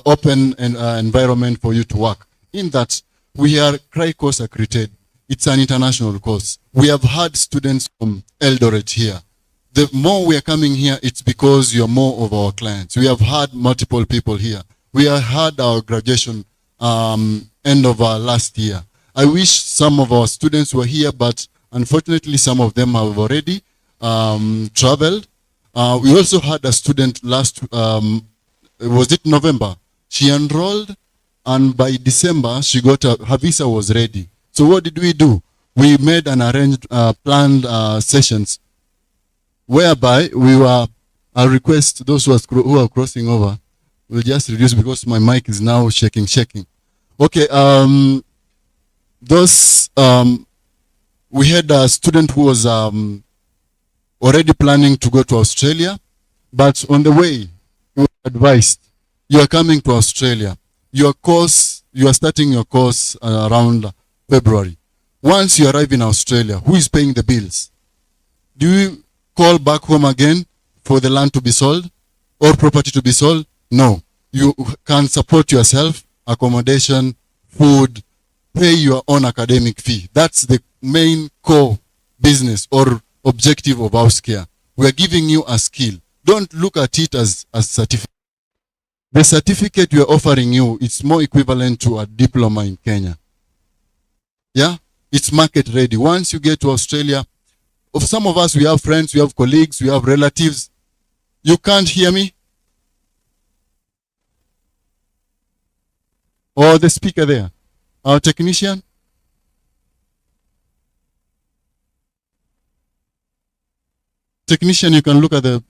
open environment for you to work. In that, we are CRI course accredited. It's an international course. We have had students from Eldoret here. The more we are coming here, it's because you're more of our clients. We have had multiple people here. We have had our graduation end of our last year. I wish some of our students were here, but unfortunately, some of them have already traveled. We also had a student was it November? She enrolled, and by December, she got her visa was ready. So what did we do? We made and arranged planned sessions whereby I'll request those who are crossing over, we'll just reduce because my mic is now shaking. Okay, we had a student who was already planning to go to Australia, but on the way, you were advised, you are coming to Australia. You are starting your course around February. Once you arrive in Australia, who is paying the bills? Do you call back home again for the land to be sold or property to be sold? No. You can support yourself, accommodation, food, pay your own academic fee. That's the main core business or objective of house care. We are giving you a skill. Don't look at it as a certificate. The certificate we are offering you, it's more equivalent to a diploma in Kenya. Yeah? It's market ready. Once you get to Australia, of some of us, we have friends, we have colleagues, we have relatives. You can't hear me? Or the speaker there? Our technician? Technician, you can look at the,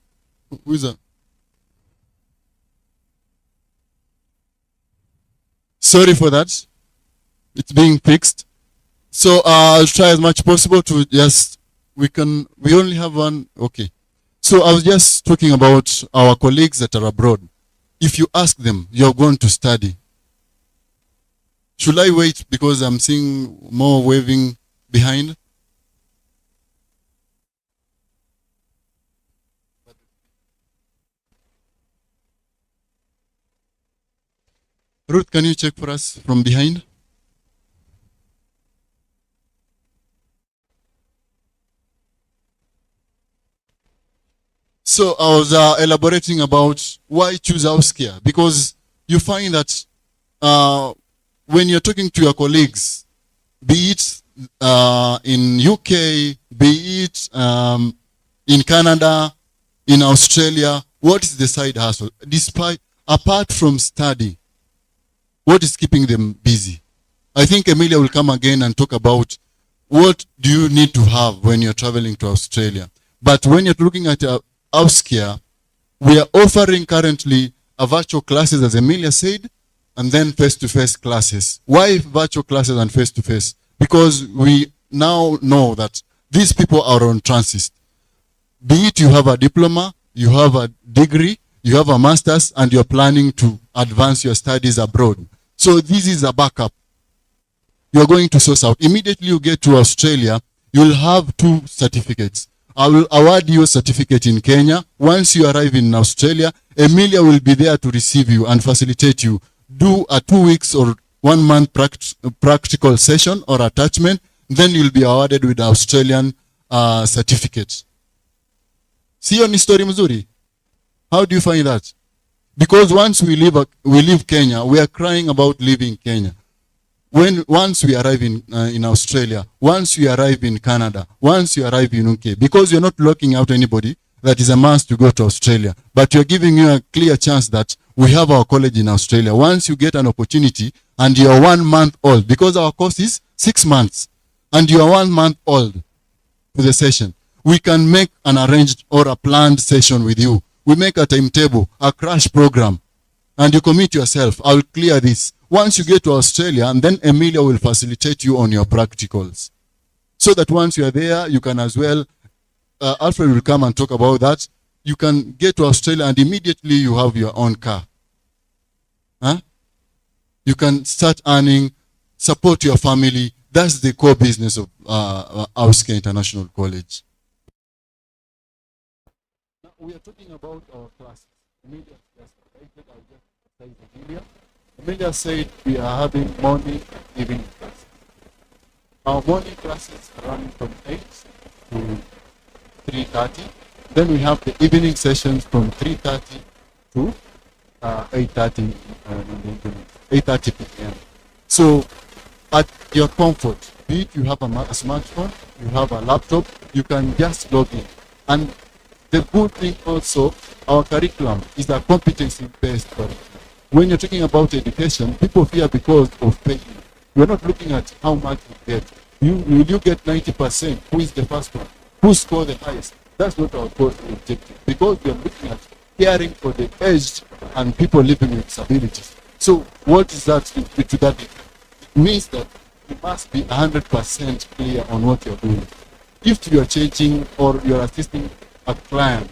who is that? Sorry for that. It's being fixed. So I'll try as much possible to we only have one, okay. So I was just talking about our colleagues that are abroad. If you ask them, you're going to study. Should I wait because I'm seeing more waving behind? Ruth, can you check for us from behind? So I was elaborating about why choose house care, because you find that when you're talking to your colleagues, be it in UK, be it in Canada, in Australia, what is the side hustle? Apart from study, what is keeping them busy? I think Emilia will come again and talk about what do you need to have when you're traveling to Australia. But when you're looking at house care, we are offering currently a virtual classes, as Emilia said, and then face-to-face classes. Why virtual classes and face-to-face? Because we now know that these people are on transit. Be it you have a diploma, you have a degree, you have a master's, and you're planning to advance your studies abroad. So this is a backup. You're going to source out. Immediately you get to Australia, you'll have 2 certificates. I will award you a certificate in Kenya. Once you arrive in Australia, Emilia will be there to receive you and facilitate you. Do a 2 weeks or 1 month practical session or attachment, then you'll be awarded with the Australian certificate. Sio ni story mzuri? How do you find that? Because once we leave Kenya, we are crying about leaving Kenya. Once we arrive in Australia, once we arrive in Canada, once you arrive in UK, because you're not locking out anybody that is a must to go to Australia, but you're giving you a clear chance that we have our college in Australia. Once you get an opportunity and you're 1 month old, because our course is 6 months, and you're 1 month old to the session, we can make an arranged or a planned session with you. We make a timetable, a crash program, and you commit yourself. I will clear this. Once you get to Australia, and then Emilia will facilitate you on your practicals. So that once you are there, you can as well, Alfred will come and talk about that. You can get to Australia and immediately you have your own car. Huh? You can start earning, support your family. That's the core business of House Care International College. Now, we are talking about our classes. Immediate classes. is Amelia. Amelia said we are having morning and evening classes. Our morning classes are running from 8 to 3:30. Then we have the evening sessions from 3:30 to 8:30 in the evening, 8:30 p.m. So at your comfort, be it you have a smartphone, you have a laptop, you can just log in. And the good thing also, our curriculum is a competency-based curriculum. When you're talking about education, people fear because of paying. You're not looking at how much you get. Will you get 90%? Who is the first one? Who scored the highest? That's not our core objective. Because we are looking at caring for the aged and people living with disabilities. So what is that to that? It means that you must be 100% clear on what you're doing. If you're changing or you're assisting a client,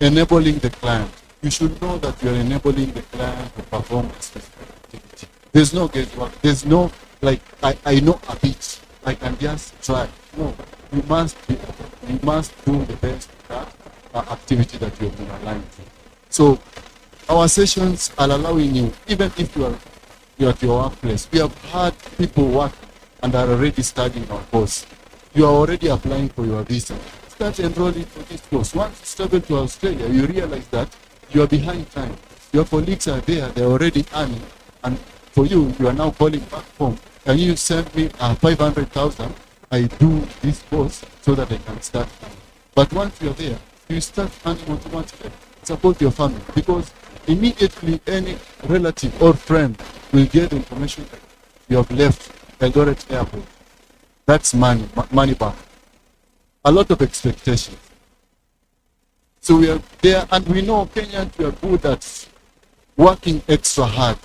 enabling the client, you should know that you're enabling the client to perform a specific activity. There's no guesswork. There's no, like, I know a bit. I can just try. No, you must do the best activity that you've been aligned to. So our sessions are allowing you, even if you're at your workplace, we have had people work and are already studying our course. You are already applying for your visa. Start enrolling for this course. Once you travel to Australia, you realize that you are behind time. Your colleagues are there, they're already earning. And for you, you are now calling back home. Can you send me 500,000? I do this course so that I can start earning. But once you're there, you start earning automatically. Support your family, because immediately any relative or friend will get the information that you have left Eldoret Airport. That's money back. A lot of expectations. So we are there, and we know Kenyans, we are good at working extra hard.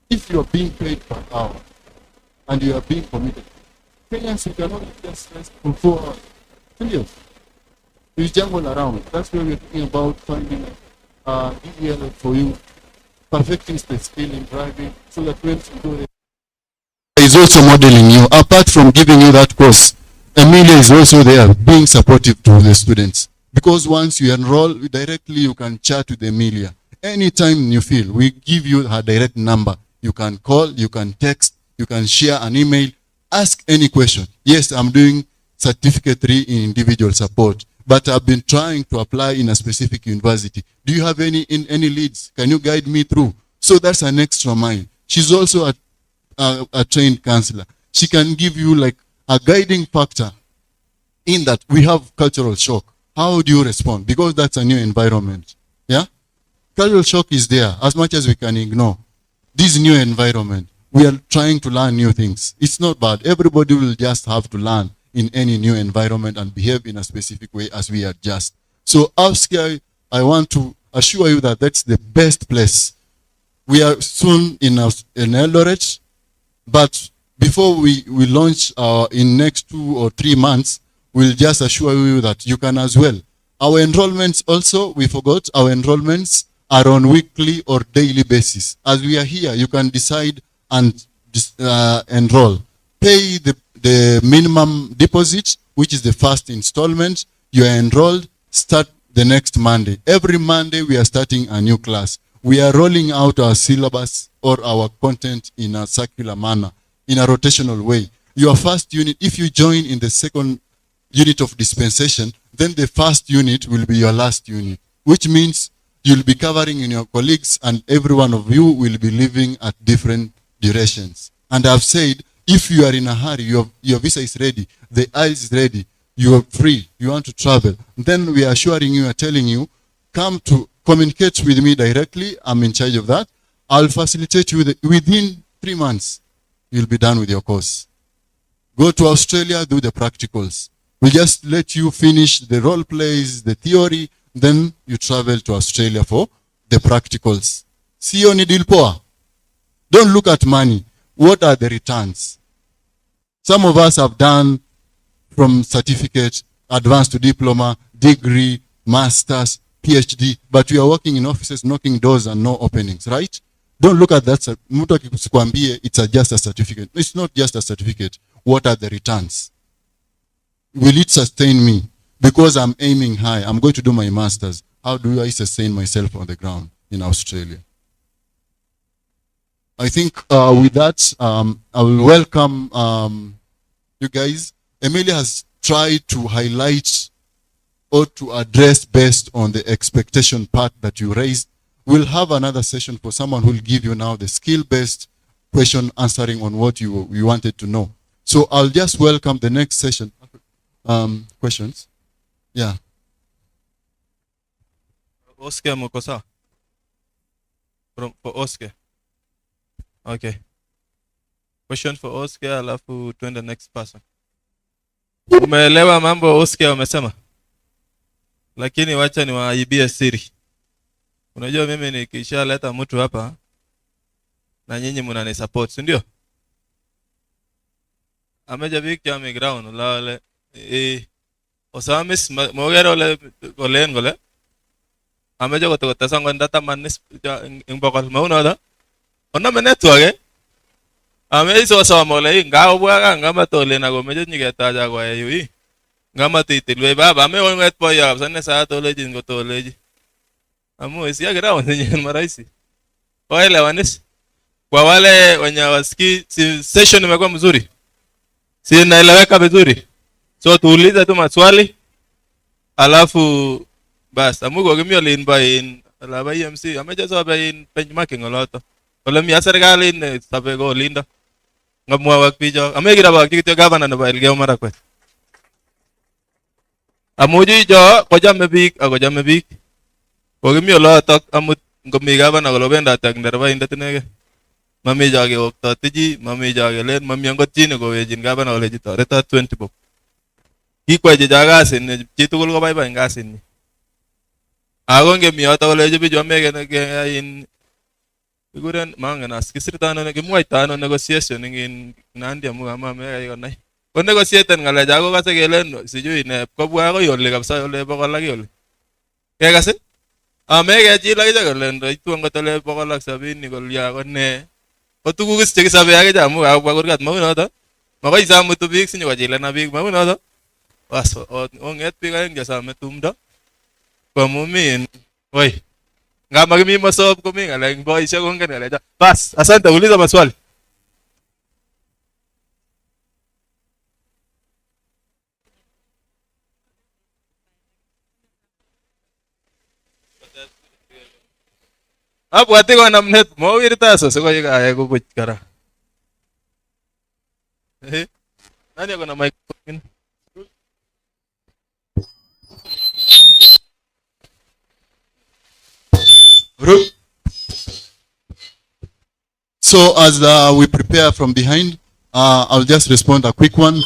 If you are being paid per hour and you are being committed, Kenyans, you cannot just rest for 4 hours. You jungle around. That's why we're talking about finding DVL for you, perfecting the skill in driving, so that when you go there, is also modeling you. Apart from giving you that course, Emilia is also there being supportive to the students. Because once you enroll directly, you can chat with Emilia. Anytime you feel, we give you her direct number. You can call, you can text, you can share an email, ask any question. Yes, I'm doing Certificate 3 in individual support, but I've been trying to apply in a specific university. Do you have any leads? Can you guide me through? So that's an extra mile. She's also a trained counselor. She can give you like a guiding factor in that we have cultural shock. How do you respond? Because that's a new environment. Yeah? Cultural shock is there as much as we can ignore. This new environment, we are trying to learn new things. It's not bad. Everybody will just have to learn in any new environment and behave in a specific way as we adjust. So Upscale, I want to assure you that that's the best place. We are soon in Eldoret, but before we launch in next 2 or 3 months, we'll just assure you that you can as well. Our enrollments also, we forgot, our enrollments are on weekly or daily basis. As we are here, you can decide and enroll. Pay the minimum deposit, which is the first installment. You are enrolled, start the next Monday. Every Monday, we are starting a new class. We are rolling out our syllabus or our content in a circular manner, in a rotational way. Your first unit, if you join in the second unit of dispensation, then the first unit will be your last unit, which means you'll be covering in your colleagues and every one of you will be living at different durations. And I've said, if you are in a hurry, your visa is ready, the IELTS is ready, you are free, you want to travel, then we are assuring you, are telling you, come to communicate with me directly. I'm in charge of that. I'll facilitate you within 3 months. You'll be done with your course. Go to Australia, do the practicals. We just let you finish the role plays, the theory, then you travel to Australia for the practicals. Sio ni deal poa. Don't look at money. What are the returns? Some of us have done from certificate, advanced to diploma, degree, master's, PhD, but we are working in offices, knocking doors and no openings, right? Don't look at that. It's just a certificate. It's not just a certificate. What are the returns? Will it sustain me? Because I'm aiming high. I'm going to do my master's. How do I sustain myself on the ground? in Australia. I think with that, I will welcome you guys. Emilia has tried to highlight or to address based on the expectation part that you raised. We'll have another session for someone who will give you now the skill-based question answering on what you wanted to know. So I'll just welcome the next session. Questions? Yeah. Oscar Mokosa. For Oscar. Okay. Question for Oscar, alafu twende next person. Umeelewa mambo Oscar umesema? Lakini wacha niwaibie siri. Unajua mimi nikishaleta mtu hapa na nyinyi mnani support, si ndio? Ameja big ground lale osamis mogero le golen gole. Ameja ko sango ndata manis imbakal mauna da. Ona menetwa ge. Ame so sa mole ngao bwa ngama tole na go meja nyigeta ja go ayu. Ngama titilwe baba me onget po ya sana sa tole jin go tole. Amu isia ground nyen maraisi. Wale wanis. Kwa wale wenye wasiki session imekuwa mzuri. Si naeleweka vizuri. So tuulize tu maswali. Alafu basi amugo gimyo lin bayin la bay MC ameja so bayin benchmarking oloto. Ole mi serikali ne sabe go linda. Ngamwa wak pijo. Amegira ba kiti governor na ba ilgeo mara kwet. Amuji jo ko jamme bik ago jamme bik. Ko gimyo loto amut ngomi governor go lobenda tak ndarba inda tinege. Mami jage okta tiji, mami jage len, mami angot chini ko wejin gaba na ole jito. Reta 20 bob. Kikwa jaga asin, chitu kul ko bye ngasin. Ako nge miyota ole jibi jome ke in iguren mangen as kisirta no ne kimuai ta no negotiation ngin nandi amu ama me ay konai. Ko negotiate ngala jago kase kelen sijui ne ko bua ko yolle kapsa ole bokol lagi ole. Ke kase? Ame ke chi lagi jago len itu angot ole bokol lag sabi ni kol ya ko ne. Otu gugis cek sabe aja jamu aku bagus mau nado, makai jamu tu big sini wajib lena big mau nado, was onget big aja jasa metum dah, kamu min, woi, nggak magi mi masuk kami nggak lagi boy siapa kan nggak ada, pas asal tak boleh sama soal. Apa hati kau 6 menit mau irita so kau juga ayah kau buat kara. Nani aku nama ikin. So as we prepare from behind, I'll just respond a quick one.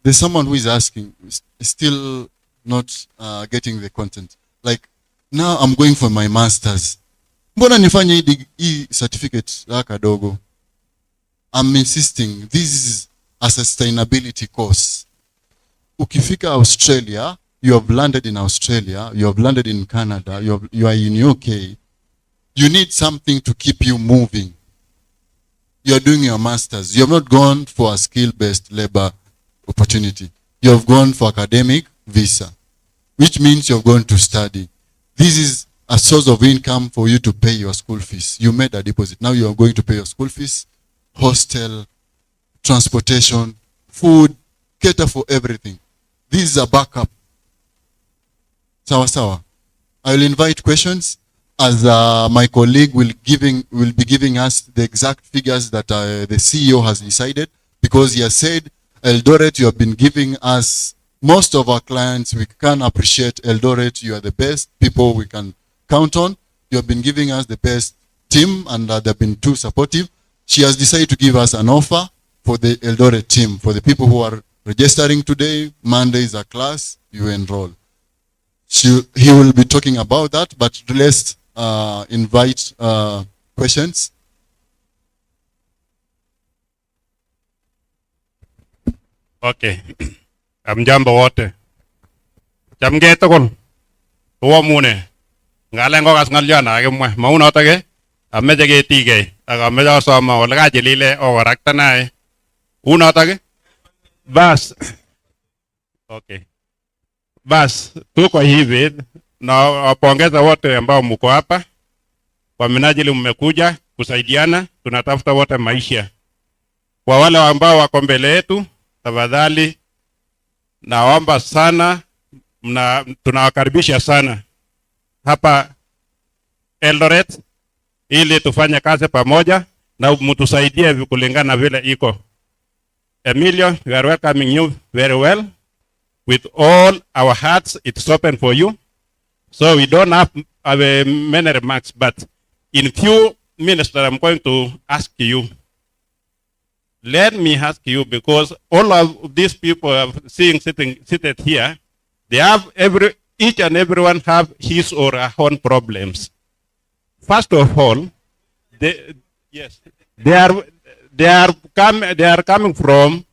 There's someone who is asking, still not getting the content. Like, now I'm going for my master's. Mbona nifanye hii certificate laka dogo? I'm insisting this is a sustainability course. Ukifika Australia, you have landed in Australia, you have landed in Canada, you are in UK. You need something to keep you moving. You are doing your master's. You have not gone for a skill-based labor opportunity. You have gone for academic visa, which means you have gone to study. This is a source of income for you to pay your school fees. You made a deposit. Now you are going to pay your school fees, hostel, transportation, food, cater for everything. This is a backup. Sawa sawa. I will invite questions as my colleague will be giving us the exact figures that the CEO has decided, because he has said, Eldoret, you have been giving us most of our clients. We can appreciate Eldoret. You are the best people we can count on. You have been giving us the best team, and they've been too supportive. She has decided to give us an offer for the Eldoret team. For the people who are registering today, Monday is a class, you enroll. He will be talking about that, but let's invite questions. Okay. Amjambo wote. Jamgeto kon. Tuwa mune. Ngalen ko kas ngalyan akimwa. Maunoto ke. Ameche ketige. Ak ameche asoma ole kachilile okorakta nae. Unoto ke. Bas. Okay. Bas, tuko hivi na wapongeza wote ambao mko hapa kwa minajili mmekuja kusaidiana, tunatafuta wote maisha. Kwa wale ambao wako mbele yetu, tafadhali naomba sana, tunawakaribisha sana hapa Eldoret ili tufanye kazi pamoja na mtusaidie kulingana vile iko. Emilio, we are welcoming you very well. With all our hearts, it's open for you. So we don't have many remarks, but in few minutes that I'm going to ask you, let me ask you, because all of these people are seated here, they have each and everyone have his or her own problems. First of all, they are coming from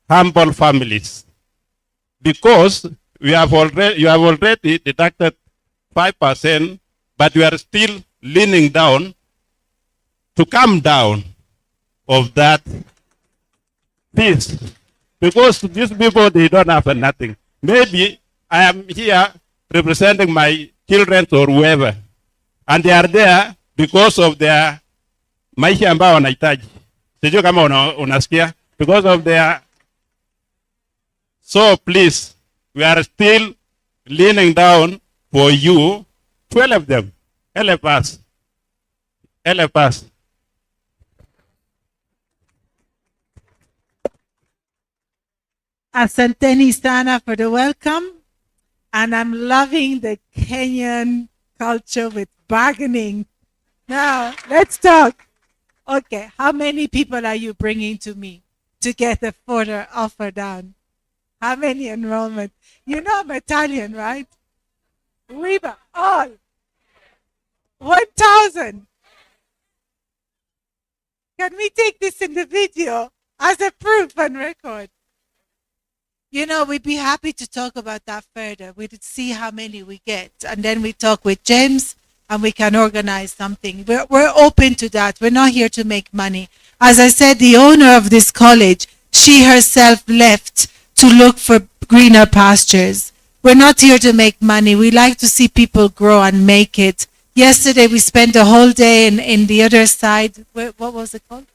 humble families, because you have already deducted 5%, but you are still leaning down to come down of that piece, because these people, they don't have nothing. Maybe I am here representing my children or whoever, and they are there because of their maisha ambao wanahitaji. Sijui kama unasikia, because of their. So please, we are still leaning down for you to help them. Help us. Help us. Asanteni sana for the welcome. And I'm loving the Kenyan culture with bargaining. Now, let's talk. Okay, how many people are you bringing to me to get the further offer down? How many enrollment? You know I'm Italian, right? We've all 1,000. Can we take this in the video as a proof and record? You know, we'd be happy to talk about that further. We'd see how many we get. And then we talk with James and we can organize something. We're open to that. We're not here to make money. As I said, the owner of this college, she herself left to look for greener pastures. We're not here to make money. We like to see people grow and make it. Yesterday, we spent a whole day in the other side. What was it called?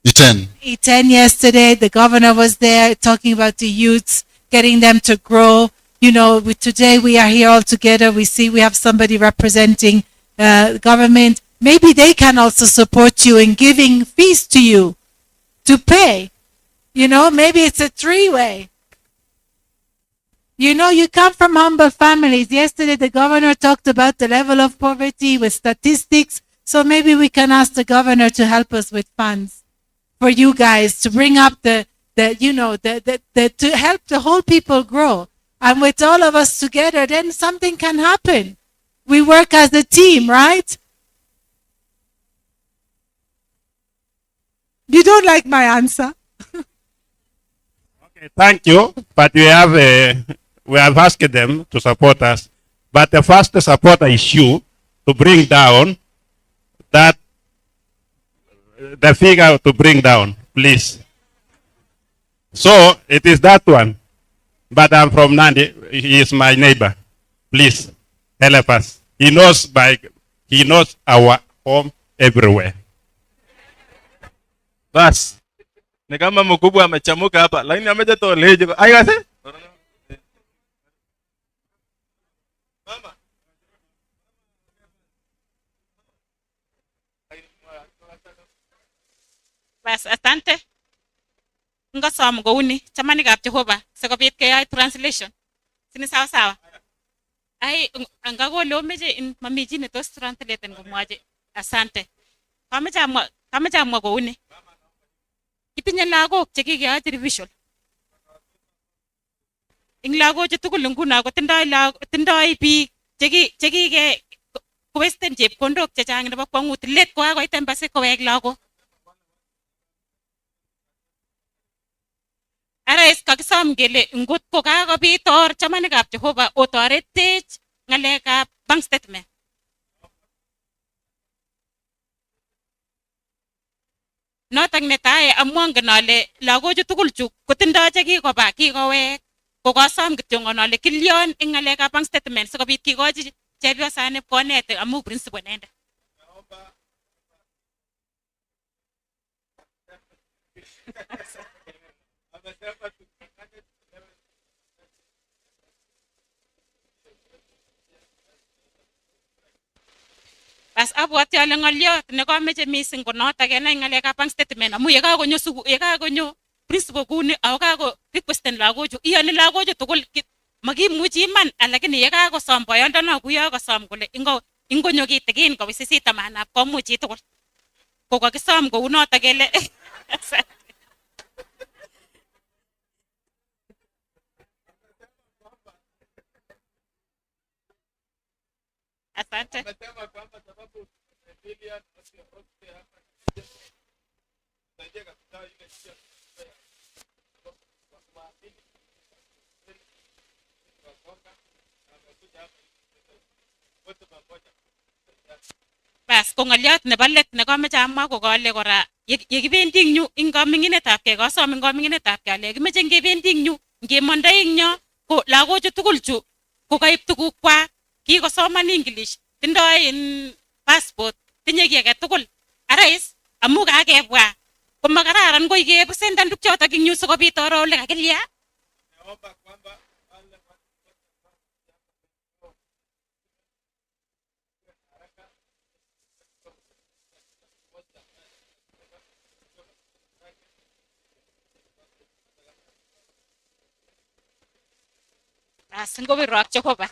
E10 yesterday. The governor was there talking about the youths, getting them to grow. You know, today we are here all together. We see we have somebody representing the government. Maybe they can also support you in giving fees to you to pay. You know, maybe it's a three-way. You know, you come from humble families. Yesterday, the governor talked about the level of poverty with statistics. So maybe we can ask the governor to help us with funds for you guys to bring up to help the whole people grow. And with all of us together, then something can happen. We work as a team, right? You don't like my answer? Okay, thank you. But we have asked them to support us. But the first support is you to bring down the figure to bring down, please. So it is that one. But I'm from Nandi. He is my neighbor. Please help us. He knows our home everywhere. Bas. Ni kama mkubwa amechamuka hapa, lakini amejatoleje. Aigase? Mama. Bas, asante. Ngasom gouni, chamanikab Jehova, sikobit keyai translation. Sini sawa sawa. Ai ngakole omeche in mami chi netos translaten komwachi. Asante. Kameche amwa kouni. Kitinye lagok chekikeyochi revision. Ing lagochu tugul nguno kotindoi biik chekike kowesten chepkondok chechang nebo kwang'ut. Let ko kakoit embassy kowek lagok. Arais kakisom kele ngot ko kakobit or chamanikab Jehova otoretech ng'alekab bank statement. Notok netai amwangen ale lagochu tugul chu kotindoi chekikoba kikowek kokasom kityo ale kilyon ing ng'alekab bank statement sikobit kikochi chepyosani konet amu principal nende. abwati ale ng'olyot nekomeche mising ko noto kenai ng'alekab bank statement amu yekakonyo principal kuni ako kako requesten lagochu iyoni lagochu tugul makimuchi iman lakini yekakosom boyondono kuyo kosom kole ingonyo kitikin kowisisit tamanab komuch chitugul ko kakisom kou noto kele asante. Bas ko ng'olyot nebo let nekomeche amwa ko kole kora yekibendi eng yu ing kaming'inetabkei kasom eng kaming'inetabkei ale kimeche ngebendi eng yu ngemondoi eng yo ko lagochu tugul chu kokaib tugukwak kikosoman English tindoi in passport tinye kiy age tugul arais amu kakebwa komakararan koi kepresentan tukchotok eng yu sikobit oro ole kakilya. Ngobirok Jehova.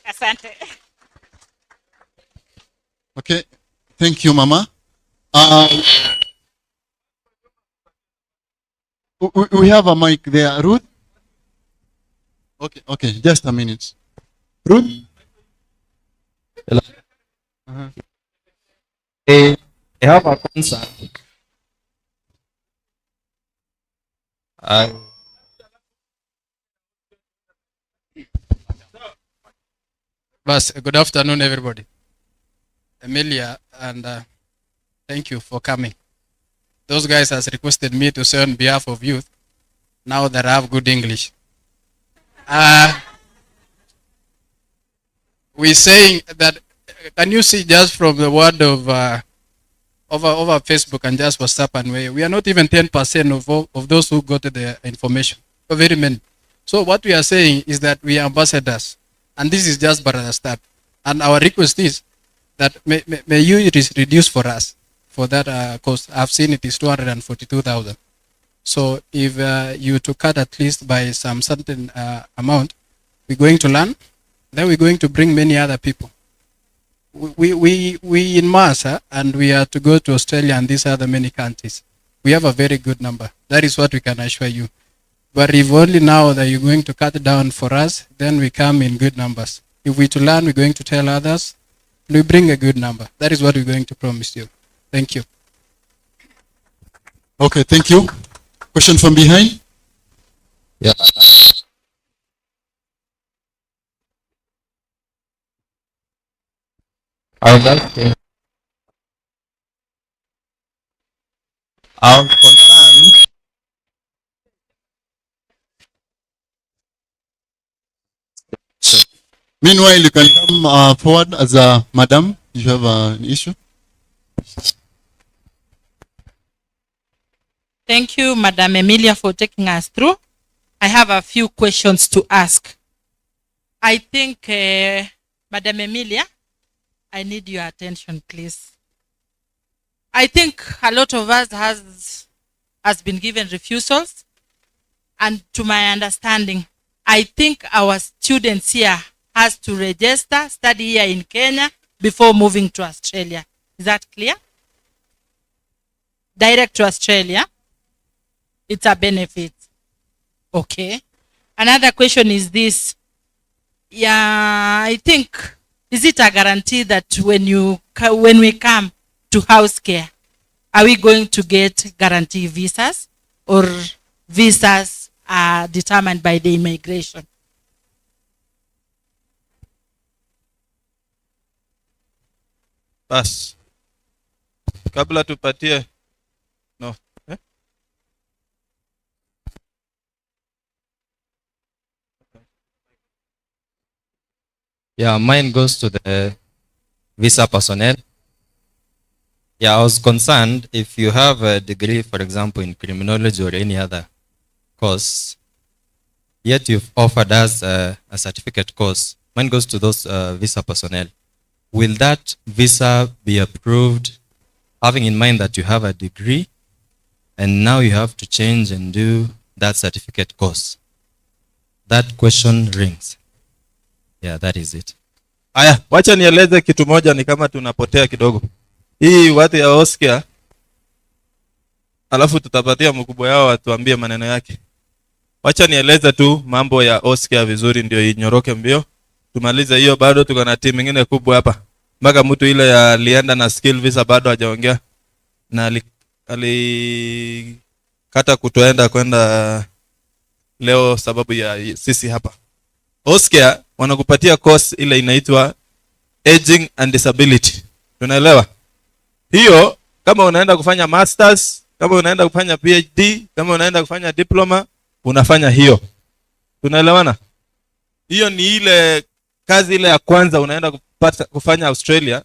Asante. Okay, thank you, Mama. We have a mic there. Ruth? Okay, just a minute. Ruth? Hello. Uh-huh. I have a concern. Good afternoon, everybody. Emilia, and thank you for coming. Those guys has requested me to say on behalf of youth, now that I have good English. We're saying that, can you see just from the word of over Facebook and just WhatsApp and we are not even 10% of those who got the information, very many. So what we are saying is that we are ambassadors, and this is just but a start. And our request is that may you reduce for us for that cost. I've seen it is 242,000. So if you to cut at least by some certain amount, we're going to learn, then we're going to bring many other people. We in mass, and we are to go to Australia and these other many countries. We have a very good number. That is what we can assure you. But if only now that you're going to cut down for us, then we come in good numbers. If we to learn, we're going to tell others, we bring a good number. That is what we're going to promise you. Thank you. Okay, thank you. Question from behind? Yeah. I'm concerned. Meanwhile, you can come forward as a madam. You have an issue. Thank you, Madam Emilia, for taking us through. I have a few questions to ask. I think, Madam Emilia, I need your attention, please. I think a lot of us has been given refusals, and to my understanding, I think our students here has to register, study here in Kenya before moving to Australia. Is that clear? Direct to Australia. It's a benefit. Okay. Another question is this. Yeah, I think, is it a guarantee that when we come to house care, are we going to get guarantee visas, or visas are determined by the immigration? Bas. Kabla tupatie. No. Yeah, mine goes to the visa personnel. Yeah, I was concerned if you have a degree, for example, in criminology or any other course, yet you've offered us a certificate course. Mine goes to those visa personnel. Will that visa be approved, having in mind that you have a degree and now you have to change and do that certificate course? That question rings. Yeah, that is it. Aya, wacha nieleze kitu moja, ni kama tunapotea kidogo. Hii watu ya Oscar, alafu tutapatia mkubwa yao atuambie maneno yake. Wacha nieleze tu mambo ya Oscar vizuri ndio inyoroke mbio. Tumalize hiyo, bado tuko na timu nyingine kubwa hapa. Mpaka mtu ile ya alienda na skill visa bado hajaongea. Na alikata kutoenda kwenda leo sababu ya sisi hapa. Oscar wanakupatia course ile inaitwa Aging and Disability. Tunaelewa? Hiyo kama unaenda kufanya masters, kama unaenda kufanya PhD, kama unaenda kufanya diploma, unafanya hiyo. Tunaelewana? Hiyo ni ile kazi ile ya kwanza unaenda kufanya Australia.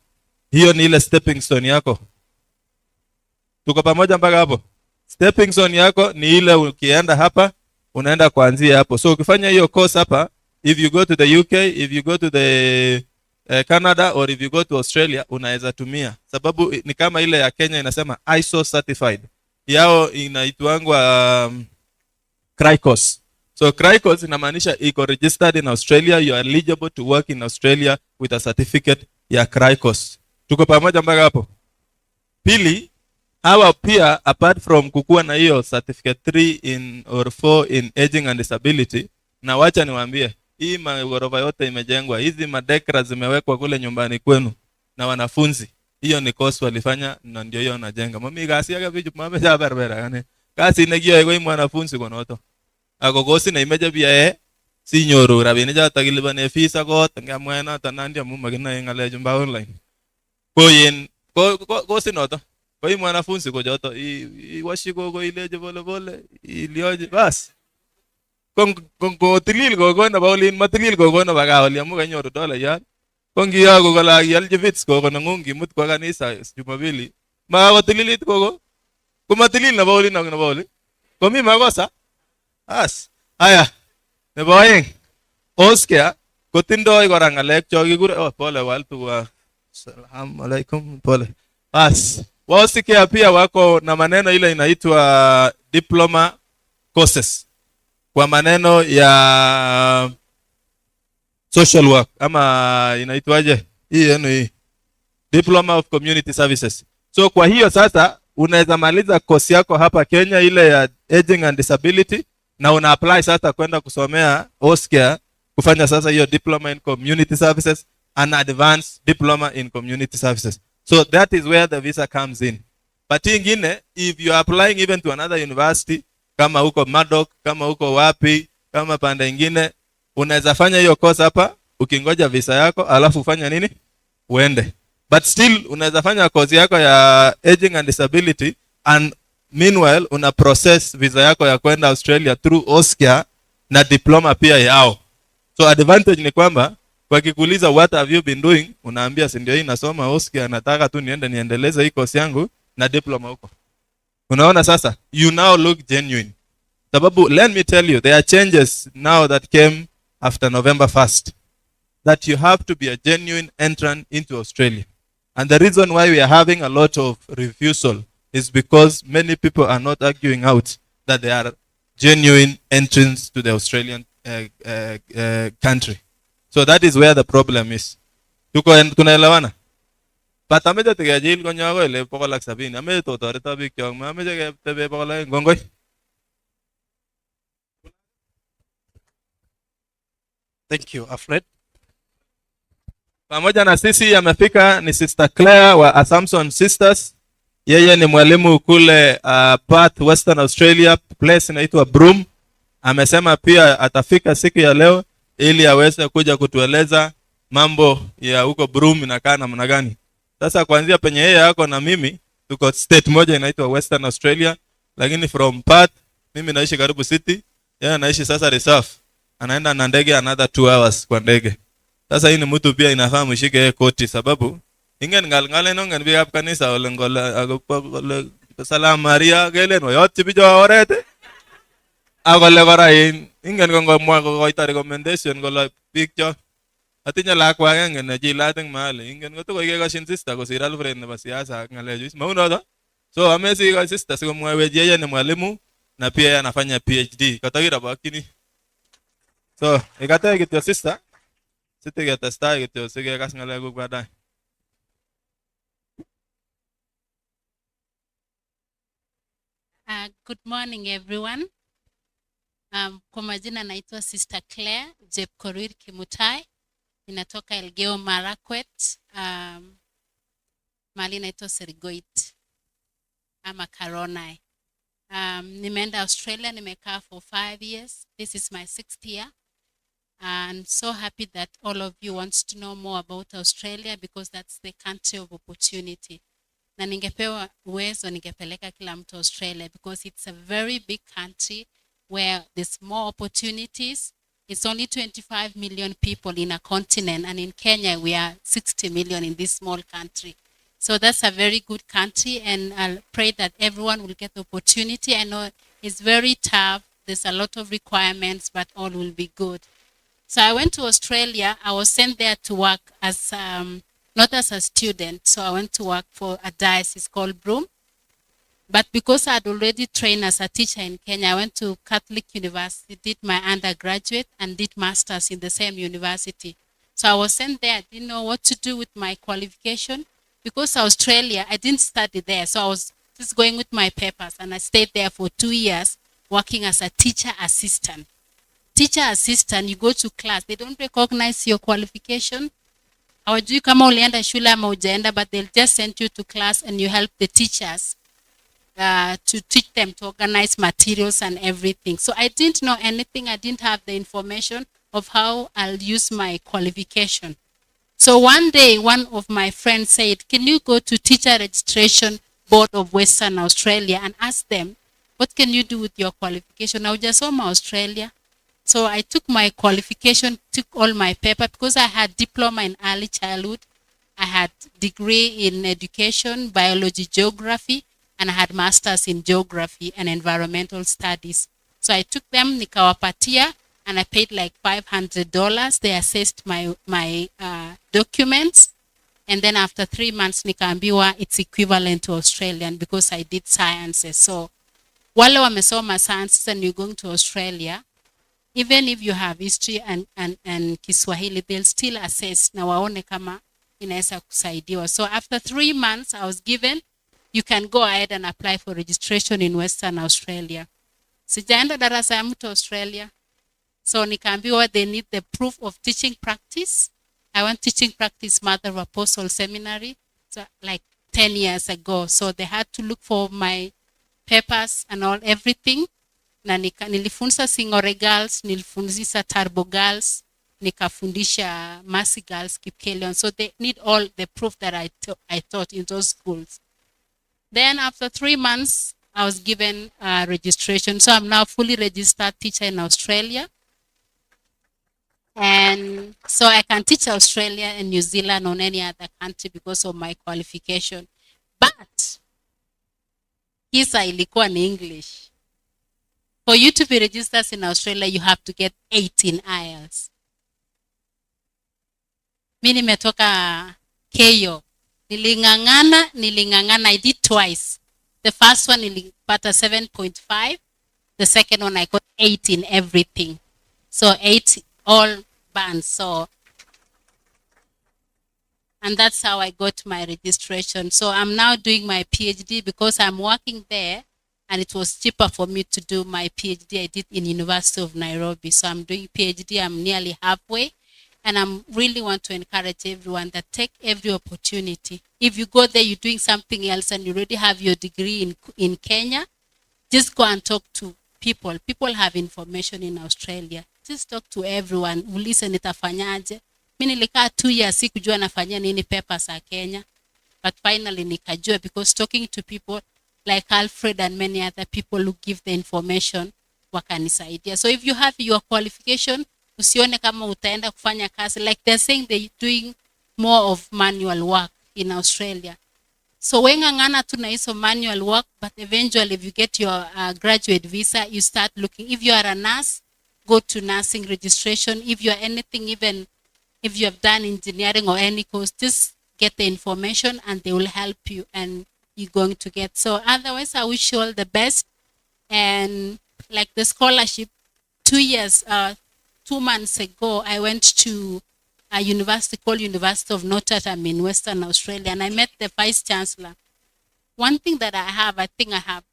Hiyo ni ile stepping stone yako. Tuko pamoja mpaka hapo? Stepping stone yako ni ile ukienda hapa unaenda kuanzia hapo. So ukifanya hiyo course hapa, if you go to the UK, if you go to the Canada, or if you go to Australia, unaweza tumia. Sababu ni kama ile ya Kenya inasema ISO certified. Yao inaitwangwa CRICOS. So CRICOS inamaanisha iko registered in Australia, you are eligible to work in Australia with a certificate ya CRICOS. Tuko pamoja mpaka hapo? Pili, hawa pia apart from kukua na hiyo certificate 3 in or 4 in aging and disability, na wacha niwaambie, hii magorofa yote imejengwa, hizi madekra zimewekwa kule nyumbani kwenu na wanafunzi. Hiyo ni course walifanya na ndio hiyo najenga. Mami kasi yake vipi mama ja berbera yani. Kasi negio ego mwanafunzi kwa noto. Ako kosi na imeja bia si nyoro rabini ja tagilibane fees ako ngamwana tanandia mu magina ngale jumba online. Koyen kosi noto. Kwa hiyo mwanafunzi kwa joto washiko kwa ile pole pole ilioje basi. Kung tilil ko na baulin matilil ko na bagaoli amu kanyoru dola yan. Kung giya ko kala yaljevits ko nangungi mut kwa kanisa Jumapili. Ma tililit ko kumatilil na baulin na baulin. Kumi makosa. As. Aya. Ne boyeng. Oscar kotindoi kora ngalek chokikure pole waltu wa salamu alaikum pole. As. Oscar pia wako na maneno ile inaitwa diploma courses. Kwa maneno ya social work ama inaitwaje hii diploma of community services. So kwa hiyo sasa unaweza maliza course yako hapa Kenya ile ya aging and disability na una apply sasa kwenda kusomea Oscar kufanya sasa hiyo diploma in community services and advanced diploma in community services. So that is where the visa comes in. But ingine, if you are applying even to another university, kama huko Madok, kama huko wapi, kama pande ingine, unaweza fanya hiyo course hapa, ukingoja visa yako, alafu ufanya nini? Uende. But still, unaweza fanya course yako ya aging and disability, and meanwhile, una process visa yako ya kwenda Australia through Oscar na diploma pia yao. So advantage ni kwamba, kwa kikuuliza what have you been doing, unaambia si ndio hii nasoma Oscar, nataka tu niendeleze hii course yangu na diploma huko. Unaona sasa, you now look genuine. Sababu, let me tell you, there are changes now that came after November 1st. That you have to be a genuine entrant into Australia. And the reason why we are having a lot of refusal is because many people are not arguing out that they are genuine entrants to the Australian country. So that is where the problem is. Tunaelewana? But ameje tegajil ko nyago ile pokolak 70 ameje to toreta bik kyong ameje ke tebe pokolak ngongoi. Thank you, Alfred. Pamoja na sisi amefika ni Sister Claire wa Assumption Sisters. Yeye ni mwalimu kule Perth, Western Australia, place inaitwa Broome. Amesema pia atafika siku ya leo ili aweze kuja kutueleza mambo ya huko Broome inakaa namna gani. Sasa kuanzia penye yeye yako na mimi tuko state moja inaitwa Western Australia, lakini from Perth mimi naishi karibu city, yeye anaishi sasa reserve. Anaenda na ndege another 2 hours kwa ndege. Sasa hii ni mtu pia inafahamu shike yeye koti sababu ingen ngal nongen bi ap kanisa ole ngola Salaam Maria gelen wa yote bijo orete. Akole kora ingen ko ngomwa kokoito recommendation kole biik cho atinye lakwa agenge ne chilat eng mahali ingen ko tokoi kekoshin sister kosir Alfred nebo siasa ak ngalechu maunoto. So amesi ko sister sikomwawech yeye ni mwalimu na pia anafanya PhD katakirabakini. So ikatae kityo sister sitiketestai kityo sikekas ngalekuk baadaye. Good morning everyone. Kwa majina naitwa Sister Claire Jepkorir Kimutai. Ninatoka Elgeyo Marakwet. Mahali naitwa Sirigoit ama Karonai. Nimeenda Australia, nimekaa for 5 years. This is my 6th year. I'm so happy that all of you want to know more about Australia because that's the country of opportunity. Na ningepewa uwezo ningepeleka kila mtu Australia because it's a very big country where there's more opportunities. It's only 25 million people in a continent, and in Kenya we are 60 million in this small country. So that's a very good country, and I'll pray that everyone will get the opportunity. I know it's very tough. There's a lot of requirements, but all will be good. So I went to Australia. I was sent there to work as not as a student. So I went to work for a diocese called Broome. But because I had already trained as a teacher in Kenya, I went to Catholic University, did my undergraduate and did masters in the same university. So I was sent there. I didn't know what to do with my qualification. Because Australia, I didn't study there. So I was just going with my papers, and I stayed there for 2 years working as a teacher assistant. Teacher assistant, you go to class, they don't recognize your qualification. Hawajui kama ulienda shule ama hujaenda, but they'll just send you to class and you help the teachers to teach them to organize materials and everything. So I didn't know anything. I didn't have the information of how I'll use my qualification. So one day, one of my friends said, can you go to Teacher Registration Board of Western Australia and ask them, what can you do with your qualification? Now, just from Australia. So I took my qualification, took all my paper because I had diploma in early childhood. I had degree in education, biology, geography, and I had masters in geography and environmental studies. So I took them, nikawapatia, and I paid like $500. They assessed my documents. And then after 3 months, nikaambiwa it's equivalent to Australian because I did sciences. So wale wamesoma sciences and you're going to Australia, even if you have history and Kiswahili, they'll still assess na waone kama inaweza kusaidiwa. So after 3 months, I was given, you can go ahead and apply for registration in Western Australia. Sijaenda darasa ya mtu Australia. So nikaambiwa they need the proof of teaching practice. I went teaching practice Mother of Apostle Seminary, so like 10 years ago. So they had to look for my papers and all everything. Na nilifunza Singore Girls, nilifundisha Turbo Girls, nikafundisha Mercy Girls, Kipkelion. So they need all the proof that I taught in those schools. Then after 3 months, I was given registration. So I'm now fully registered teacher in Australia. And so I can teach Australia and New Zealand or any other country because of my qualification. But kisa ilikuwa ni English. For you to be registered in Australia, you have to get 18 IELTS. Mimi nimetoka Keyo. Nilingangana. I did twice. The first one nilipata 7.5. The second one I got 8 in everything. So 8 all bands. So, and that's how I got my registration. So I'm now doing my PhD because I'm working there. And it was cheaper for me to do my PhD I did in University of Nairobi. So I'm doing PhD, I'm nearly halfway. And I really want to encourage everyone that take every opportunity. If you go there, you're doing something else and you already have your degree in Kenya, just go and talk to people. People have information in Australia. Just talk to everyone. Ulize nitafanyaje. Mimi nilikaa 2 years sikujua nafanya nini papers za Kenya. But finally nikajua because talking to people like Alfred and many other people who give the information wakanisaidia. So if you have your qualification, usione kama utaenda kufanya kazi. Like they're saying they're doing more of manual work in Australia. So wengangana tuna hizo manual work, but eventually if you get your graduate visa, you start looking. If you are a nurse, go to nursing registration. If you are anything, even if you have done engineering or any course, just get the information and they will help you and you're going to get. So otherwise, I wish you all the best. And like the scholarship, 2 months ago, I went to a university called University of Notre Dame in Western Australia, and I met the Vice Chancellor. One thing that I think I have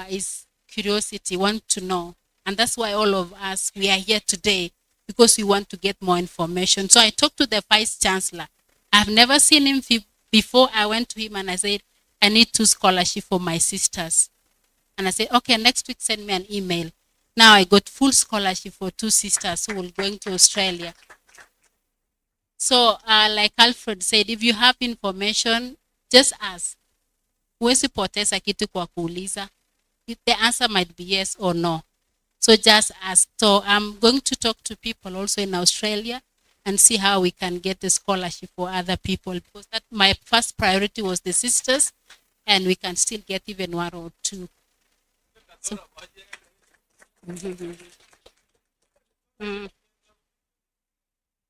is curiosity, want to know. And that's why all of us, we are here today, because we want to get more information. So I talked to the Vice Chancellor. I've never seen him before. I went to him and I said, I need 2 scholarships for my sisters. And I said, okay, next week send me an email. Now I got full scholarship for 2 sisters who will going to Australia. So like Alfred said, if you have information, just ask. Huwezi poteza kitu kwa kuuliza. The answer might be yes or no. So just ask. So I'm going to talk to people also in Australia and see how we can get a scholarship for other people, because that my first priority was the sisters, and we can still get even 1 or 2. So,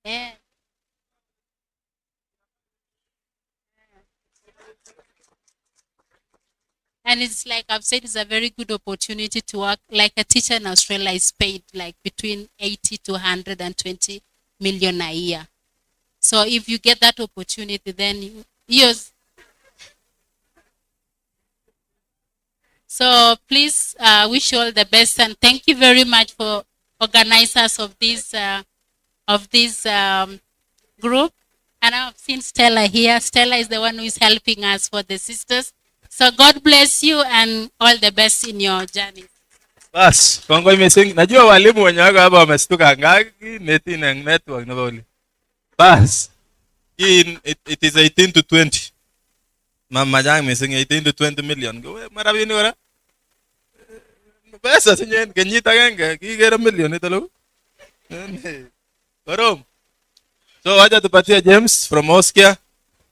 yeah. And it's like I've said, it's a very good opportunity to work. Like a teacher in Australia is paid like between 80 to 120 million a year. So if you get that opportunity, then yes. So please wish you all the best, and thank you very much for organizers of this group. And I've seen Stella here. Stella is the one who is helping us for the sisters. So God bless you and all the best in your journey. Bas, kongoi missing. Najua walimu wenye wako hapa wamestuka ngaki neti na network na bali. Bas. It is 18 to 20. Mama jang missing 18 to 20 million. Go marabini wala. Pesa sinyen kenyita genge kigera million ito lo. Korom. So wacha tupatie James from Oskia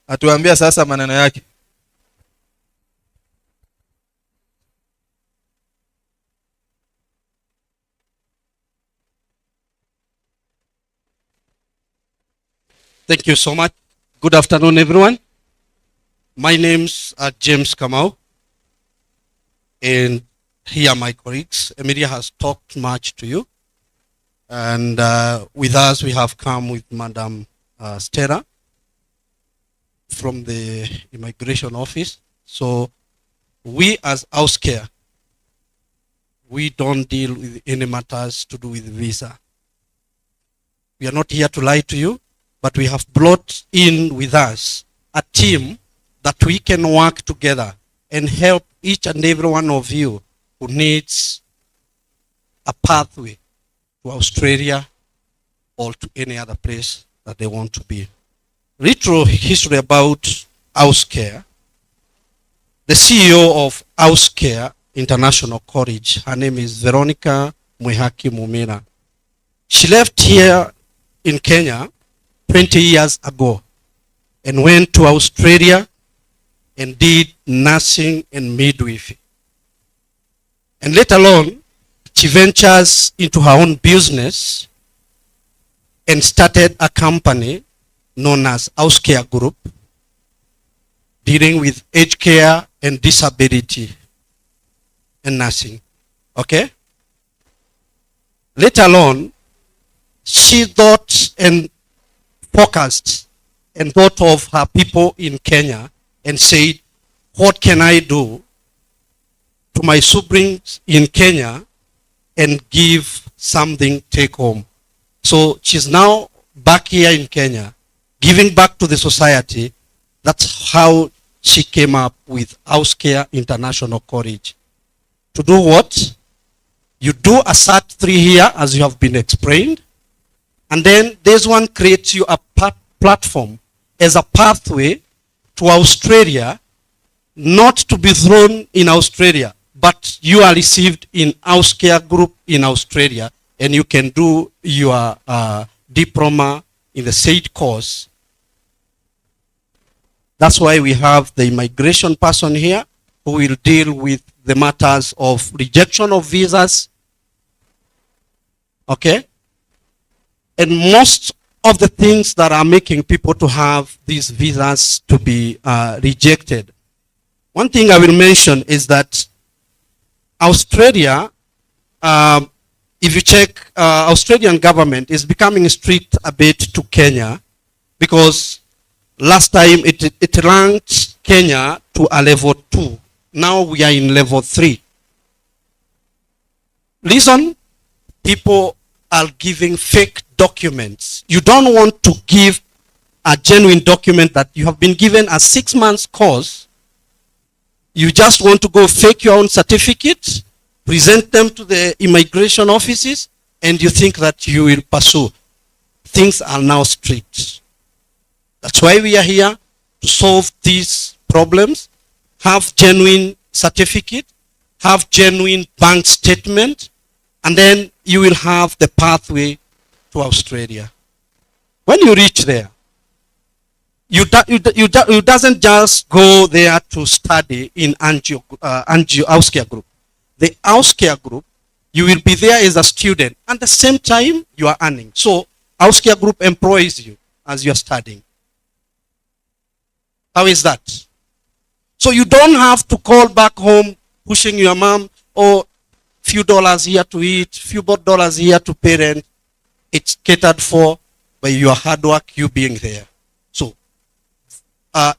atuambia sasa maneno yake. Thank you so much. Good afternoon, everyone. My name's James Kamau, and here are my colleagues. Emilia has talked much to you, and with us we have come with Madam Stella from the Immigration Office. So we as house care, we don't deal with any matters to do with visa. We are not here to lie to you, but we have brought in with us a team that we can work together and help each and every one of you who needs a pathway to Australia or to any other place that they want to be. Little history about house care. The CEO of House Care International College, her name is Veronica Mwihaki Mumira. She left here in Kenya 20 years ago and went to Australia and did nursing and midwifery. And later on, she ventures into her own business and started a company known as House Care Group, dealing with aged care and disability and nursing. Okay? Later on, she thought and focused and thought of her people in Kenya and said, what can I do to my siblings in Kenya and give something take home? So she's now back here in Kenya, giving back to the society. That's how she came up with House Care International College. To do what? You do a Cert 3 here, as you have been explained, and then this one creates you a platform as a pathway to Australia, not to be thrown in Australia, but you are received in House Care Group in Australia, and you can do your diploma in the said course That's why we have the immigration person here who will deal with the matters of rejection of visas. Okay? And most of the things that are making people to have these visas to be rejected. One thing I will mention is that Australia, if you check, Australian government is becoming strict a bit to Kenya, because last time it ranked Kenya to a level 2. Now we are in level 3. Listen, people are giving fake documents. You don't want to give a genuine document that you have been given a 6 months course. You just want to go fake your own certificate, present them to the immigration offices, and you think that you will pursue. Things are now strict. That's why we are here, to solve these problems. Have genuine certificate, have genuine bank statement, and then you will have the pathway to Australia. When you reach there, you doesn't just go there to study in Auscare group. The Auscare group, you will be there as a student, and at the same time you are earning. So Auscare group employs you as you are studying. How is that? So you don't have to call back home pushing your mom, or few dollars here to eat, few dollars here to parent. It's catered for by your hard work, you being there. So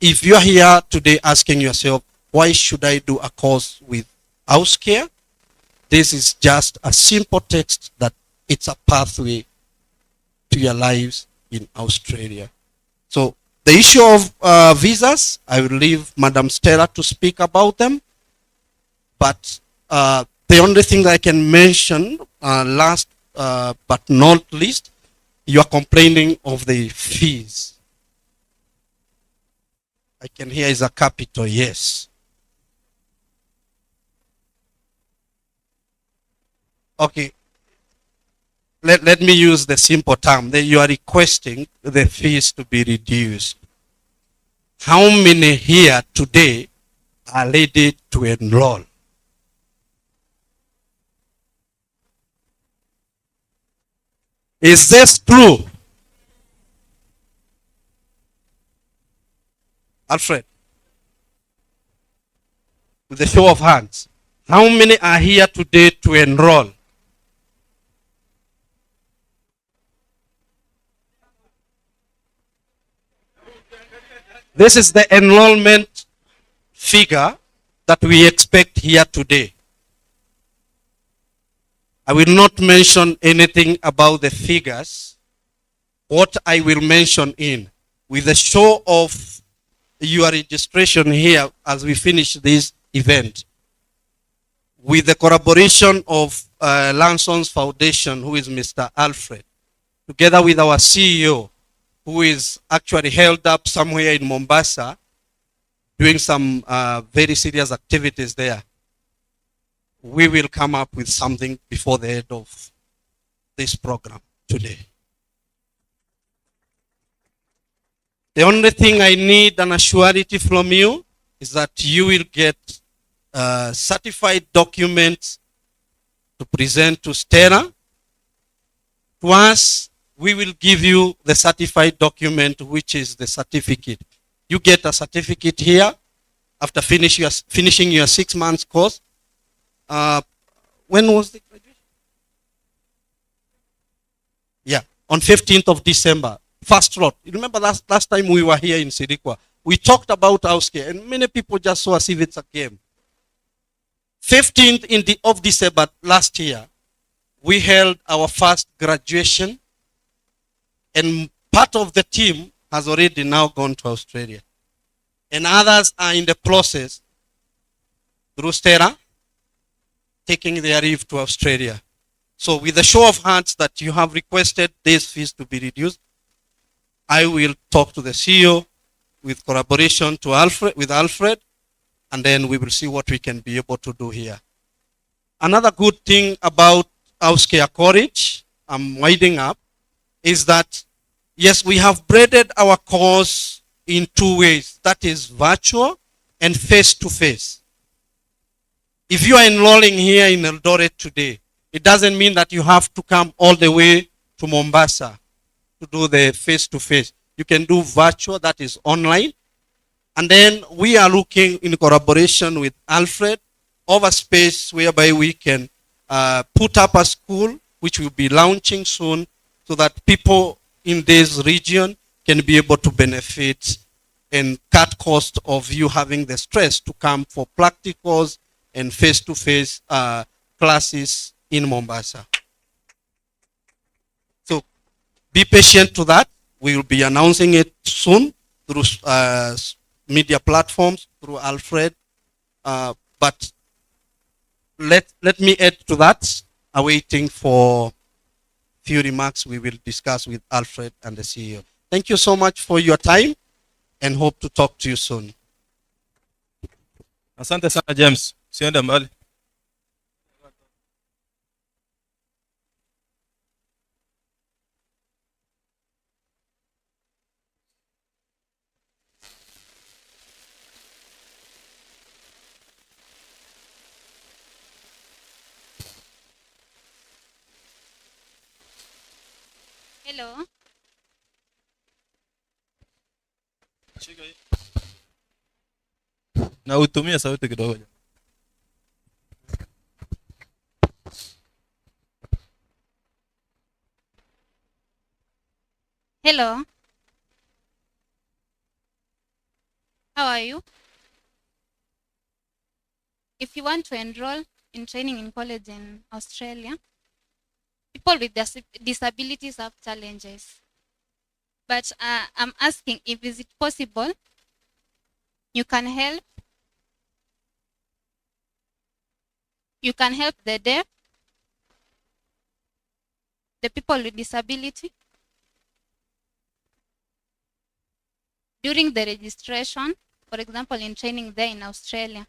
if you are here today asking yourself, why should I do a course with Auscare? This is just a simple text that it's a pathway to your lives in Australia. So the issue of visas, I will leave Madam Stella to speak about them. But the only thing that I can mention last but not least, you are complaining of the fees. I can hear is a capital, yes. Okay. Let me use the simple term that you are requesting the fees to be reduced. How many here today are ready to enroll? Is this true? Alfred, with a show of hands, how many are here today to enroll? This is the enrollment figure that we expect here today. I will not mention anything about the figures. What I will mention in, with the show of your registration here as we finish this event, with the collaboration of Lanson's Foundation, who is Mr. Alfred, together with our CEO, who is actually held up somewhere in Mombasa, doing some very serious activities there. We will come up with something before the end of this program today. The only thing I need an assurity from you is that you will get certified documents to present to Stella. To us, we will give you the certified document, which is the certificate. You get a certificate here after finishing your 6 months course. When was the graduation? Yeah, on 15th of December, first lot. You remember last time we were here in Sirikwa, we talked about Auscare, and many people just saw as if it's a game. 15th of December last year, we held our first graduation, and part of the team has already now gone to Australia. And others are in the process, through Stella, taking their leave to Australia. So with a show of hands that you have requested these fees to be reduced, I will talk to the CEO with collaboration with Alfred, and then we will see what we can be able to do here. Another good thing about Auscare College, I'm winding up, is that, yes, we have braided our course in two ways. That is virtual and face-to-face. If you are enrolling here in Eldoret today, it doesn't mean that you have to come all the way to Mombasa to do the face-to-face. You can do virtual, that is online. And then we are looking in collaboration with Alfred of a space whereby we can put up a school which will be launching soon so that people in this region can be able to benefit and cut cost of you having the stress to come for practicals and face-to-face classes in Mombasa. So be patient to that. We will be announcing it soon through media platforms, through Alfred. But let me add to that, awaiting for few remarks we will discuss with Alfred and the CEO. Thank you so much for your time and hope to talk to you soon. Asante sana James. Sienda mbali. Hello. Na utumie sauti kidogo. Hello. How are you? If you want to enroll in training in college in Australia, people with disabilities have challenges. But I'm asking if is it possible you can help the deaf, the people with disability during the registration, for example, in training there in Australia.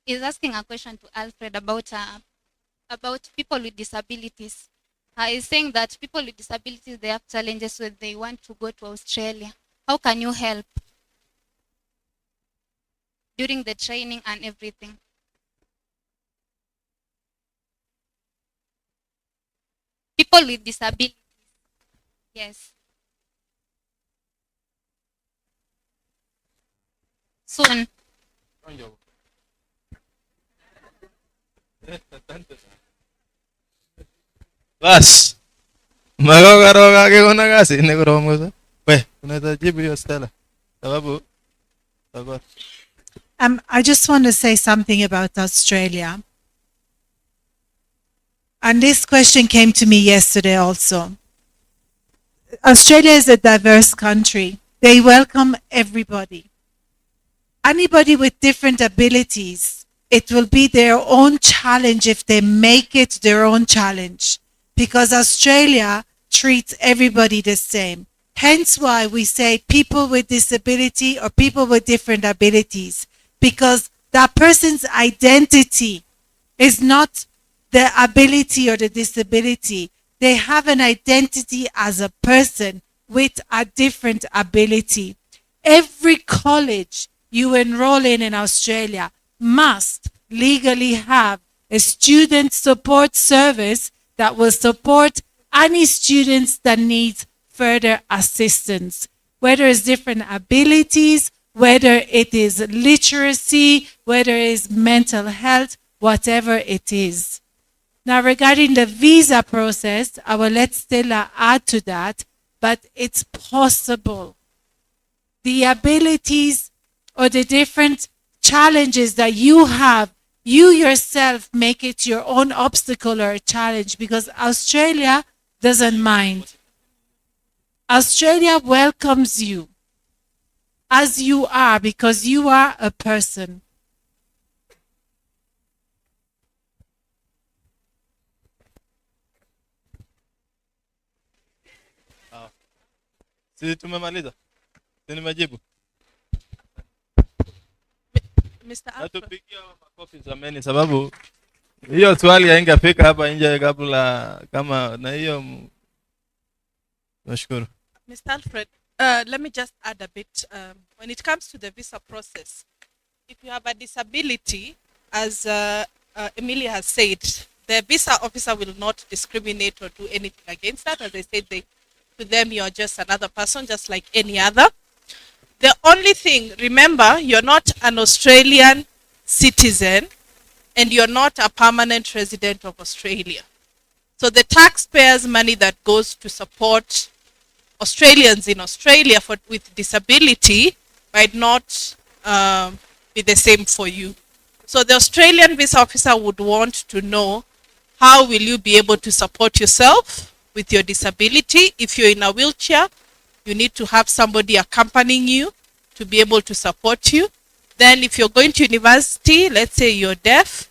Is asking a question to Alfred about people with disabilities. He's saying that people with disabilities, they have challenges when they want to go to Australia. How can you help during the training and everything? People with disabilities. Yes. Soon. Bas. Magogaroga ke kuna kasi ni kurongoza. We, unaweza jibu hiyo Stella. Sababu sababu I just want to say something about Australia. And this question came to me yesterday also. Australia is a diverse country. They welcome everybody. Anybody with different abilities, it will be their own challenge if they make it their own challenge. Because Australia treats everybody the same. Hence why we say people with disability or people with different abilities. Because that person's identity is not the ability or the disability. They have an identity as a person with a different ability. Every college you enroll in Australia must legally have a student support service that will support any students that need further assistance, whether it's different abilities, whether it is literacy, whether it is mental health, whatever it is. Now, regarding the visa process, I will let Stella add to that, but it's possible. The abilities or the different challenges that you have, you yourself make it your own obstacle or a challenge, because Australia doesn't mind. Australia welcomes you as you are because you are a person. Si tumemaliza. Si nimejibu. Mr. Alfred. Natupigia makofi zameni sababu Hiyo swali haingefika hapa nje kabla kama na hiyo. Nashukuru. Mr. Alfred, let me just add a bit. When it comes to the visa process, if you have a disability, as Emilia has said, the visa officer will not discriminate or do anything against that. As I said, to them, you're just another person, just like any other. The only thing, remember, you're not an Australian citizen and you're not a permanent resident of Australia. So the taxpayers' money that goes to support Australians in Australia with disability might not be the same for you. So the Australian visa officer would want to know, how will you be able to support yourself with your disability? If you're in a wheelchair, you need to have somebody accompanying you to be able to support you. Then if you're going to university, let's say you're deaf,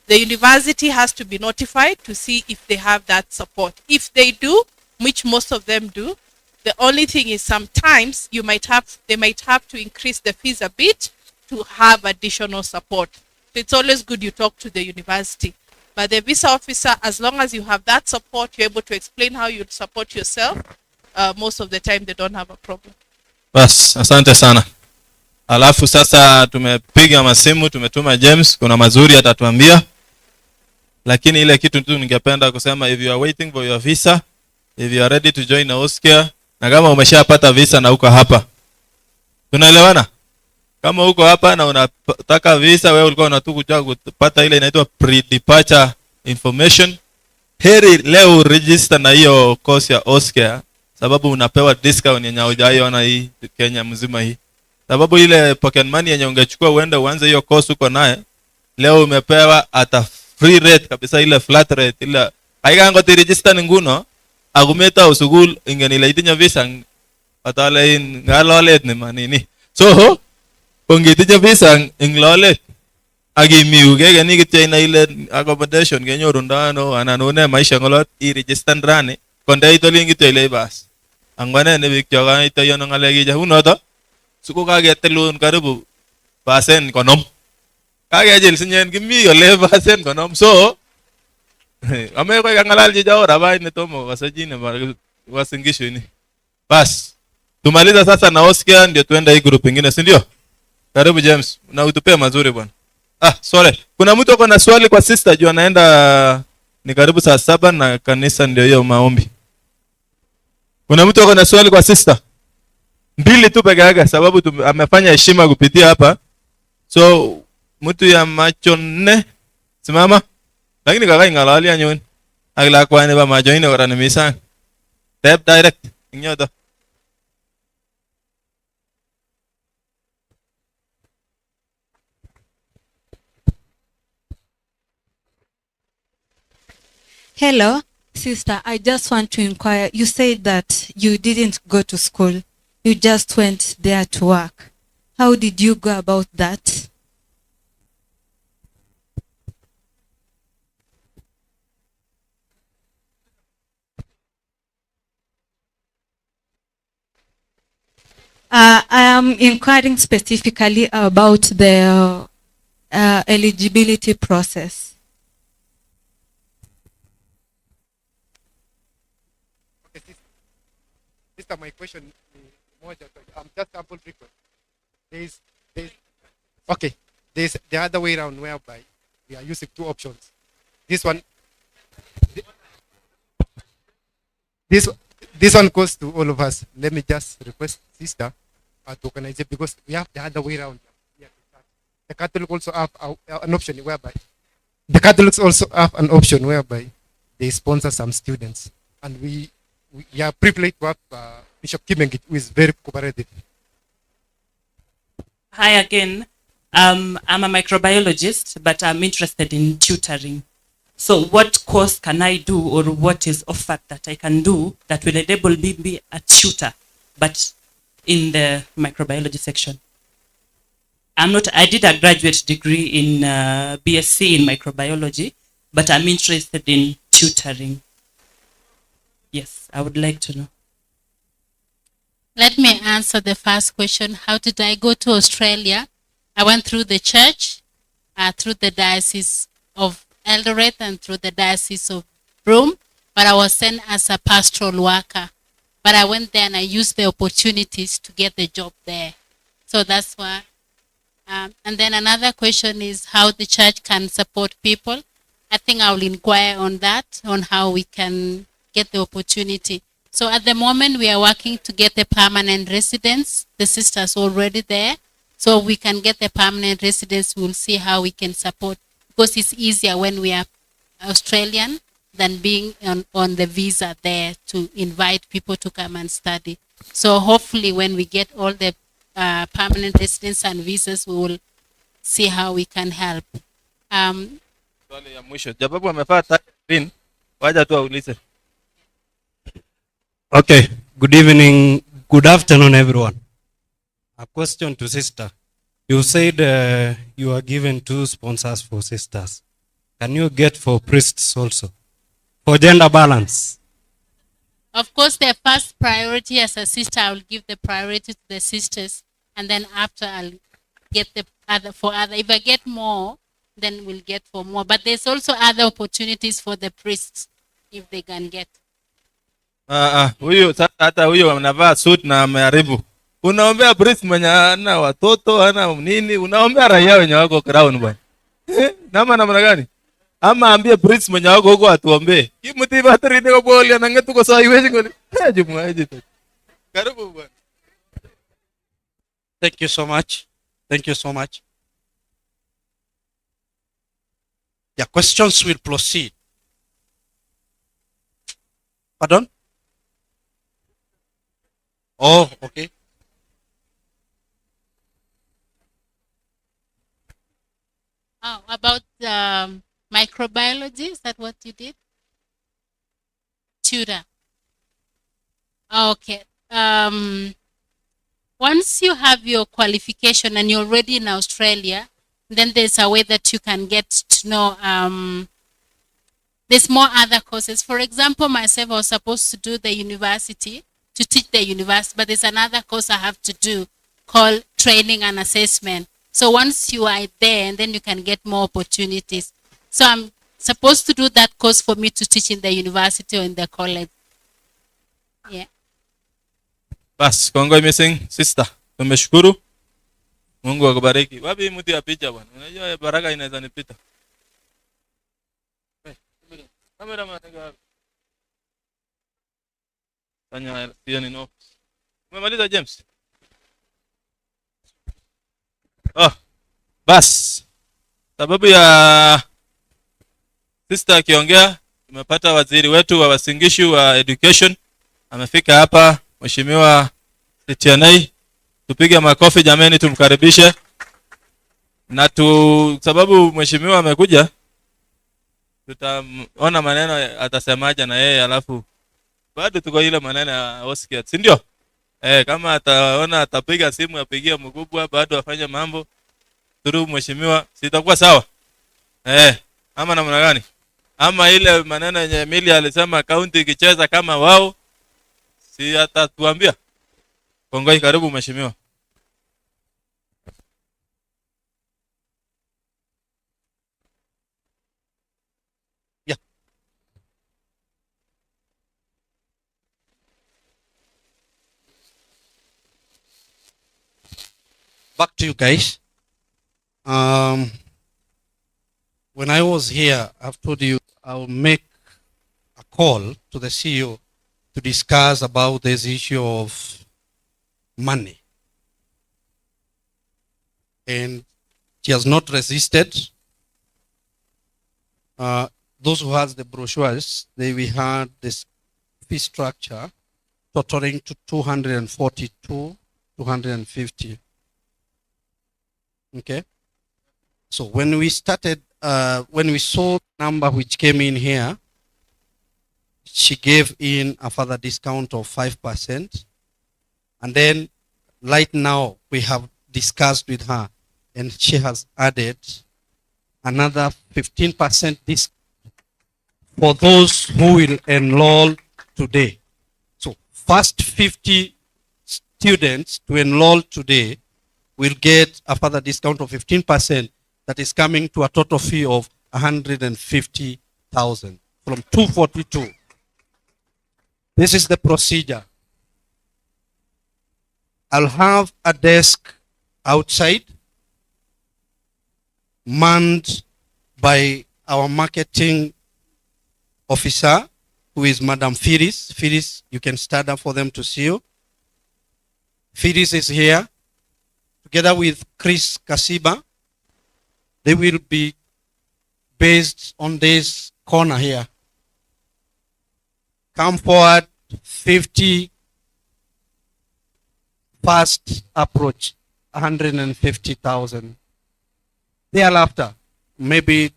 the university has to be notified to see if they have that support. If they do, which most of them do, the only thing is sometimes they might have to increase the fees a bit to have additional support. So it's always good you talk to the university. But the visa officer, as long as you have that support, you're able to explain how you support yourself. Most of the time they don't have a problem. Bas, asante sana. Alafu sasa tumepiga masimu, tumetuma James, kuna mazuri atatuambia. Lakini ile kitu tu ningependa kusema, if you are waiting for your visa, if you are ready to join Oscar, na kama umeshapata visa na uko hapa, tunaelewana? Kama uko hapa na unataka visa, wewe ulikuwa unataka kupata ile inaitwa pre-departure information, heri leo register na hiyo course ya Oscar, sababu unapewa discount yenye hujaiona hii Kenya mzima hii. Sababu ile pocket money yenye ungechukua uende uanze hiyo course uko naye, leo umepewa at a free rate kabisa, ile flat rate, ile haigango ti register nguno agumeta usugul ingenile itinya visa patale ngalolet ni manini. So ongetinya visa inglolet agimiu kegeni kitya ile accommodation kenyoru ndano anan one maisha ngolot I register ndani konde itolin kitya ile bas angwane ne bik choga itayo ngalegi ja unoto suko kagetelun karibu percent konom kagejil sinyen kimi ole percent konom. So ame ko kangalalji jao rabai nitomo wasajini Uasin Gishu ni bas. Tumaliza sasa na Oscar ndio tuenda hii group nyingine, si ndio? Karibu James, na utupea mazuri bwana. Sorry. Kuna mtu ako na swali kwa sister juu anaenda ni karibu saa 7 na kanisa ndio hiyo maombi. Kuna mtu ako na swali kwa sister? Mbili tu peke yake sababu amefanya heshima kupitia hapa. So mtu ya macho 4 simama. Lakini kaka ingalali anyon. Agla kwa ni ba macho ine ora ni misang. Tap direct inyoto. Hello, sister. I just want to inquire. You said that you didn't go to school. You just went there to work. How did you go about that? I am inquiring specifically about the eligibility process. Sister, my question is just sample request. There's okay. There's the other way around whereby we are using 2 options. This one goes to all of us. Let me just request sister to organize it because we have the other way around. The Catholics also have an option whereby they sponsor some students, and we are privileged to have Bishop Kimengit, who is very cooperative. Hi again. I'm a microbiologist, but I'm interested in tutoring. So what course can I do, or what is offered that I can do that will enable me to be a tutor, but in the microbiology section? I did a graduate degree in BSc in microbiology, but I'm interested in tutoring. Yes, I would like to know. Let me answer the first question. How did I go to Australia? I went through the church, through the Diocese of Eldoret and through the Diocese of Broome, but I was sent as a pastoral worker. But I went there and I used the opportunities to get the job there. So that's why. And then another question is how the church can support people. I think I will inquire on that, on how we can get the opportunity. So at the moment, we are working to get a permanent residence. The sister's already there. So we can get the permanent residence. We'll see how we can support. Because it's easier when we are Australian than being on the visa there to invite people to come and study. So hopefully when we get all the permanent residence and visas, we will see how we can help. Swali ya mwisho. Jababu amefaa green. Waja tu aulize. Okay, good evening, good afternoon, everyone. A question to sister. You said you are given 2 sponsors for sisters. Can you get for priests also? For gender balance? Of course, the first priority as a sister, I will give the priority to the sisters. And then after, I'll get the other for other. If I get more, then we'll get for more. But there's also other opportunities for the priests if they can get. Huyu hata huyu anavaa suit na ameharibu. Unaombea priest mwenye ana watoto, ana nini? Unaombea raia wenye wako crown bwana. Nama namna gani? Ama ambie priest mwenye wako huko atuombee. Kimuti bateri niko boli anangetu kwa sawa iwezi ngoni. Jumu aje. Karibu bwana. Thank you so much. Thank you so much. Yeah, questions will proceed. Pardon? Oh, okay. Oh, about microbiology, is that what you did? Tutor. Okay. Once you have your qualification and you're already in Australia, then there's a way that you can get to know, there's more other courses. For example, myself, I was supposed to do the university, to teach the university, but there's another course I have to do called training and assessment. So once you are there, and then you can get more opportunities. So I'm supposed to do that course for me to teach in the university or in the college. Yeah. Bas, kongoi missing sister. Tumeshukuru. Mungu akubariki. Wapi mti ya picha bwana? Unajua baraka inaweza nipita. Kamera mwana. Fanya sioni no. Umemaliza James? Bas. Sababu ya sister akiongea, tumepata waziri wetu wa Uasin Gishu wa education amefika hapa, Mheshimiwa Sitianai. Tupige makofi jameni, tumkaribishe. Na sababu mheshimiwa amekuja, tutaona maneno atasemaje na yeye, alafu bado tuko ile maneno ya Oscar, si ndio? Kama ataona atapiga simu apigie mkubwa, bado afanye mambo through mheshimiwa, sitakuwa sawa. Ama namna gani? Ama ile maneno yenye Emilia alisema county ikicheza kama wao, si atatuambia. Kongoi, karibu mheshimiwa. Yeah. Back to you guys. When I was here, I've told you I'll make a call to the CEO to discuss about this issue of money. And she has not resisted. Those who has the brochures, we had this fee structure totaling to 242, 250. Okay. So when we started, when we saw the number which came in here, she gave in a further discount of 5%. And then right now we have discussed with her and she has added another 15% discount for those who will enroll today. So first 50 students to enroll today will get a further discount of 15% that is coming to a total fee of 150,000 from 242. This is the procedure. I'll have a desk outside manned by our marketing officer, who is Madam Firis. Firis, you can stand up for them to see you. Firis is here, together with Chris Kasiba. They will be based on this corner here. Come forward, 50. First approach, 150,000. Thereafter, maybe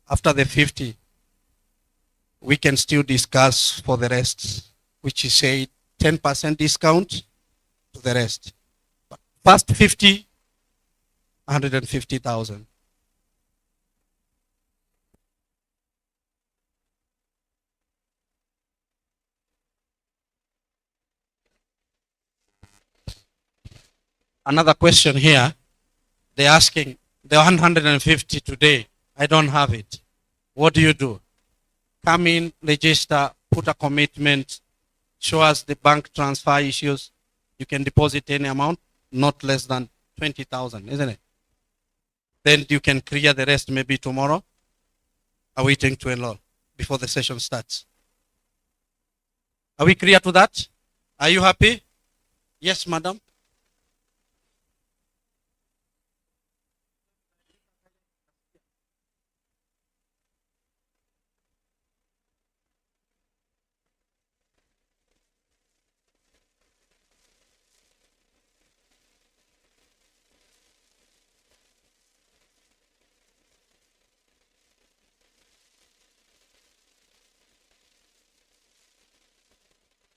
after the 50, we can still discuss for the rest, which is say 10% discount to the rest. But first 50, 150,000. Another question here. They're asking, the 150 today, I don't have it. What do you do? Come in, register, put a commitment, show us the bank transfer issues. You can deposit any amount, not less than 20,000, isn't it? Then you can clear the rest maybe tomorrow, awaiting to enroll before the session starts. Are we clear to that? Are you happy? Yes, madam.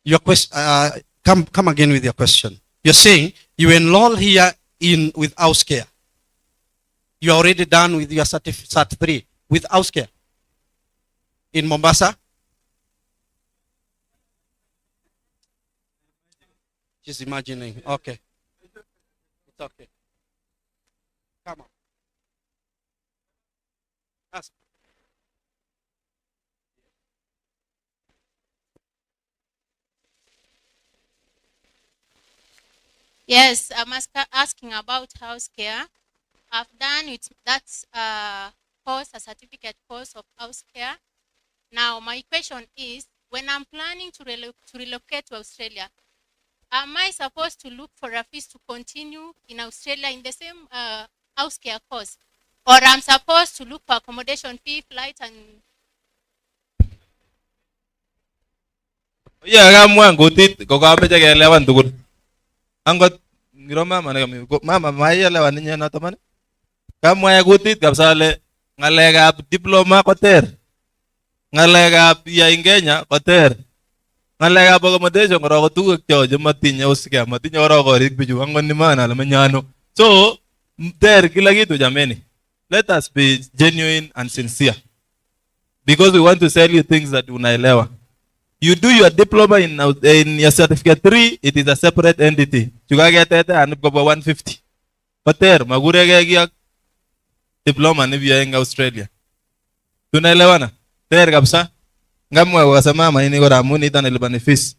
Your question, come again with your question. You're saying you enroll here in with house care. You are already done with your Cert 3 with house care in Mombasa. Just imagining. Okay. It's okay. Come on. Ask. Yes, I'm asking about house care. I've done it. That's course, a certificate course of house care. Now, my question is, when I'm planning to relocate to Australia, am I supposed to look for a fees to continue in Australia in the same house care course? Or I'm supposed to look for accommodation fee, flight, and... Yeah, kamwa ngutit ko kameche kelewan tugul. Angot ngiro mama na kami, mama maielewan ninyo noto man. Kamwa kutit kabisa ale ngalekab diploma ko ter. Ngalekab yaing Kenya ko ter. Ngalekab accommodation koro ko tuguk che matinye usikia, matinye koro korik bichu angon ni maana ala manyano. So ter kila kitu jameni. Let us be genuine and sincere. Because we want to sell you things that unaelewa. You do your diploma in your certificate 3, it is a separate entity. Chuka getete anip ko 150. Pater, magure kaya diploma ni vya in Australia. Tunaelewana? Ter kabisa. Ngamwe wakasema ini ko ramu ni tanilipa ni fees.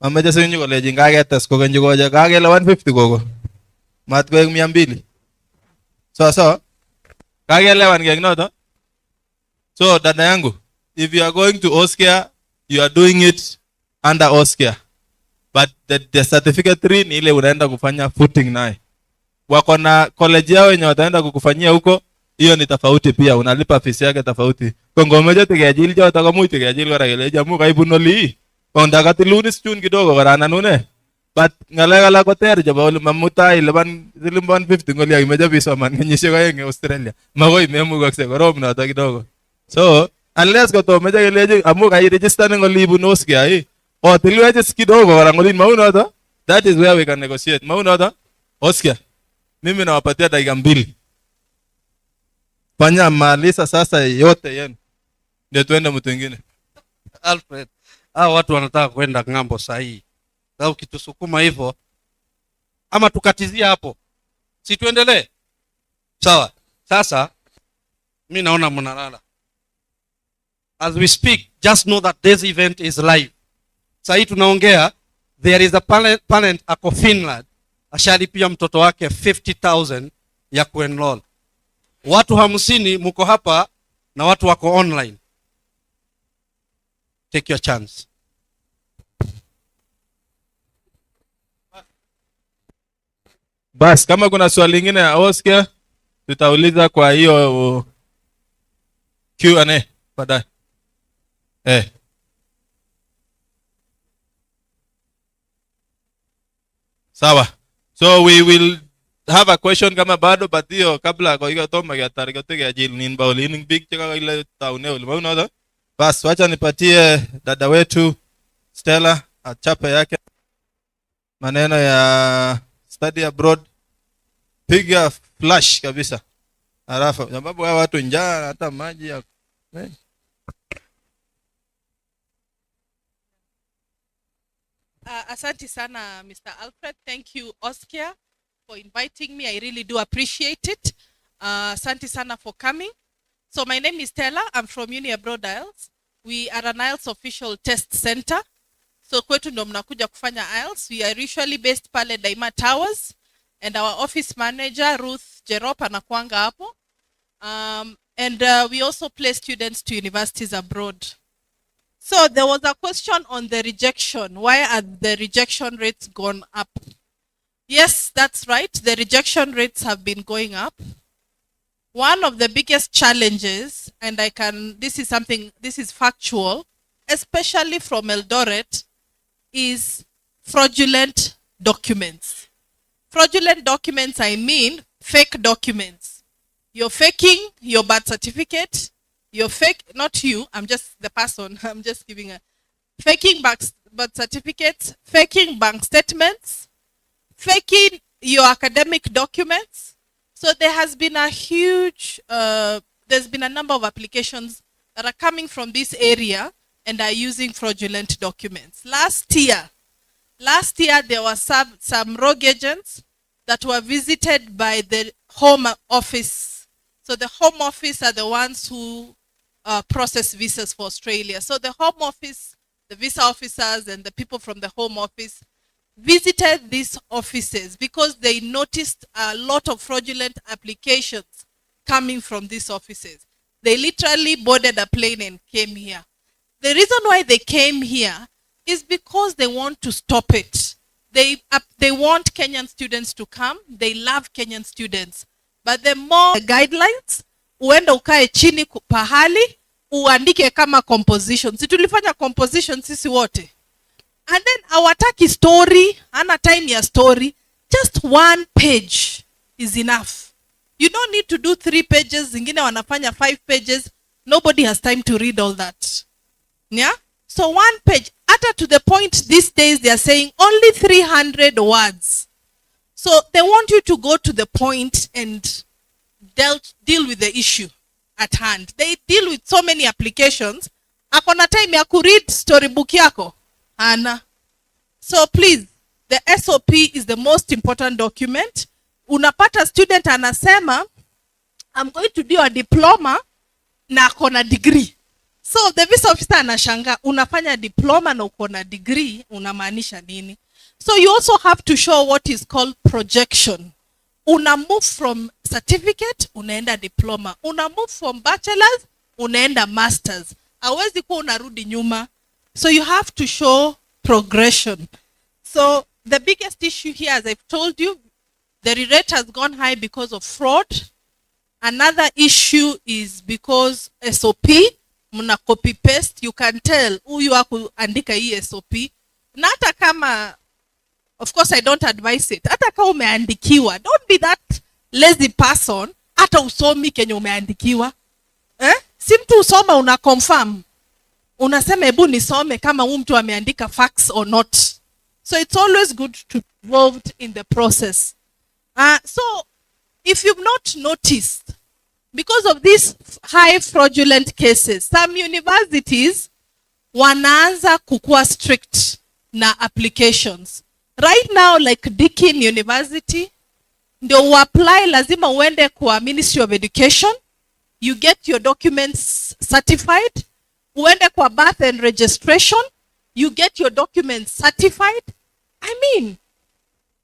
Mama jasa yunyu ko leji ngagetes ko kanju ko ja kagela 150 koko. Mat ko 200. So kagelewan keng noto. So dada yangu, if you are going to Austria, you are doing it under Austria. But the certificate 3 ni ile unaenda kufanya footing naye. Wako na college yao yenye wataenda kukufanyia huko, hiyo ni tofauti pia, unalipa fees yake tofauti. Kongomeje tegejil jo takamu tegejil kora kele jamu kaibunoli. Konda lunis chun kidogo kora nanune. But ngalala ko ter jaba mamutai leban 150 ngoli imeja biso man nyishe ko en Australia. Magoi memugakse korom na ta kidogo. So unless ko to meja kele amu kai register ngoli ibunos kya o tilweje kidogo kora ngoli mauno to. That is where we can negotiate. Mauno to. Oskia. Mimi nawapatia dakika 2. Fanya malisa sasa yote yenu. Ndio tuende mtu mwingine. Alfred, hao watu wanataka kwenda ng'ambo sahihi. Au kitusukuma hivyo ama tukatizia hapo. Si tuendelee? Sawa. Sasa Mi naona mnalala. As we speak, just know that this event is live. Sahii tunaongea, there is a parent ako Finland, ashalipia mtoto wake 50,000 ya kuenroll. Watu 50 muko hapa na watu wako online. Take your chance. Bas, kama kuna swali lingine ya Oscar, tutauliza kwa hiyo Q&A baadaye. Sawa. So we will have a question kama bado, but hiyo kabla kwa hiyo toma ya tarika ya jil nin baulining big chaka ile taune ulimu unaona. Bas, wacha nipatie dada wetu Stella achape yake maneno ya study abroad. Piga flash kabisa. Arafa, sababu hawa watu njaa hata maji ya Asante sana, Mr. Alfred. Thank you, Oscar, for inviting me. I really do appreciate it. Asante sana for coming. So my name is Stella. I'm from Uni Abroad IELTS. We are an IELTS official test center. So kwetu ndo mnakuja kufanya IELTS. We are usually based pale Daima Towers. And our office manager, Ruth Jerop, anakuanga hapo. And we also place students to universities abroad. So there was a question on the rejection. Why are the rejection rates gone up? Yes, that's right. The rejection rates have been going up. One of the biggest challenges, and this is factual, especially from Eldoret, is fraudulent documents. Fraudulent documents, I mean fake documents. You're faking your birth certificate. You're not you, I'm just the person. I'm just giving faking birth certificates, faking bank statements, faking your academic documents. So there has been a huge, there's been a number of applications that are coming from this area and are using fraudulent documents. Last year there were some rogue agents that were visited by the Home Office. So the Home Office are the ones who process visas for Australia. So the Home Office, the visa officers and the people from the Home Office visited these offices because they noticed a lot of fraudulent applications coming from these offices. They literally boarded a plane and came here. The reason why they came here is because they want to stop it. They want Kenyan students to come. They love Kenyan students. But the more guidelines, uende ukae chini pahali, uandike kama composition. Si tulifanya composition sisi wote. And then hawataki story, hana time ya story. Just 1 page is enough. You don't need to do 3 pages. Zingine wanafanya 5 pages. Nobody has time to read all that. Yeah? So 1 page. Ata to the point these days they are saying only 300 words. So they want you to go to the point and deal with the issue at hand. They deal with so many applications. Akona time ya kuread storybook yako. Ana. So please, the SOP is the most important document. Unapata student anasema, I'm going to do a diploma na akona degree. So the visa officer anashanga, unafanya diploma na ukona degree, unamaanisha nini? So you also have to show what is called projection. Una move from certificate, unaenda diploma. Una move from bachelor's, unaenda master's. Hawezi kuwa unarudi nyuma. So you have to show progression. So the biggest issue here, as I've told you, the rate has gone high because of fraud. Another issue is because SOP, muna copy paste. You can tell huyu akuandika hii SOP. Na hata kama, of course I don't advise it. Hata kama umeandikiwa, don't be that lazy person. Hata usomi kenye umeandikiwa. Si mtu usoma una confirm. Unasema hebu nisome kama huyu mtu ameandika facts or not. So it's always good to be involved in the process. So if you've not noticed, because of these high fraudulent cases, some universities wanaanza kukua strict na applications. Right now, like Deakin University, ndio uapply lazima uende kwa Ministry of Education, you get your documents certified. Uende kwa birth and registration, you get your documents certified. I mean,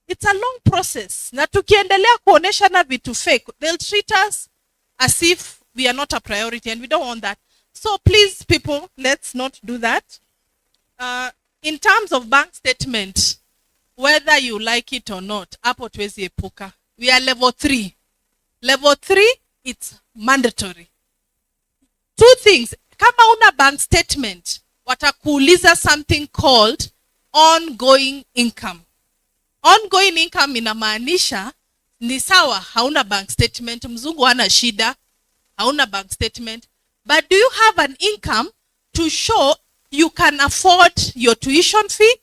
it's a long process. Na tukiendelea kuoneshana vitu fake, they'll treat us as if we are not a priority, and we don't want that. So please, people, let's not do that. In terms of bank statement, whether you like it or not, hapo tuwezi epuka. We are level 3. Level 3, it's mandatory. Two things. Kama una bank statement, watakuuliza something called ongoing income. Ongoing income inamaanisha ni sawa hauna bank statement, mzungu hana shida, hauna bank statement, but do you have an income to show you can afford your tuition fee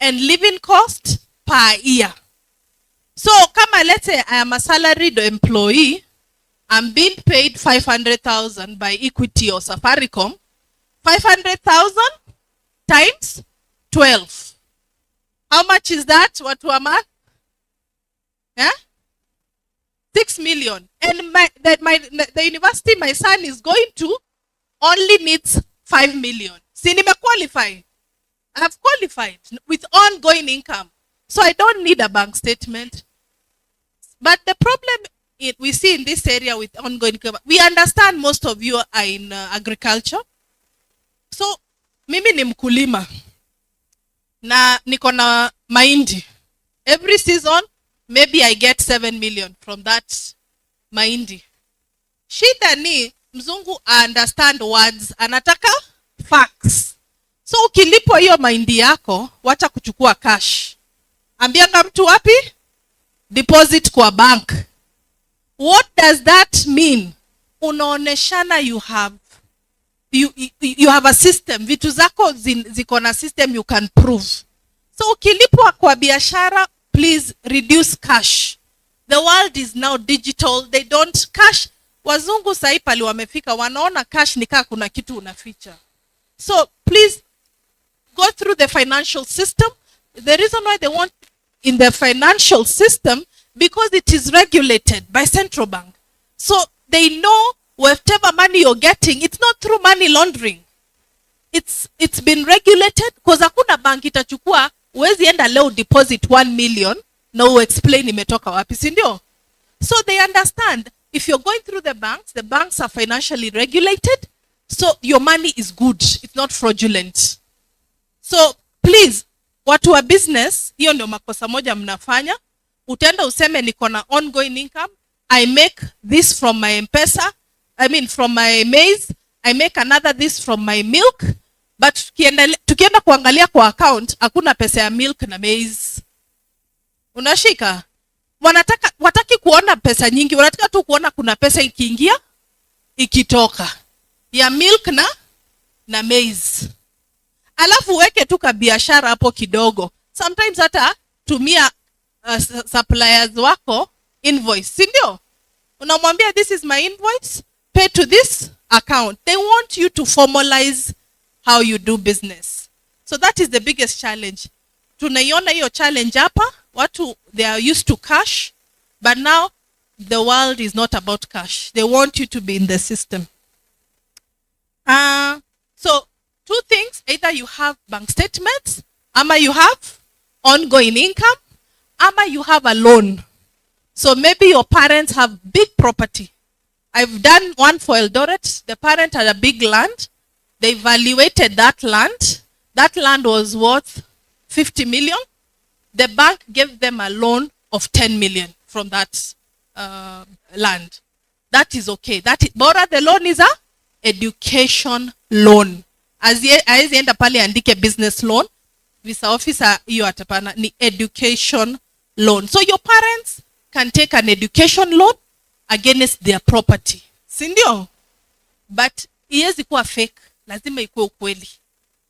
and living cost per year? So kama let's say I am a salaried employee, I'm being paid 500,000 by Equity or Safaricom. 500,000 times 12. How much is that? What wa math? Yeah? 6 million. And the university my son is going to only needs 5 million. See, nime qualify. I have qualified with ongoing income. So I don't need a bank statement. But the problem we see in this area with ongoing income, we understand most of you are in agriculture. So, mimi ni mkulima. Na niko na mahindi. Every season, maybe I get 7 million from that mahindi. Shida ni, mzungu understand words, anataka facts. So, ukilipo hiyo mahindi yako, wacha kuchukua cash. Ambianga mtu wapi? Deposit kwa bank. What does that mean? Unaoneshana you have a system. Vitu zako ziko na system, you can prove. So ukilipwa kwa biashara, please reduce cash. The world is now digital. They don't cash. Wazungu sahi pali wamefika, wanaona cash nika kuna kitu unaficha. So please go through the financial system. The reason why they want in the financial system, because it is regulated by central bank. So they know whatever money you're getting, it's not through money laundering. It's been regulated, because hakuna bank itachukua, uwezi enda leo deposit 1 million, na explain imetoka wapi, si ndio? So they understand, if you're going through the banks are financially regulated, so your money is good, it's not fraudulent. So please, watu wa business, hiyo ndio makosa moja mnafanya. Utenda useme niko na ongoing income, I make this from my M-Pesa, from my maize, I make another this from my milk, but tukienda kuangalia kwa account, hakuna pesa ya milk na maize. Unashika? Wataki kuona pesa nyingi, wanataka tu kuona kuna pesa ikiingia, ikitoka. Ya milk na maize. Alafu weke tu ka biashara hapo kidogo. Sometimes hata tumia suppliers wako invoice, si ndio? Unamwambia this is my invoice, pay to this account. They want you to formalize how you do business. So that is the biggest challenge. Tunaiona hiyo challenge hapa, watu they are used to cash, but now the world is not about cash. They want you to be in the system. So two things, either you have bank statements, ama you have ongoing income, ama you have a loan. So maybe your parents have big property. I've done one for Eldoret. The parent had a big land. They evaluated that land. That land was worth 50 million. The bank gave them a loan of 10 million from that land. That is okay. Bora the loan is a education loan. As enda pale andike business loan, visa officer hiyo atapana ni education loan. So your parents can take an education loan against their property. Sindio? But iwezi kuwa fake, lazima ikuwe ukweli.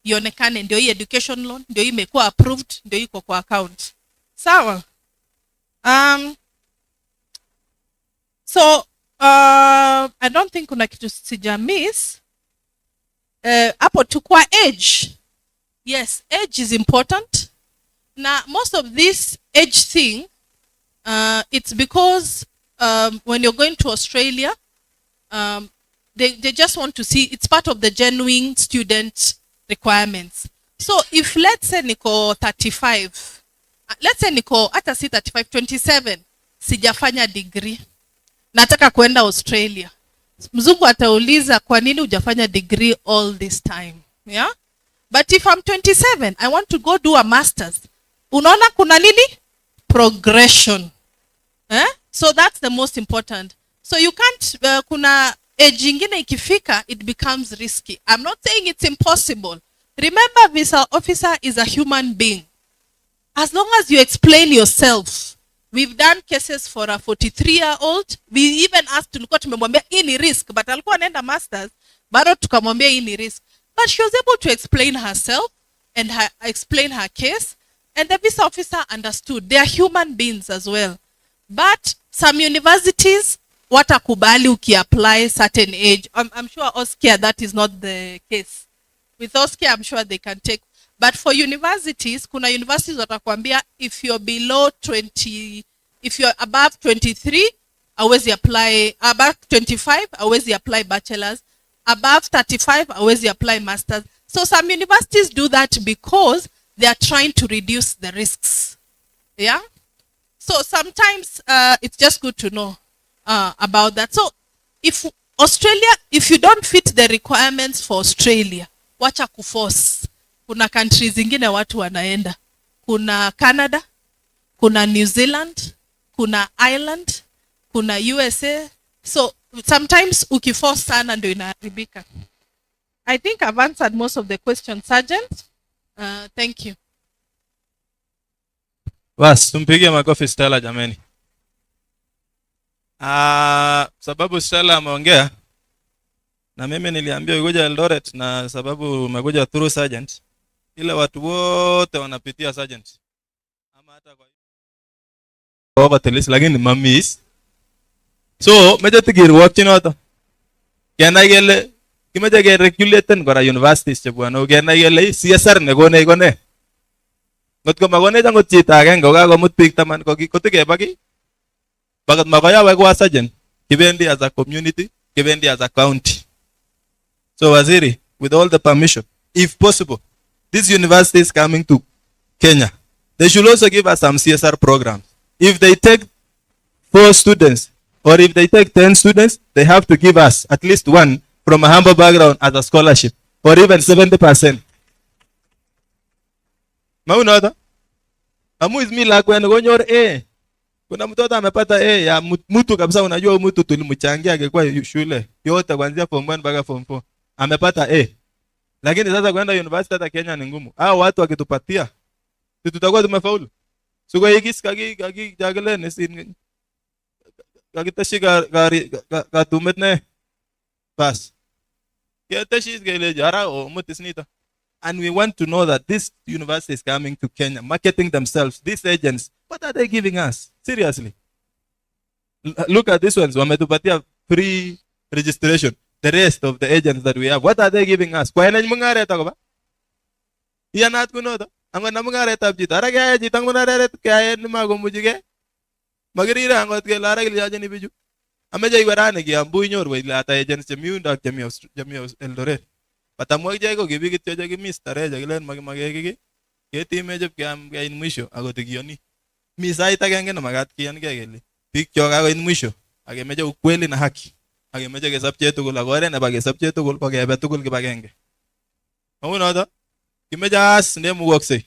Ionekane ndio hii education loan, ndio hii imekuwa approved, ndio iko kwa account. Sawa? So I don't think kuna kitu sija miss. Hapo tu kwa age. Yes, age is important. Now, most of this age thing, it's because when you're going to Australia, They just want to see it's part of the genuine student requirements. So if let's say niko 35, let's say niko hata si 35, 27, sijafanya degree, nataka kwenda Australia. Mzungu atauliza kwa nini hujafanya degree all this time? Yeah? But if I'm 27, I want to go do a master's. Unaona kuna nini? Progression. So that's the most important. So you can't, kuna age ingine ikifika, it becomes risky. I'm not saying it's impossible. Remember, visa officer is a human being. As long as you explain yourself. We've done cases for a 43-year-old. We even asked, tulikuwa tumemwambia hii ni risk, but alikuwa anaenda masters, bado tukamwambia hii ni risk. But she was able to explain herself and explain her case, and the visa officer understood. They are human beings as well. But some universities, watakubali uki-apply certain age. I'm sure Oskia, that is not the case. With Oskia, I'm sure they can take. But for universities, kuna universities watakwambia if you're below 20, if you're above 23, hauwezi apply, above 25, hauwezi apply bachelors, above 35, hauwezi apply masters. So some universities do that because they are trying to reduce the risks. Yeah? So sometimes it's just good to know about that. So if Australia, if you don't fit the requirements for Australia, wacha kuforce. Kuna countries zingine watu wanaenda. Kuna Canada, kuna New Zealand, kuna Ireland, kuna USA. So sometimes ukiforce sana ndio inaharibika. I think I've answered most of the questions, Sergeant. Thank you. Bas, tumpigie makofi Stella jameni. Sababu Stella ameongea na mimi niliambia ugoja Eldoret, na sababu umekuja through Sergeant, ile watu wote wanapitia Sergeant. Ama hata kwa batelis lakini mamis. So, meje tigir work chinoto. Kena gele kimeje ge regulaten kora universities chebwano kena gele CSR ne gone. Ngotko magone jangot chita agenge kokakomut biik 10 kotikebaki. Bakat makoya we kwa Sergeant. Kibendi as a community, kibendi as a county. So Waziri, with all the permission, if possible, this university is coming to Kenya. They should also give us some CSR programs. If they take 4 students, or if they take 10 students, they have to give us at least one from a humble background as a scholarship, or even 70%. Maunota? Amu izmi lakwe ngonyor A. Kuna mtoto amepata A ya mtu kabisa, unajua mtu tulimchangia angekuwa shule yote kuanzia form 1 mpaka form 4. Amepata A. Lakini sasa kwenda university hata Kenya ni ngumu. Hao watu wakitupatia tutakuwa tumefaulu. Suko higis kagi jagale nesin kagi tashika gari gatumet ne pass. Ya tashis gele jara o mutisnita. And we want to know that this university is coming to Kenya, marketing themselves. These agents, what are they giving us? Seriously. Look at this ones. Wametupatia free registration. The rest of the agents that we have, what are they giving us? Kwa ina mungare ta ba? Iya nat kuno to. Angon na mungare ta jita. Ara kaya jitang munare kaya ni magomujige. Magirira angot ke lara ke liaje ni biju. Ameja iwarane ki ambu inyor we lata agents chemiunda chemi Eldoret. Patamwa jago gibi kityo jagi mistare jagilen magegi. Keti mejep kiam gain mwisho agotigioni. Misaita genge na magat kian gegele. Pik choga gain mwisho. Agemeja ukweli na haki. Agemeja ke sabche tugul agore na bage sabche tugul ko gebe tugul kibagenge. Mauna kimeja as ne muwakse.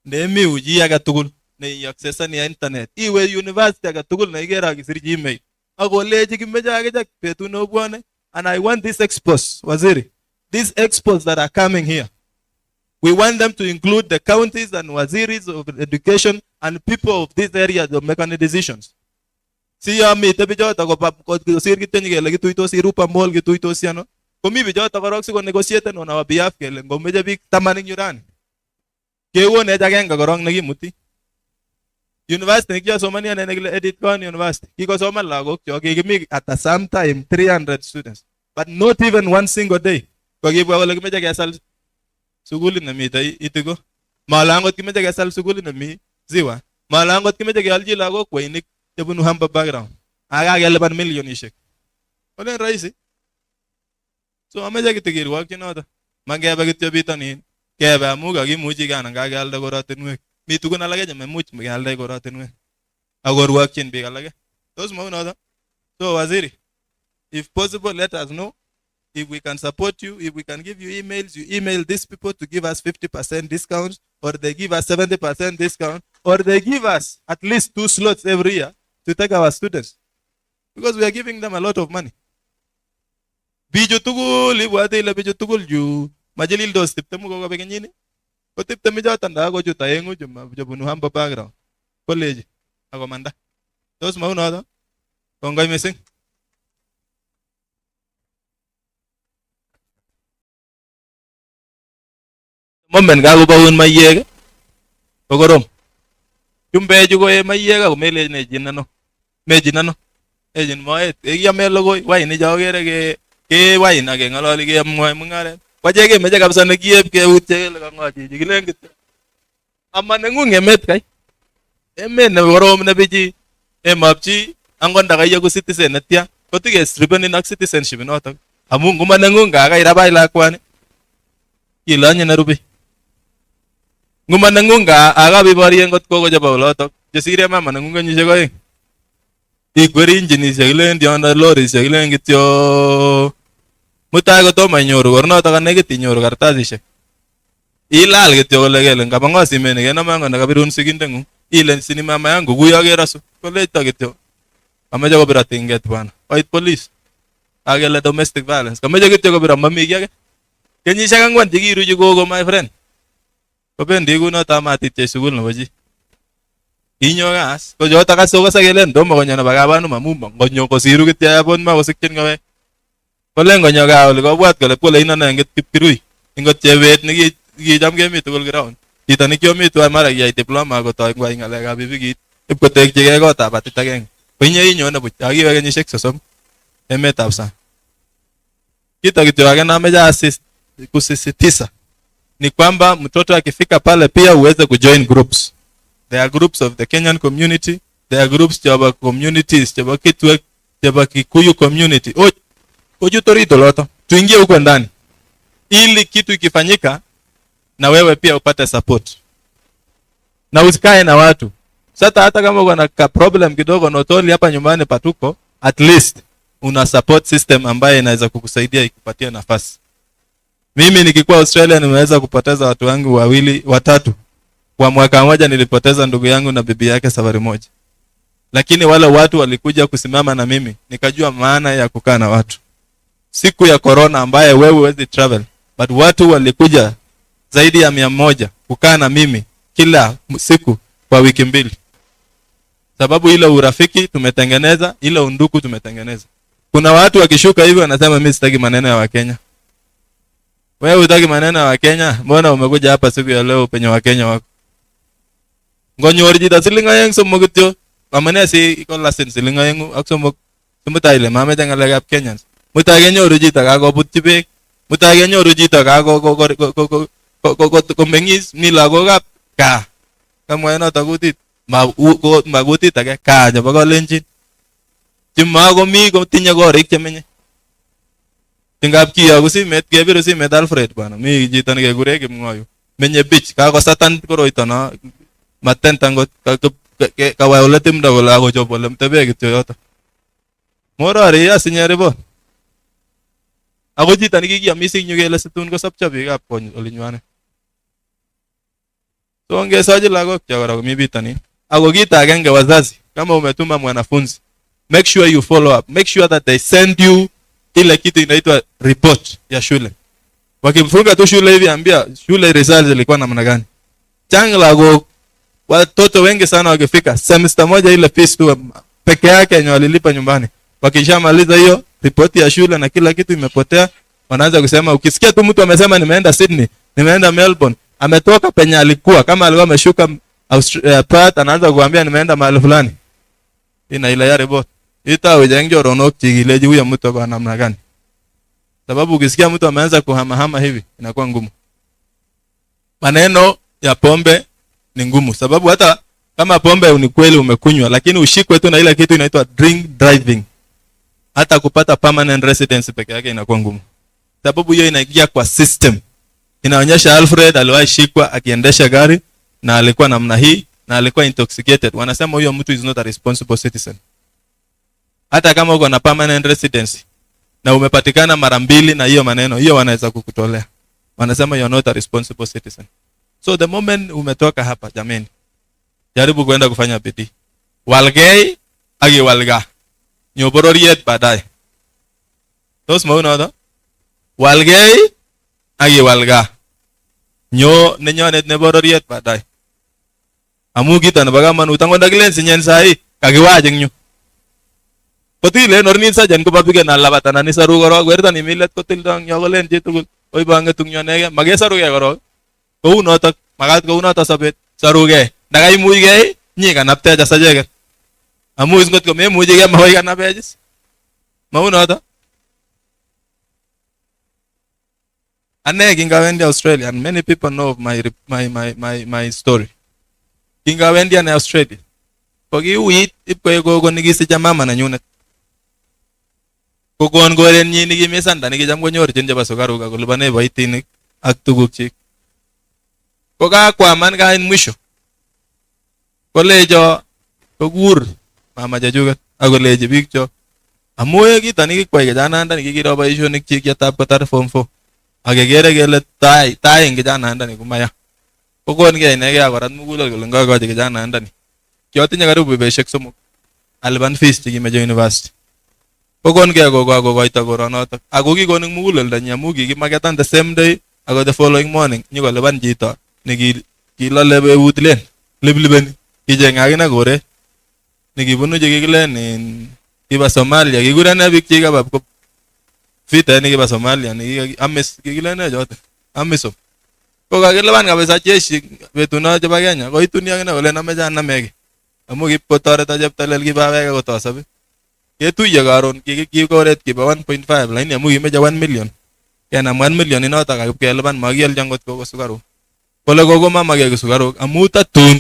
Ne mi uji aga tugul ne access ni internet. Iwe university aga tugul na igera gisiri Gmail. Agoleji kimeja aga petu no bwane. And I want this expos, Waziri. These expos that are coming here, we want them to include the counties and waziris of education and people of these areas of making decisions. See ya me tebijo ta ko sir kitenye gele gituito sirupa mall gituito siano. Komi bijo ta korok ko negotiate on our behalf gele ngomeje bik tamaning yuran. Kewo ne jagenga korong negimuti. University nikja somania ne negle edit kon university. Kiko soman lagok jo kigimi at the same time 300 students, but not even one single day. Kogibwa wala kimeja kesal suguli na mi tai itigo. Malangot kimeja kesal suguli na mi ziwa. Malangot kimeja kealji lagok kwainik tebunu hamba background. Aga geleban million ishek. Olen raisi. So ameche kityo kirwokyi noto. Mangebe kityo bitonin. Kebe amu kakimuchi kanan kakealde korotinwek. Mi tugun alake chememuch kealde korotinwek. Akorwokyin biik alake. Tos mau noto? So Waziri, if possible, let us know. If we can support you, if we can give you emails, you email these people to give us 50% discounts, or they give us 70% discount, or they give us at least 2 slots every year to take our students. Because we are giving them a lot of money. Biju tugul, ibwate ile biju tugul yu, majalil dos tiptemu ko kabekenyini. Ko tiptemu jotan da ko juta yengu jabunu humble background. College, ako manda. Tos mau noto? Kongoi missing. Moment kakobaun mayek ko korom. Chumbechu ko mayek ako melech nejin ano. Mejin ano. Ejin moet. Kiame logoi wine cho kere ke wine ake ngalali ke amwai mungaret. Kwache ke meche kabisa nekiep keutye kele kangochi kilen kityo. Ama nengung emet kai. Emet ne korom ne biji. Emapchi angon da kaiya ku citizen netya. Kotige stripenin ak citizenship notok. Amu nguma nengung ka kai rabai lakwani. Kilanye na rubi. Nguma nengung ka aga biborien kot ko jaba olotok. Jesire mama nengung kenyisiek oeng. Ikweri injinisiek ilen tiondo lorisiek ilen kityo. Mutai kotomo inyoru kornotok kanekit inyoru kartasisiek. Ilal kityo kole kele ngabang'o simet nekenome angot nekabirun sigindengung. Ile sini mama yangu kuyo kerasu. Koleito kityo. Kameche kobira tinget bwana. Koit police. Akele domestic violence. Kameche kityo kobira mami kiy age. Kenyisiek 4 chekiruchi gogo my friend. Kobendi kunoto amatitye sukul nebo chi. Inyo kas, ko joto kas okase kelen tomo konyo nebo kabanum amu ngonyo kosiru kityo yapon makosikyin kowek. Kolen konyo kaa oli kobwat kole pkole inano engit Kipkirui. Ingot chebet nikicham kemi tugul ground. Chito nikiomi tuwai mara kiyai diploma akotoi ngwai ng'alekab pikipikit. Ipkotekchigei kotab batit agenge. Ko inye inyone buch akiwe kenyisiek 30 emetab sang. Kito kityo ake nameche kusisitiza ni kwamba mtoto akifika pale pia uweze kujoin groups. There are groups of the Kenyan community, there are groups chaba communities, chaba Kitwek, chaba Kikuyu community. Ojutorito loto. Tuingie huko ndani. Ili kitu ikifanyika na wewe pia upate support. Na usikae na watu. Sasa hata kama uko na problem kidogo notoli hapa nyumbani patuko, at least una support system ambaye inaweza kukusaidia ikupatia nafasi. Mimi nikikuwa Australia nimeweza kupoteza watu wangu 2, 3. Kwa mwaka mmoja nilipoteza ndugu yangu na bibi yake safari moja. Lakini wale watu walikuja kusimama na mimi, nikajua maana ya kukaa na watu. Siku ya corona ambaye wewe huwezi travel, but watu walikuja zaidi ya 100 kukaa na mimi kila siku kwa wiki 2. Sababu ile urafiki tumetengeneza, ile undugu tumetengeneza. Kuna watu wakishuka hivi wanasema mimi sitaki maneno ya Wakenya. Wewe hutaki maneno ya Wakenya? Mbona umekuja hapa siku ya leo penye Wakenya wako? Ngonyor jita siling aeng somok kityo. Amane si iko lasin siling aeng ak somok. Sumutai ile mameche ngalekab Kenyans. Mutai kenyoru jita kakobutyi beek. Mutai kenyoru jita komengis mi lagokab kaa. Kamwa noto kutit. Makutit ake kaa nebo Kalenjin. Chimakomi kotinye korik chemenye. Tingap kiyoku simet kebiru simet Alfred bwana. Mi jito nekekure Kipng'oyu. Menye beach kakosatan koroito no. Matenta ngot kawai ole timdo kole akochop ole mtebe kityo yoto. Morori asinye report. Ako chito nikikiam missing nyu kele situn kosopcho biikab kony olinywane. So ngesochi lagok cho kora komi bitonin. Ako kit agenge wazazi, kama umetuma mwanafunzi, make sure you follow up. Make sure that they send you ile kitu inaitwa report ya shule. Wakimfunga tu shule hivi ambia shule results zilikuwa namna gani. Chang lagok watoto wengi sana wakifika semester moja ile fees tu peke yake yenye walilipa nyumbani. Wakishamaliza hiyo ripoti ya shule na kila kitu imepotea, wanaanza kusema ukisikia tu mtu amesema nimeenda Sydney, nimeenda Melbourne, ametoka penye alikuwa, kama alikuwa ameshuka Perth anaanza kuambia nimeenda mahali fulani. Ina ile ya report. Ita ujenge ronok chigileji huyo mtu kwa namna gani? Sababu ukisikia mtu ameanza kuhama hivi inakuwa ngumu. Maneno ya pombe ni ngumu, sababu hata kama pombe ni kweli umekunywa, lakini ushikwe tu na ile kitu inaitwa drink driving, hata kupata permanent residence peke yake inakuwa ngumu. sababu hiyo inaingia kwa system. Inaonyesha Alfred aliwahi shikwa akiendesha gari na alikuwa namna hii na alikuwa intoxicated. Wanasema huyo mtu is not a responsible citizen. Hata kama uko na permanent residency na umepatikana mara 2 na hiyo maneno, hiyo wanaweza kukutolea. Wanasema you are not a responsible citizen. So the moment umetoka hapa, jameni, jaribu kwenda kufanya bidii. Walgei agi walga. Nyobororiet baadaye. Tos mauna ito? Walgei agi walga. Nyo nenyonet nebororiet baadaye. Amu kita na bagamanut ang dagilen sinyen sahi kagiwajeng nyo. Kotile nornin sa jan ko babigyan na labatan ni saru garo werta ni milet kotil dang nyogolen jitugul oy bangetung nyonege magesaru ge garo. Ko uno tak magat ko uno ta sabet saru ge. Nagay muy ge nyi kanapte ja sajege. Amu isngot ko me muje ge mahoy kanape jis. Mauno ta. Ane kingawendi Australia, and many people know of my story. Kingawendi ane Australia. Kogi uit ipko gogo nigisicha mama na nyunet. Kogon goren nyi nigimisan da nigijam konyorchin chebo sukaruk ak kolipane boitinik ak tuguk chik. Kokakwaman kain mwisho. Kolecho kokur mama chechuket ak kolechi biik chok. Amu kito nikikwai kijananda nikikiro boisionik chik chetab kotar form 4. Akegere kele tai eng kijanandani kumaya. Kokonkei inegei akorat mugulel kole ngokochi kijanandani. Kiotinye karibu beishek 3 alipan fees chekimeche university. Kokonkei kokoito koronotok. Ako kikonik muguleldanyi amu kikimaketan the same day ako the following morning nyikolipan chito nikilole eut len liplipeni. Kicheng akine koret. Nikibunu chekikilen in kiba Somalia. Kikurene biik chikaba vita nikiba Somalia ni amis kikilene jote amiso. Kokakilipan kabisa jeshi betuno chebo Kenya. Koituni akine kole nameche anameke. Amu kipkotoreto cheptalel kibaweke kotosobe. Ketuiye karon kikoret kiba 1.5 lakini amu kimeche 1 million. Kenam 1 million inotok akipkelipan makialchi angot koko sukaruk. Kole koko mamake sukaruk amu tatun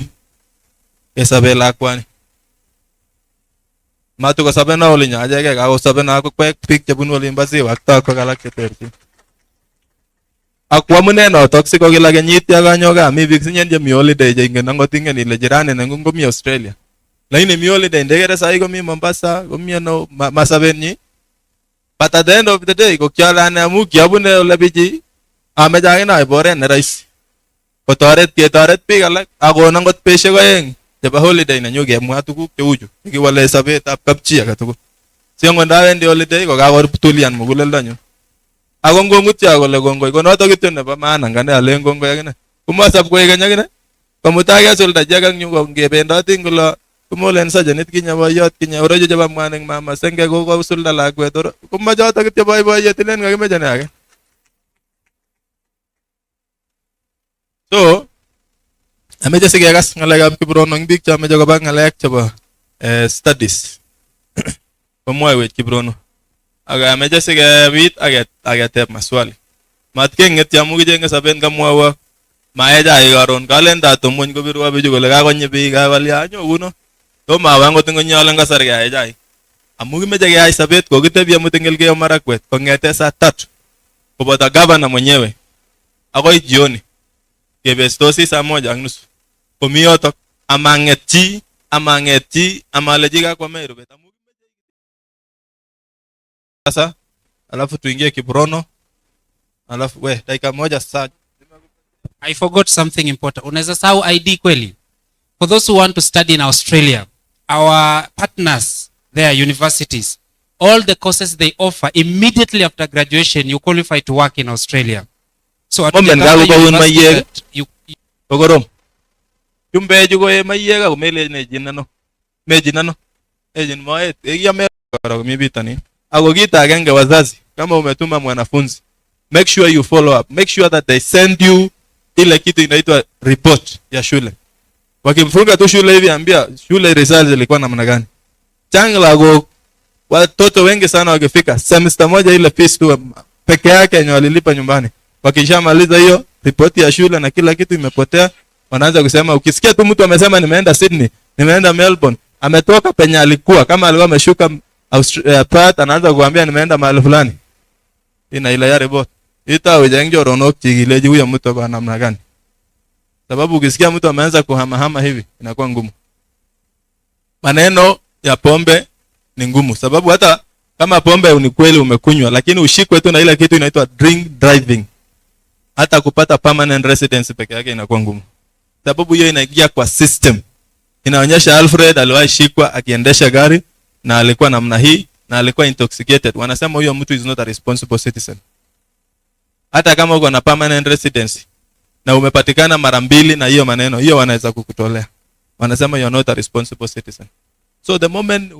kesobe lakwani. Matukosobe na olinyo acheke kakosobe na kokwek biik chebunu olimbo Siwa ak tokwek alak cheterchin. Ak amune notok siko kila kenyit ya kanyo gaa mi biik sinyen chemi holiday cheingen angot ingen ile jirani nengung komi Australia. Lakini mi holiday ndekere sahi komi Mombasa, komi ano masabenyi. But at the end of the day kokialane amu kiabune ole bichi ameche akine aib oret ne rahisi. Kotoret biik alak akon angot beishek 2 chebo holiday nenyu kemwa tuguk cheu chu kiwale sobetab kapchi age tugul. Si angot ndawendi holiday kokakotulian muguleldonyu. Ako ngongutyo kole kongoi konotok kityo nebo maana ngane alen kongoi akine. Komosop koek keny akine. Komutai kesulda chi ak nyu ngebendoti ngulo komolen sajenit kinye boiyot kinye orojo chebo mwanik mama senge kosulda lakwet oro. Komachotok kityo boiboiyet ilen kakimeche ne age. So ameche sikekas ngalekab Kiprono eng biik chameche koba ngalek chebo studies. Komwoiwech Kiprono. Ak ameche sikebit aketeb maswali. Matkeng'etyo amu kichenge sobet kamwowo mae chaik karon kalen tatum ng'ony kobirwo bichu kole kakonyi biik kakolya anyo kuno. Tomo awe angot ng'ony ale kasar keyae chaik. Amu kimeche keyai sobet kokitebye amut eng Elgeyo Marakwet kong'ete saa 3 koboto gavana mwenyewe akoi jioni. Kebestosi saa 1:30. Komi yotok amang'et chi amalechi kakwame rubet. Sasa alafu tuingie Kiprono. Alafu dakika moja sasa. I forgot something important. Unaweza sahau ID kweli? For those who want to study in Australia, our partners there, universities, all the courses they offer immediately after graduation, you qualify to work in Australia. So at the Kokorom. Chumbechu ko mayeka komele nejinano. Mejinano. Ejin moet. Ekiame komi bitani. Ako kita agenge wazazi kama umetuma mwanafunzi. Make sure you follow up. Make sure that they send you ile kitu inaitwa report ya shule. Wakimfunga tu shule hivi ambia shule results zilikuwa namna gani. Changla go watoto wengi sana wakifika semester moja ile fees tu peke yake yenye walilipa nyumbani. Wakishamaliza hiyo ripoti ya shule na kila kitu imepotea, wanaanza kusema ukisikia tu mtu amesema nimeenda Sydney, nimeenda Melbourne, ametoka penye alikuwa kama alikuwa ameshuka Perth anaanza kukuambia nimeenda mahali fulani. ina ile ya report. Itau ijeng choronok chikileji huyo mtu kwa namna gani. Sababu ukisikia mtu ameanza kuhamahama hivi inakuwa ngumu. Maneno ya pombe ni ngumu, sababu hata kama pombe ni kweli umekunywa, lakini ushikwe tu na ile kitu inaitwa drink driving, hata kupata permanent residence peke yake inakuwa ngumu, sababu hiyo inaingia kwa system. Inaonyesha Alfred aliwahi shikwa akiendesha gari na alikuwa namna hii na alikuwa intoxicated. Wanasema huyo mtu is not a responsible citizen. Hata kama uko na permanent residence na umepatikana mara mbili na hiyo maneno, hiyo wanaweza kukutolea. Wanasema you are not a responsible citizen. So the moment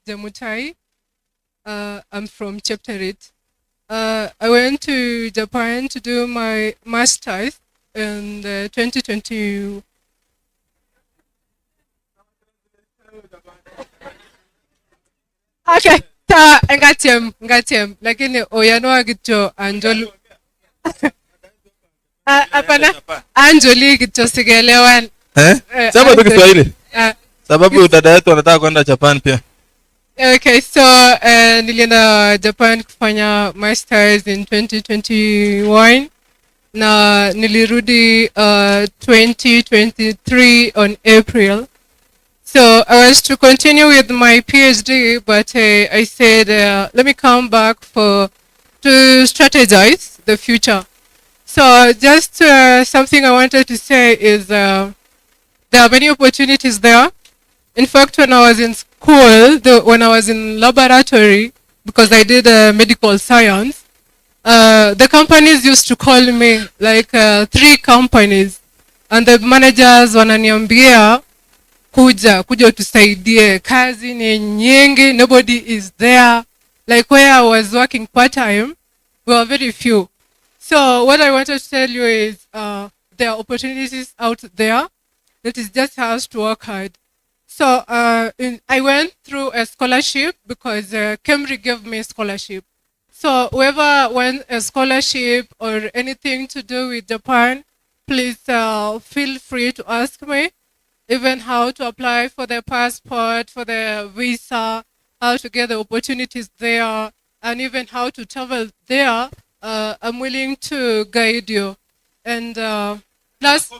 Jamutai, I'm from Chepterit. I went to Japan to do my master's in 2020. Okay, ngatiam, lakini oyano kityo Anjoli. Hapana, Anjoli kityo sigelewan. Sema tu Kiswahili. Sababu dada yetu anataka kwenda Japan pia. Okay, so nilienda Japan kufanya masters in 2021 na nilirudi 2023 on April. So I was to continue with my PhD, but I said let me come back to strategize the future. So just something I wanted to say is there are many opportunities there. In fact, when I was in school, when I was in laboratory, because I did medical science, the companies used to call me, like 3 companies, and the managers wananiambia kuja tusaidie, kazi ni nyingi, nobody is there. Like where I was working part-time, we were very few. So what I wanted to tell you is there are opportunities out there. That is just us to work hard. So I went through a scholarship because Cambridge gave me a scholarship. So whoever wants a scholarship or anything to do with Japan, please feel free to ask me, even how to apply for the passport, for the visa, how to get the opportunities there, and even how to travel there. I'm willing to guide you. And last...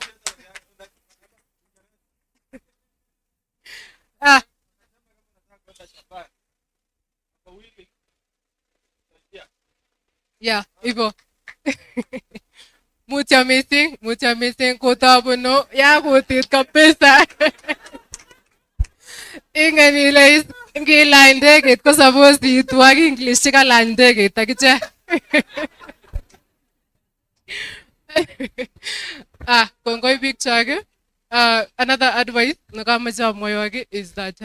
Yeah, hivyo. Mucha missing kutabuno ya kutit kabisa. Inganile ngila ndege ko suppose itwag English kala ndege takiche. Kongoi big chage. Another advice nakamaja moyo is that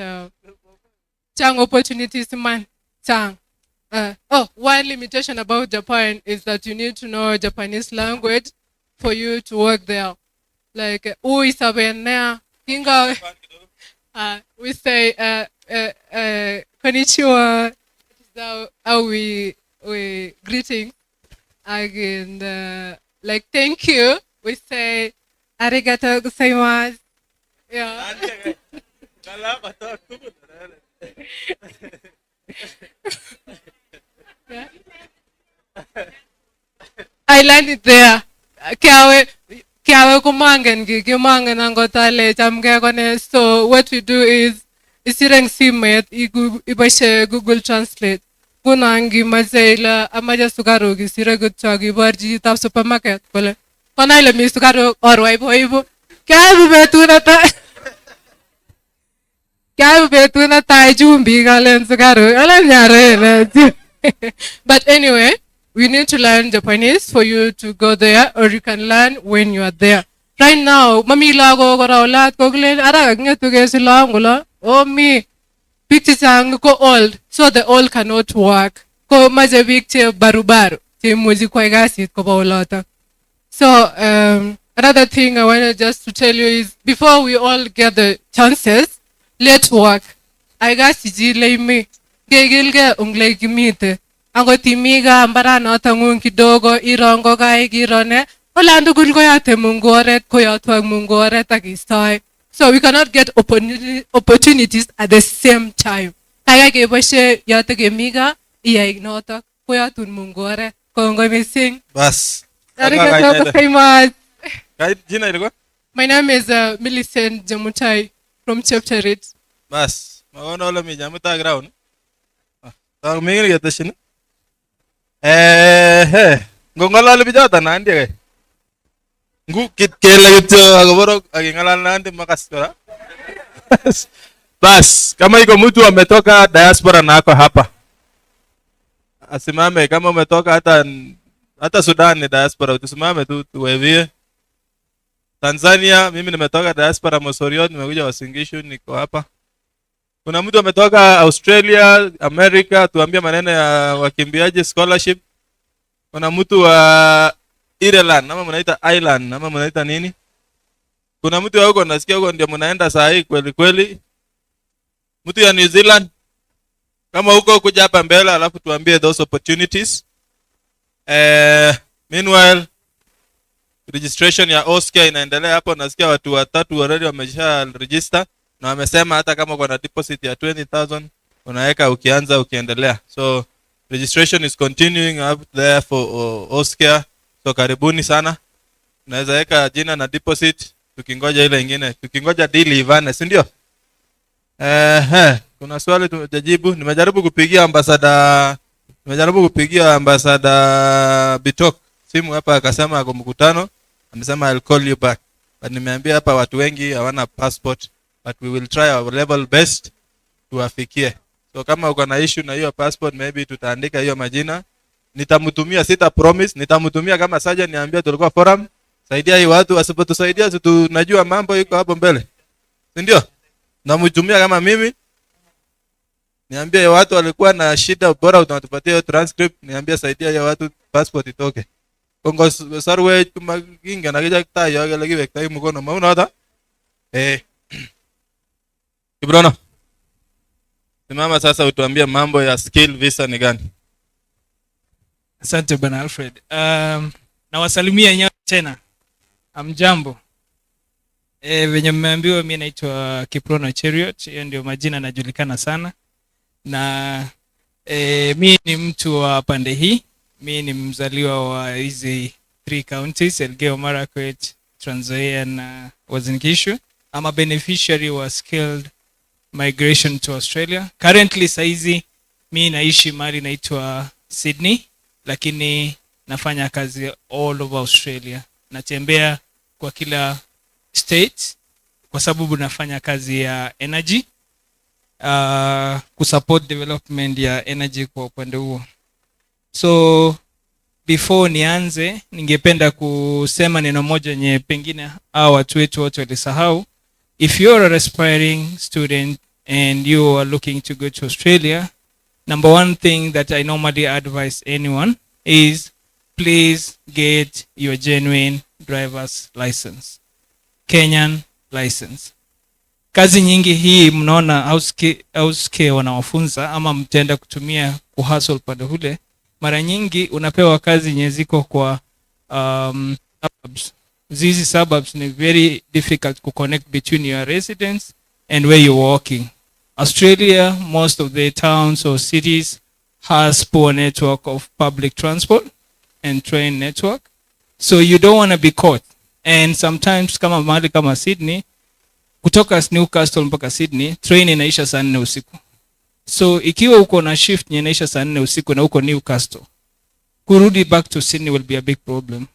chang opportunities man chang. One limitation about Japan is that you need to know Japanese language for you to work there. Like uisabena kinga we say konnichiwa. That is how we greeting. Again, like thank you, we say arigato gozaimasu. Yeah. Yeah. I learned it there. Kyawe kumangen angotale jamge kone. So what we do is isireng simet ibashe Google Translate. Kunangi mazela amaja sugaro gisire gutchagi barji tap supermarket kole. Kona ile mi sugaro orwai boibo. Kya betuna tai jumbi galen sugaro. Ala nyare. But anyway, we need to learn Japanese for you to go there, or you can learn when you are there. Right now, mami lago gorawlat koglen ara ngetuge silangula. Oh me, pictures ang ko old, so the old cannot work. Ko maje picture barubaru, ti muzi kwa gasit ko baulata. So another thing I wanted just to tell you is before we all get the chances, let's work. I got sijile me. Gegilge ungle gimite. Ango timiga mbara nota ngun kidogo irongo gai girone. Olandu gulgo yate mungoret koyatwag mungoret akistoi. So we cannot get opportunities at the same time. Kaya geboshe yate gemiga iyai notok koyotun Mungu oret. Kongoi mising. Bas. Arigatou gozaimasu. Jina ilikuwa? My name is Millicent Jamutai from Cheptarit. Bas. Maona wala mijamuta ground. Tawag mingin geteshin. Ngongololi bijata nandi kay. Ngu kitkele kityo akoborok akingalal nandi makas kora. Bas, kama iko mtu ametoka diaspora na ako hapa, asimame. Kama umetoka hata Sudan ni diaspora, tusimame tu tuwevie. Tanzania, mimi nimetoka diaspora Mosoriot, nimekuja Uasin Gishu, niko hapa. Kuna mtu ametoka Australia, America, tuambie maneno ya wakimbiaji scholarship. Kuna mtu wa Ireland, ama mnaita Ireland, ama mnaita nini? Kuna mtu wa huko nasikia huko ndio mnaenda saa hii kweli kweli. Mtu ya New Zealand, kama huko kuja hapa mbele alafu tuambie those opportunities. Meanwhile registration ya Oscar inaendelea hapo. Nasikia watu watatu already wamesha register na wamesema hata kama kuna deposit ya 20,000 unaweka ukianza ukiendelea. So registration is continuing up there for Oscar. So karibuni sana. Unaweza weka jina na deposit tukingoja ile nyingine. Tukingoja deal ivane, si ndio? Kuna swali tumejibu. Nimejaribu kupigia ambasada Bitok simu hapa, akasema ako mkutano, amesema I'll call you back. But nimeambia hapa watu wengi hawana passport, but we will try our level best tuwafikie. So kama uko na issue na hiyo passport, maybe tutaandika hiyo majina. Nitamtumia, sita promise, nitamtumia kama Saja niambia tulikuwa forum. Saidia hii watu, asipotusaidia tunajua mambo iko hapo mbele. Si ndio? Namtumia kama mimi. Niambia watu walikuwa na shida, bora utatupatia hiyo transcript, niambia saidia ya watu passport itoke. Kongo sarwe kumaginga na kija tayo gele gibe tayo mkono mauna hata. Kibrono. Simama sasa utuambie mambo ya skill visa ni gani? Asante bwana Alfred. Na wasalimia nyote tena. Amjambo. Venye mmeambiwa mimi naitwa Kiprono Cheriot, hiyo ndio majina najulikana sana. Na mimi ni mtu wa pande hii. Mimi ni mzaliwa wa hizi 3 counties, Elgeyo Marakwet, Trans Nzoia na Uasin Gishu. I'm a beneficiary wa skilled migration to Australia. Currently saizi mimi naishi mahali naitwa Sydney, lakini nafanya kazi all over Australia. Natembea kwa kila state kwa sababu nafanya kazi ya energy, kusupport development ya energy kwa upande huo. So before nianze, ningependa kusema neno moja nye pengine watu wetu wote walisahau. If you're an aspiring student and you are looking to go to Australia, number one thing that I normally advise anyone is please get your genuine driver's license, Kenyan license. Kazi nyingi hii mnaona house wanawafunza ama mtenda kutumia kuhustle pande hule, mara nyingi unapewa kazi nye ziko kwa suburbs. These suburbs ni very difficult to connect between your residence and where you're working. Australia, most of the towns or cities has poor network of public transport and train network. So you don't want to be caught. And sometimes kama mahali kama Sydney, kutoka Newcastle mpaka Sydney, train inaisha saa 4 usiku. So ikiwa uko na shift nye inaisha saa 4 usiku na uko Newcastle, kurudi back to Sydney will be a big problem.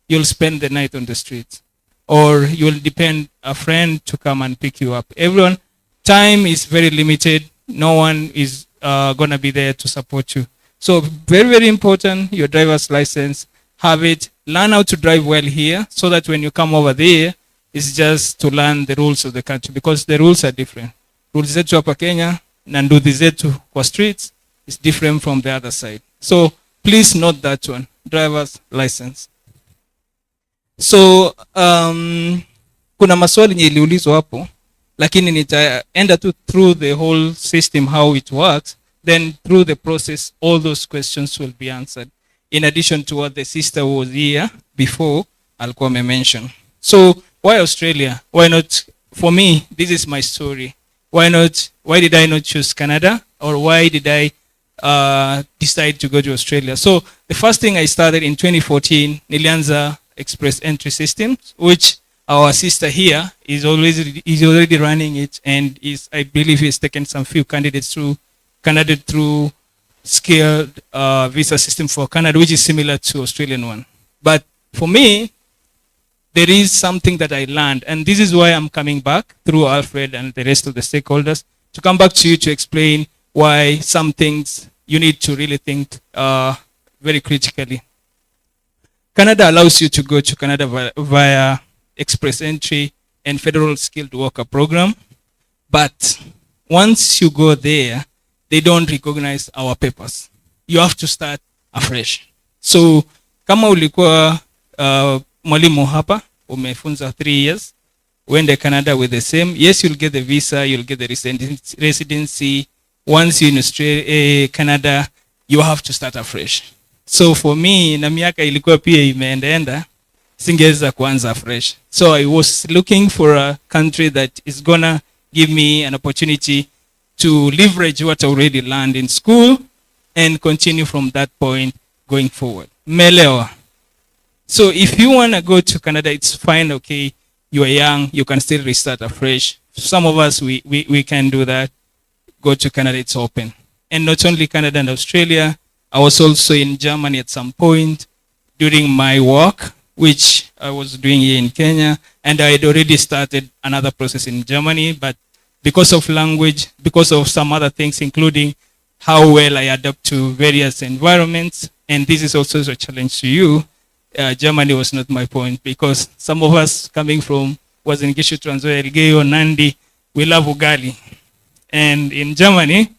You'll spend the night on the streets, or you'll depend a friend to come and pick you up. Everyone, time is very limited. No one is going to be there to support you. So very, very important, your driver's license, have it, learn how to drive well here, so that when you come over there, it's just to learn the rules of the country, because the rules are different. Rules zetu hapa Kenya, na nduthi zetu kwa streets, is different from the other side. So please note that one, driver's license. So kuna maswali nye iliulizwa hapo, lakini nitaenda tu through the whole system how it works, then through the process all those questions will be answered, in addition to what the sister was here before alikuwa mention. So why Australia? Why not? For me, this is my story. Why not? Why did I not choose Canada, or why did I decide to go to Australia. So the first thing I started in 2014, Nilianza Express Entry Systems, which our sister here is already running it, and is, I believe, he's taken some few candidates through Canada through skilled visa system for Canada, which is similar to Australian one. But for me, there is something that I learned, and this is why I'm coming back through Alfred and the rest of the stakeholders to come back to you to explain why some things you need to really think very critically. Canada allows you to go to Canada via express entry and federal skilled worker program, but once you go there, they don't recognize our papers. You have to start afresh. So kama ulikuwa mwalimu hapa, umefunza 3 years, uende Canada with the same, yes, you'll get the visa, you'll get the residency. Once you're in Australia, Canada, you have to start afresh. So for me, na miaka ilikuwa pia imeendaenda, singeweza kuanza fresh. So I was looking for a country that is gonna give me an opportunity to leverage what I already learned in school and continue from that point going forward. Melewa. So if you want to go to Canada, it's fine, okay, you are young, you can still restart afresh. Some of us, we can do that. Go to Canada, it's open. And not only Canada and Australia, I was also in Germany at some point during my work, which I was doing here in Kenya, and I had already started another process in Germany, but because of language, because of some other things, including how well I adapt to various environments, and this is also a challenge to you, Germany was not my point, because some of us coming from Uasin Gishu, Trans Nzoia, Elgeyo, Nandi, we love ugali. And in Germany,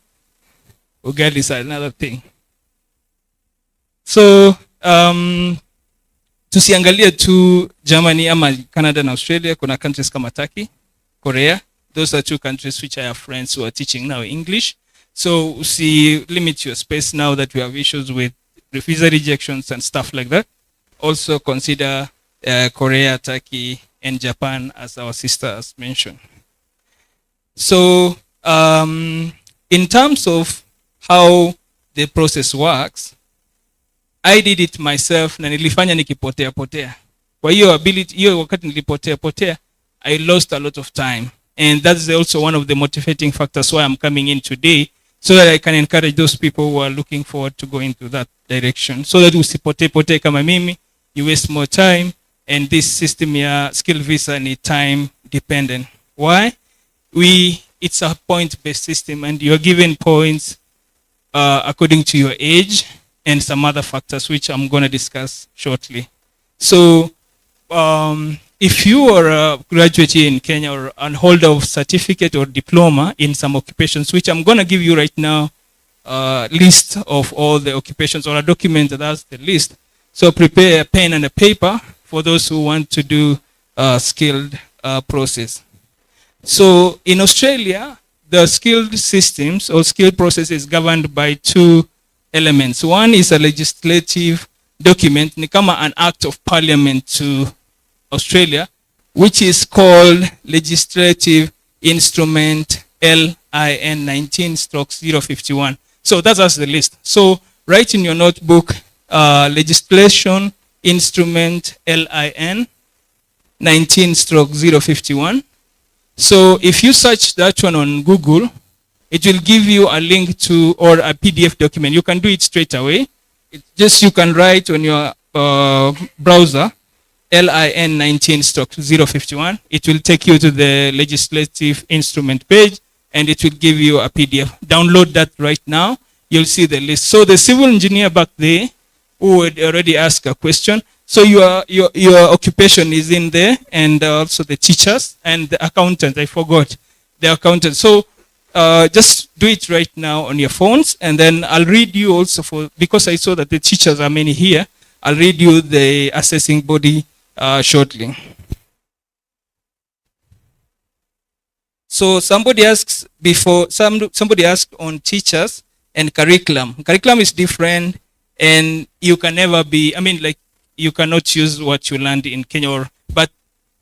ugali is another thing. So, tusiangalie tu Germany ama Canada and Australia, kuna countries kama Turkey, Korea. Those are 2 countries which I have friends who are teaching now English. So see, limit your space now that we have issues with visa rejections and stuff like that. Also consider Korea, Turkey, and Japan as our sister has mentioned. So in terms of how the process works, I did it myself na nilifanya nikipotea potea. Kwa hiyo wakati nilipotea potea, I lost a lot of time. And that's also one of the motivating factors why I'm coming in today, so that I can encourage those people who are looking forward to go into that direction. So that usipote kama mimi, you waste more time, and this system ya skill visa ni time dependent. Why? It's a point-based system, and you're given points according to your age and some other factors which I'm going to discuss shortly. So if you are a graduate here in Kenya or an holder of certificate or diploma in some occupations, which I'm going to give you right now, list of all the occupations or a document that has the list. So prepare a pen and a paper for those who want to do a skilled process. So in Australia, the skilled systems or skilled process is governed by 2 elements. One is a legislative document, ni kama an act of parliament to Australia, which is called Legislative Instrument LIN 19/051. So that's the list. So write in your notebook, Legislation Instrument LIN 19/051. So if you search that one on Google, it will give you a link to or a PDF document. You can do it straight away. You can write on your browser LIN 19/051. It will take you to the legislative instrument page, and it will give you a PDF. Download that right now. You'll see the list. So the civil engineer back there who would already ask a question. So your occupation is in there, and also the teachers and the accountant. I forgot the accountant. So just do it right now on your phones, and then I'll read you also because I saw that the teachers are many here. I'll read you the assessing body shortly. So somebody asked on teachers and curriculum. Curriculum is different, and you can never be, you cannot choose what you learned in Kenya, but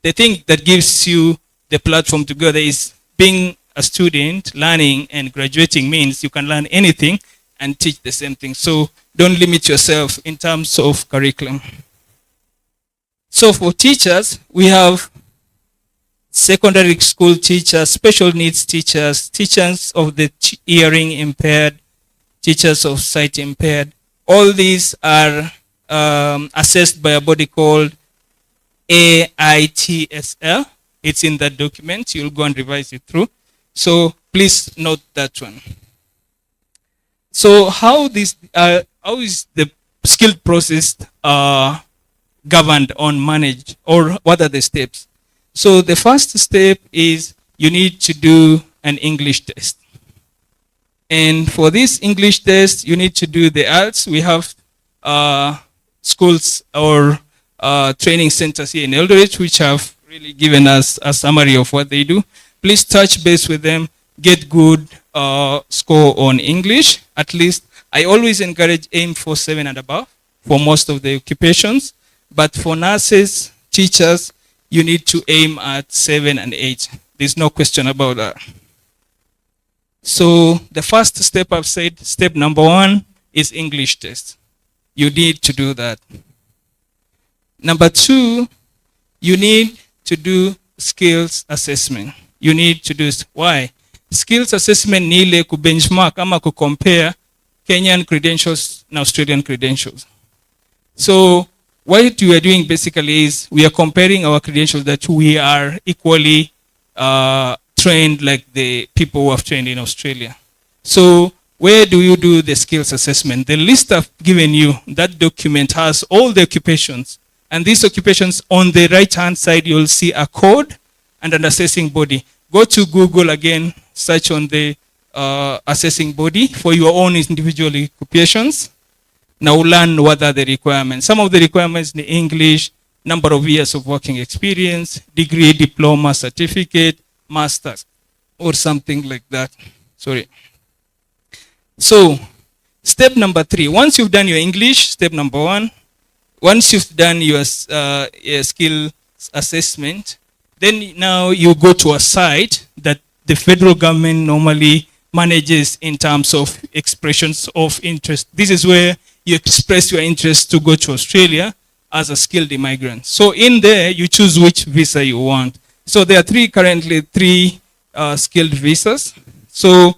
the thing that gives you the platform together is being a student, learning and graduating means you can learn anything and teach the same thing. So don't limit yourself in terms of curriculum. So for teachers, we have secondary school teachers, special needs teachers, teachers of the hearing impaired, teachers of sight impaired. All these are assessed by a body called AITSL. It's in that document. You'll go and revise it through. So please note that one. So how is the skilled process governed on managed, or what are the steps? So the first step is you need to do an English test. And for this English test, you need to do the IELTS. We have schools or training centers here in Eldoret, which have really given us a summary of what they do. Please touch base with them, get good score on English. At least, I always encourage aim for 7 and above for most of the occupations. But for nurses, teachers, you need to aim at 7 and 8. There's no question about that. So the first step I've said, step number 1 is English test. You need to do that. Number 2, you need to do skills assessment. You need to do, why? Skills assessment ni ile ku benchmark ama ku compare Kenyan credentials and Australian credentials. So what we are doing basically is we are comparing our credentials that we are equally trained like the people who have trained in Australia. So where do you do the skills assessment? The list I've given you, that document has all the occupations. And these occupations on the right-hand side, you'll see a code and an assessing body. Go to Google again, search on the assessing body for your own individual occupations. Now learn what are the requirements. Some of the requirements in English, number of years of working experience, degree, diploma, certificate, master's, or something like that. Sorry. So, step number 3. Once you've done your English, step number 1, once you've done your skill assessment, then now you go to a site that the federal government normally manages in terms of expressions of interest. This is where you express your interest to go to Australia as a skilled immigrant. So in there, you choose which visa you want. So there are currently three skilled visas. So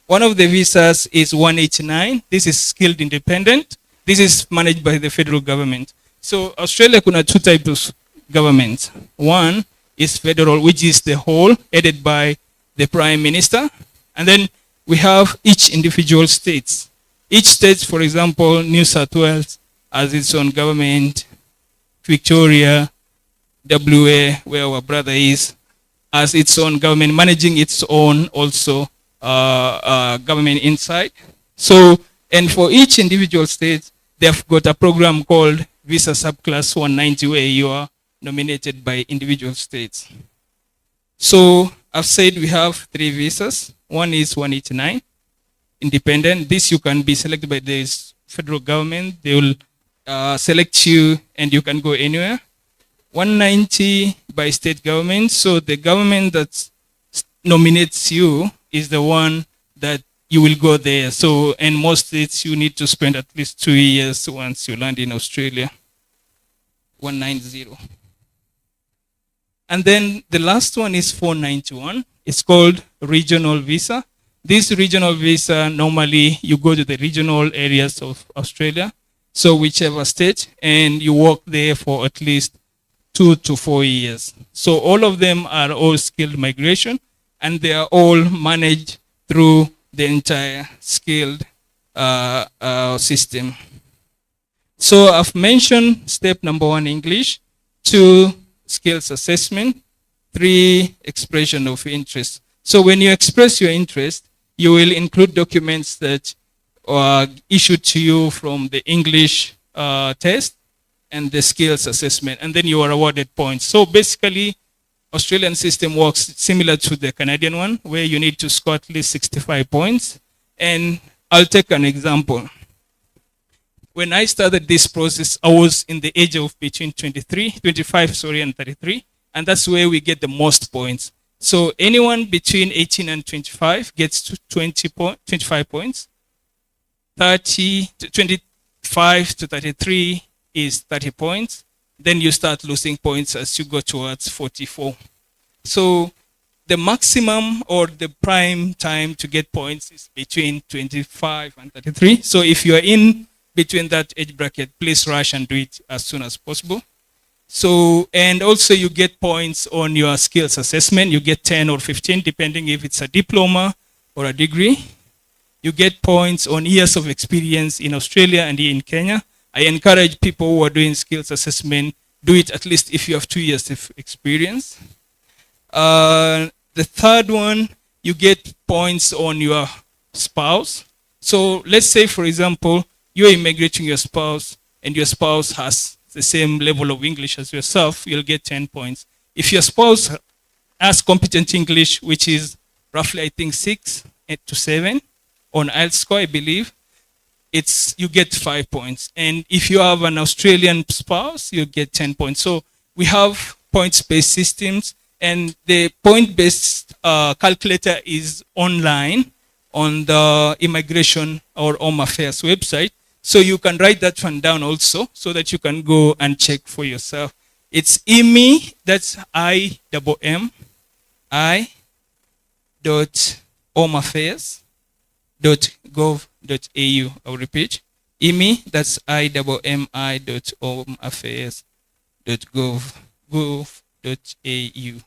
one of the visas is 189. This is skilled independent. This is managed by the federal government. So Australia kuna 2 types of government. One is federal, which is the whole, headed by the Prime Minister. And then we have each individual states. Each state, for example, New South Wales has its own government. Victoria, WA, where our brother is, has its own government, managing its own also government inside. So, and for each individual state, they've got a program called Visa Subclass 190, where you are nominated by individual states. So I've said we have 3 visas. One is 189, independent. This you can be selected by the federal government. They will select you and you can go anywhere. 190 by state government. So the government that nominates you is the one that you will go there. So in most states, you need to spend at least 2 years once you land in Australia. 190. And then the last one is 491. It's called regional visa. This regional visa, normally you go to the regional areas of Australia. So whichever state, and you work there for at least 2 to 4 years. So all of them are all skilled migration, and they are all managed through the entire skilled system. So I've mentioned step number 1, English, 2, skills assessment, 3, expression of interest. So when you express your interest, you will include documents that are issued to you from the English test and the skills assessment, and then you are awarded points. So basically, Australian system works similar to the Canadian one, where you need to score at least 65 points. And I'll take an example. When I started this process, I was in the age of between 25 and 33, and that's where we get the most points. So anyone between 18 and 25 gets to 25 points. 25 to 33 is 30 points. Then you start losing points as you go towards 44. So the maximum or the prime time to get points is between 25 and 33. So if you are in between that age bracket, please rush and do it as soon as possible. So, and also you get points on your skills assessment. You get 10 or 15, depending if it's a diploma or a degree. You get points on years of experience in Australia and in Kenya. I encourage people who are doing skills assessment, do it at least if you have 2 years of experience. The third one, you get points on your spouse. So let's say, for example, you're immigrating your spouse and your spouse has the same level of English as yourself, you'll get 10 points. If your spouse has competent English, which is roughly, I think, 6 to 7 on IELTS score, I believe, you get 5 points. And if you have an Australian spouse, you get 10 points. So we have points-based systems, and the point-based calculator is online on the Immigration or Home Affairs website. So you can write that one down also, so that you can go and check for yourself. It's IMMI, that's I.homeaffairs.gov.au. I'll repeat. IMMI, that's IMMI.homeaffairs.gov.au.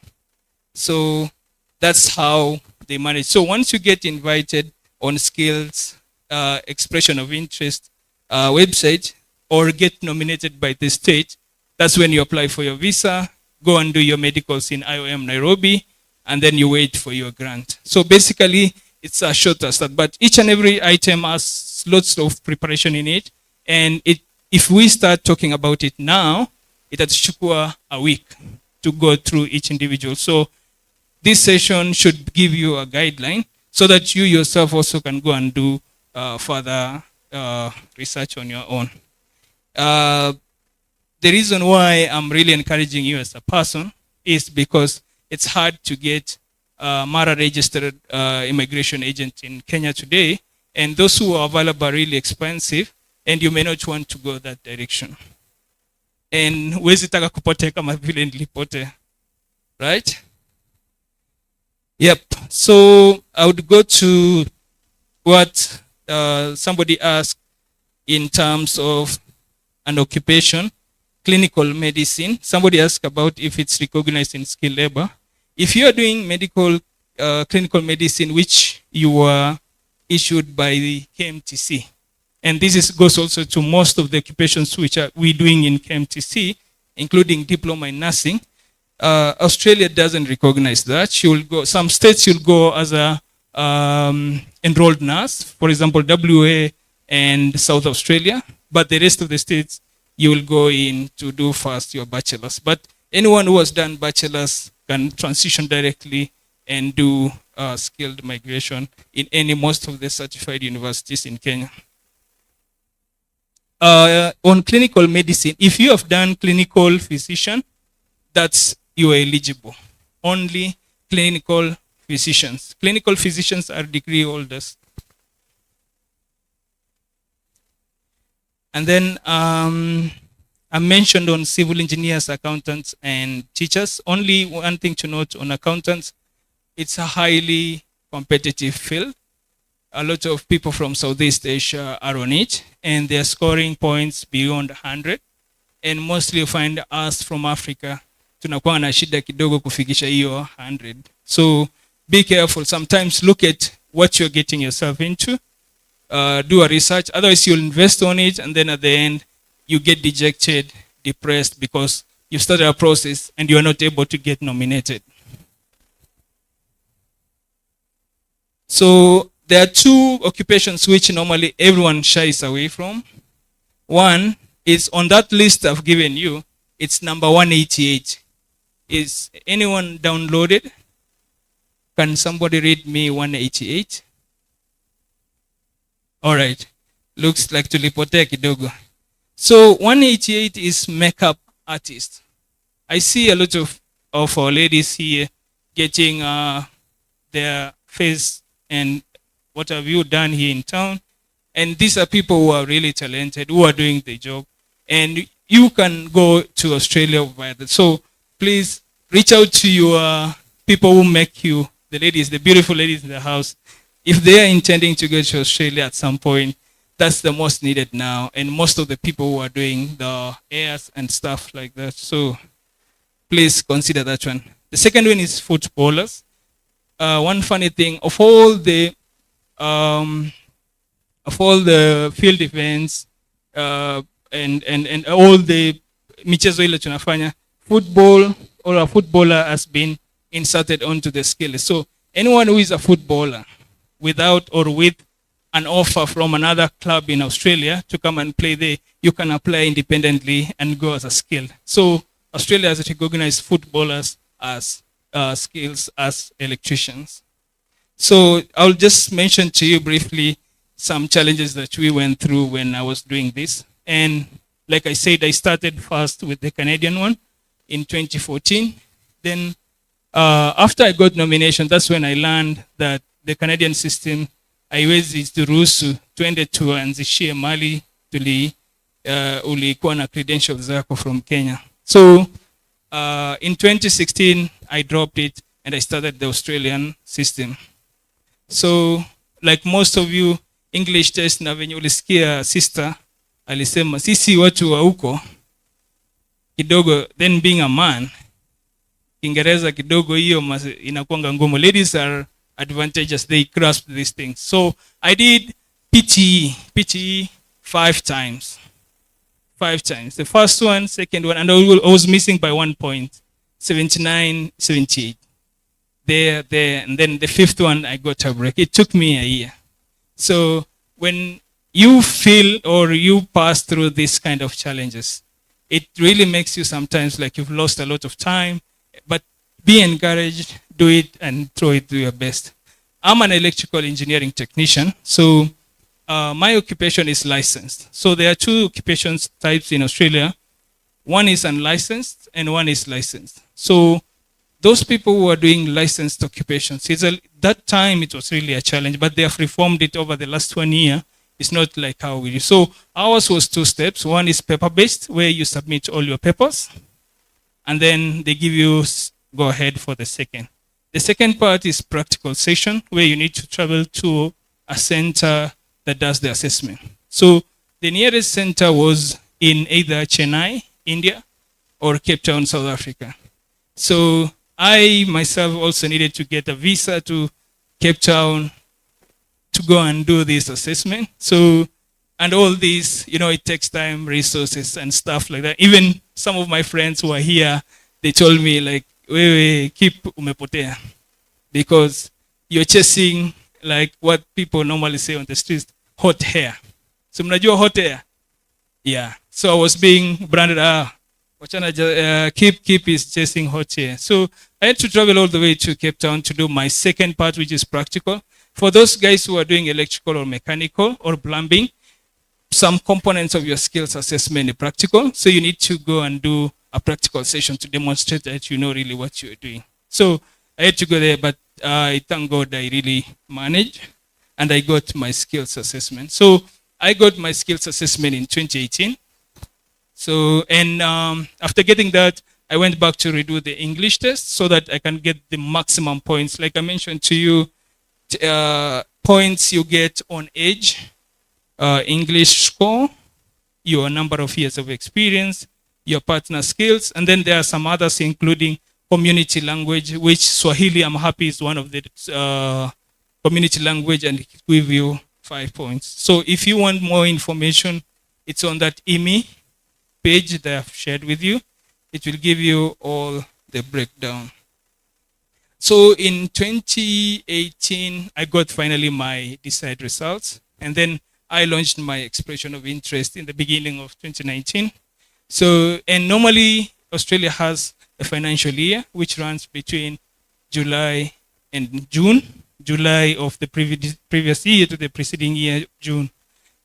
So that's how they manage. So once you get invited on skills, expression of interest website, or get nominated by the state, that's when you apply for your visa, go and do your medicals in IOM Nairobi, and then you wait for your grant. So basically, it's a shorter start, but each and every item has lots of preparation in it. And if we start talking about it now, it has chukua a week to go through each individual. So this session should give you a guideline so that you yourself also can go and do further research on your own. The reason why I'm really encouraging you as a person is because it's hard to get MARA registered immigration agent in Kenya today, and those who are available are really expensive, and you may not want to go that direction. And huwezi taka kupotea kama vile nilipotea, right? Yep. So I would go to what somebody asked in terms of an occupation, clinical medicine. Somebody asked about if it's recognized in skilled labor. If you are doing medical, clinical medicine, which you are issued by the KMTC, and this goes also to most of the occupations which we're doing in KMTC, including diploma in nursing, Australia doesn't recognize that. Some states you'll go as a enrolled nurse, for example, WA and South Australia, but the rest of the states you will go in to do first your bachelor's. But anyone who has done bachelor's can transition directly and do skilled migration in most of the certified universities in Kenya. On clinical medicine, if you have done clinical physician, that's you are eligible. Only clinical physicians. Clinical physicians are degree holders. And then I mentioned on civil engineers, accountants, and teachers. Only one thing to note on accountants, it's a highly competitive field. A lot of people from Southeast Asia are on it, and they're scoring points beyond 100. And mostly you find us from Africa, tunakuwa na shida kidogo kufikisha hiyo 100. So be careful. Sometimes look at what you're getting yourself into. Do a research. Otherwise, you'll invest on it, and then at the end, you get dejected, depressed, because you started a process and you are not able to get nominated. So there are two occupations which normally everyone shies away from. One is on that list I've given you. It's number 188. Is anyone downloaded? Can somebody read me 188? All right. Looks like tulipotea kidogo. So 188 is makeup artist. I see a lot of our ladies here getting their face and what have you done here in town. And these are people who are really talented, who are doing the job. And you can go to Australia via that. So please reach out to your people who make you, the ladies, the beautiful ladies in the house. If they are intending to go to Australia at some point, that's the most needed now. And most of the people who are doing the airs and stuff like that. So please consider that one. The second one is footballers. One funny thing, of all the field events and all the michezo ile tunafanya, football or a footballer has been inserted onto the skill. So anyone who is a footballer without or with an offer from another club in Australia to come and play there, you can apply independently and go as a skill. So Australia has recognized footballers as skills as electricians. So I'll just mention to you briefly some challenges that we went through when I was doing this. And like I said, I started first with the Canadian one in 2014. Then after I got nomination, that's when I learned that the Canadian system haiwezi turuhusu twende tuanzishie mali ulikuwa na credentials zako from Kenya. So in 2016, I dropped it and I started the Australian system. So like most of you, English test na venye ulisikia sister alisema sisi watu wa huko kidogo, then being a man Kiingereza kidogo hiyo inakuanga ngumu. Ladies are advantageous, they grasp these things. So I did PTE 5 times. 5 times. The first one, second one, and I was missing by 1 point. 79, 78. There, and then the fifth one I got a break. It took me a year. So when you feel or you pass through these kind of challenges, it really makes you sometimes like you've lost a lot of time, but be encouraged, do it and throw it to your best. I'm an electrical engineering technician, so my occupation is licensed. So there are two occupations types in Australia. One is unlicensed and one is licensed. So those people who are doing licensed occupations, that time it was really a challenge, but they have reformed it over the last 1 year. It's not like how we do. So ours was 2 steps. One is paper-based, where you submit all your papers, and then they give you go ahead for the second. The second part is practical session, where you need to travel to a center that does the assessment. So the nearest center was in either Chennai, India, or Cape Town, South Africa. So I myself also needed to get a visa to Cape Town to go and do this assessment. So, and all these, it takes time, resources, and stuff like that. Even some of my friends who are here, they told me like, wewe keep umepotea, because you're chasing like what people normally say on the streets, hot hair. So mnajua hot hair? Yeah. So I was being branded, keep is chasing hot hair. So I had to travel all the way to Cape Town to do my second part, which is practical. For those guys who are doing electrical or mechanical or plumbing, some components of your skills assessment is practical. So you need to go and do a practical session to demonstrate that you know really what you're doing. So I had to go there, but I thank God I really managed and I got my skills assessment. So I got my skills assessment in 2018. So, and after getting that, I went back to redo the English test so that I can get the maximum points. Like I mentioned to you, points you get on age, English score, your number of years of experience, your partner skills, and then there are some others including community language, which Swahili, I'm happy, is one of the community language, and it give you 5 points. So if you want more information, it's on that IMI page that I've shared with you. It will give you all the breakdown. So in 2018, I got finally my DECIDE results, and then I launched my expression of interest in the beginning of 2019. So, and normally Australia has a financial year which runs between July and June, July of the previous year to the preceding year, June.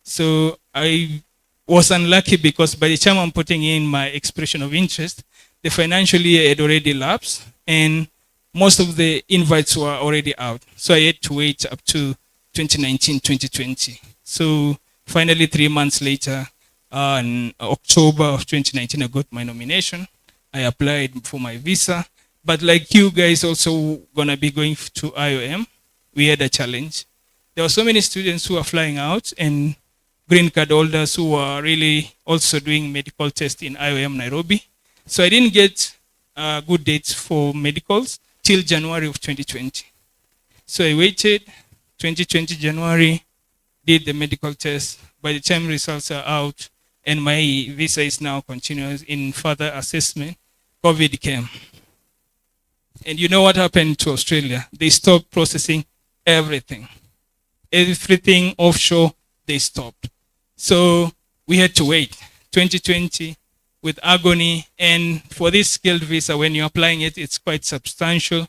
So I was unlucky because by the time I'm putting in my expression of interest, the financial year had already lapsed and most of the invites were already out. So I had to wait up to 2019, 2020. So finally, 3 months later, in October of 2019, I got my nomination. I applied for my visa. But like you guys also gonna be going to IOM, we had a challenge. There were so many students who are flying out and green card holders who were really also doing medical tests in IOM Nairobi. So I didn't get good dates for medicals till January of 2020. So I waited 2020 January, did the medical test. By the time results are out and my visa is now continuous in further assessment, COVID came. And you know what happened to Australia? They stopped processing everything. Everything offshore, they stopped. So we had to wait 2020 with agony. And for this skilled visa, when you're applying it, it's quite substantial.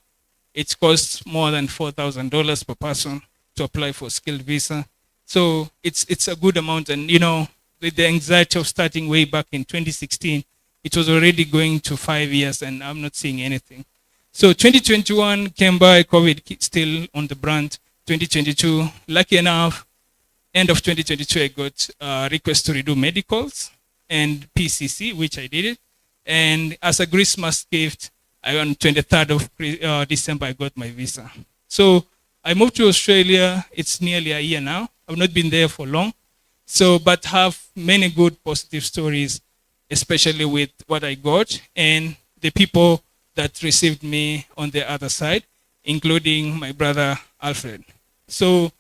It costs more than $4,000 per person to apply for skilled visa. So it's a good amount. And, you know, with the anxiety of starting way back in 2016, it was already going to 5 years and I'm not seeing anything. So 2021 came by, COVID still on the brand. 2022, lucky enough, end of 2022, I got a request to redo medicals and PCC, which I did it. And as a Christmas gift, on 23rd of December, I got my visa. So I moved to Australia. It's nearly a year now. I've not been there for long. So, but have many good positive stories, especially with what I got and the people that received me on the other side, including my brother Alfred. So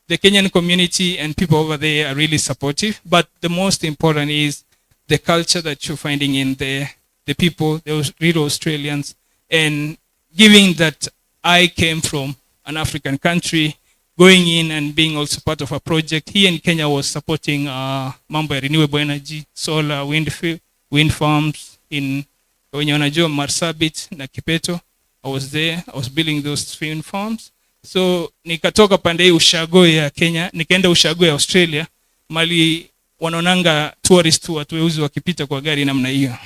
the Kenyan community and people over there are really supportive, but the most important is the culture that you're finding in there, the people, the real Australians, and given that I came from an African country, going in and being also part of a project here in Kenya was supporting mambo ya renewable energy, solar, wind farms in wenye wanajua Marsabit na Kipeto. I was there, I was building those wind farms. So nikatoka pande hii ushago ya Kenya, nikaenda ushago ya Australia, mali wanaonanga tourist watu weusi wakipita kwa gari namna hiyo.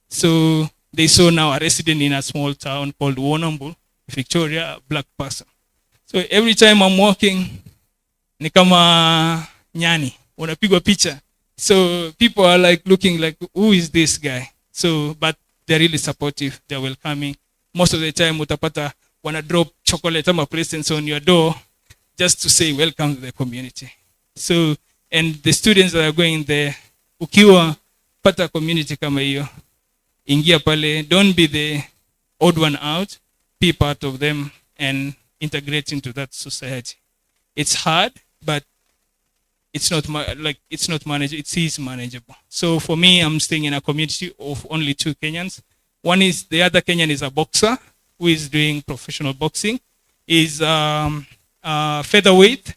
So they saw now a resident in a small town called Warrnambool, Victoria, a black person. So every time I'm walking, ni kama nyani, unapigwa picha. So people are like looking like, who is this guy? So, but they're really supportive, they're welcoming. Most of the time, utapata wanna drop chocolate ama presents on your door just to say welcome to the community. So, and the students that are going there, ukiwa pata community kama hiyo, ingia pale, don't be the odd one out, be part of them and integrate into that society. It's hard, but it's not manageable. It is manageable. So for me, I'm staying in a community of only 2 Kenyans. The other Kenyan is a boxer who is doing professional boxing. He's featherweight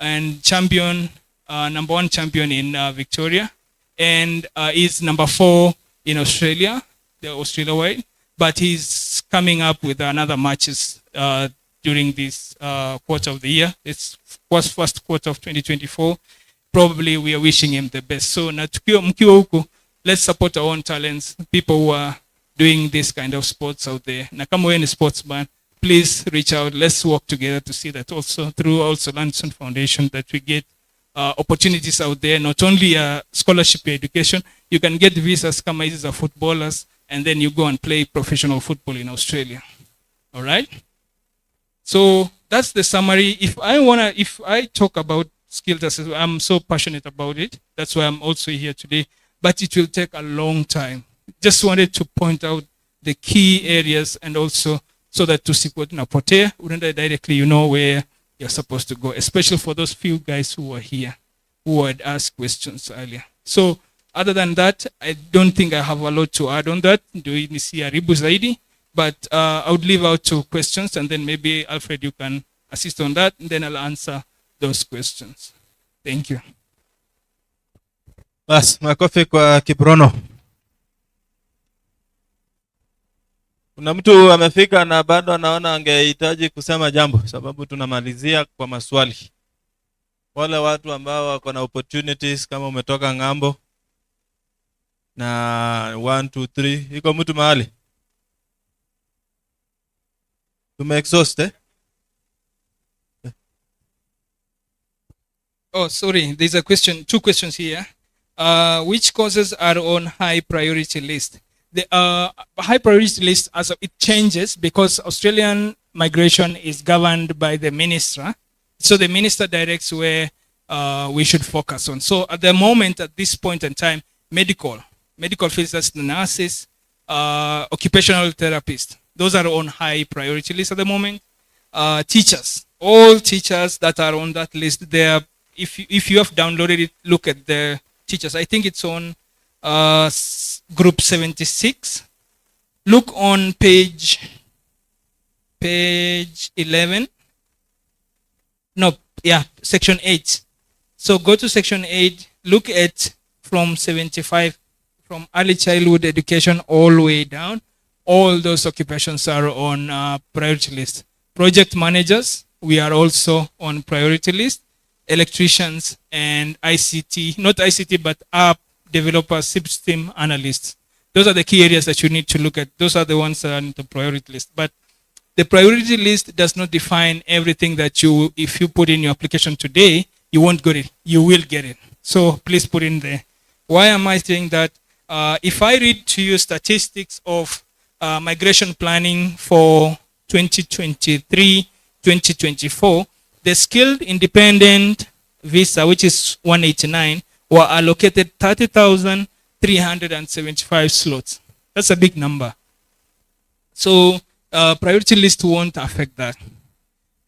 and champion, number 1 champion in Victoria, and is number 4 in Australia, the Australia-wide. But he's coming up with another matches during this quarter of the year. It's first quarter of 2024. Probably we are wishing him the best. So na mkiwa huku, let's support our own talents, people who are doing this kind of sports out there. Na kama wewe ni sportsman, please reach out. Let's work together to see that also through also Lanson Foundation that we get opportunities out there, not only scholarship education, you can get visas kama hizi za footballers and then you go and play professional football in Australia. All right? So that's the summary. If I talk about skilled assessment, I'm so passionate about it. That's why I'm also here today. But it will take a long time. Just wanted to point out the key areas and also so that tusikuwe tunapotea, unaenda directly, you know where you're supposed to go, especially for those few guys who were here, who had asked questions earlier. So other than that, I don't think I have a lot to add on that. Do you see a ribu zaidi? But I would leave out 2 questions and then maybe Alfred, you can assist on that and then I'll answer those questions. Thank you. Bas, makofi kwa Kiprono. Kuna mtu amefika na bado anaona angehitaji kusema jambo, sababu tunamalizia kwa maswali. Wale watu ambao wako na opportunities kama umetoka ng'ambo na 1 2 3, iko mtu mahali? Tume exhaust Oh, sorry. There's a question. Two questions here. Which courses are on high priority list? The high priority list, as it changes because Australian migration is governed by the minister. So the minister directs where we should focus on. So at the moment, at this point in time, medical fields, that's the nurses, occupational therapists. Those are on high priority list at the moment. Teachers, all teachers that are on that list, they are, if you have downloaded it, look at the teachers. I think it's on group 76. Look on page 11. No, yeah, section 8. So go to section 8, look at from 75, from early childhood education all the way down. All those occupations are on priority list. Project managers, we are also on priority list. Electricians and ICT, not ICT, but app developers, system analysts. Those are the key areas that you need to look at. Those are the ones that are on the priority list. But the priority list does not define everything that you, if you put in your application today, you won't get it. You will get it. So please put in there. Why am I saying that? If I read to you statistics of migration planning for 2023, 2024, the skilled independent visa, which is 189, were allocated 30,375 slots. That's a big number. So priority list won't affect that.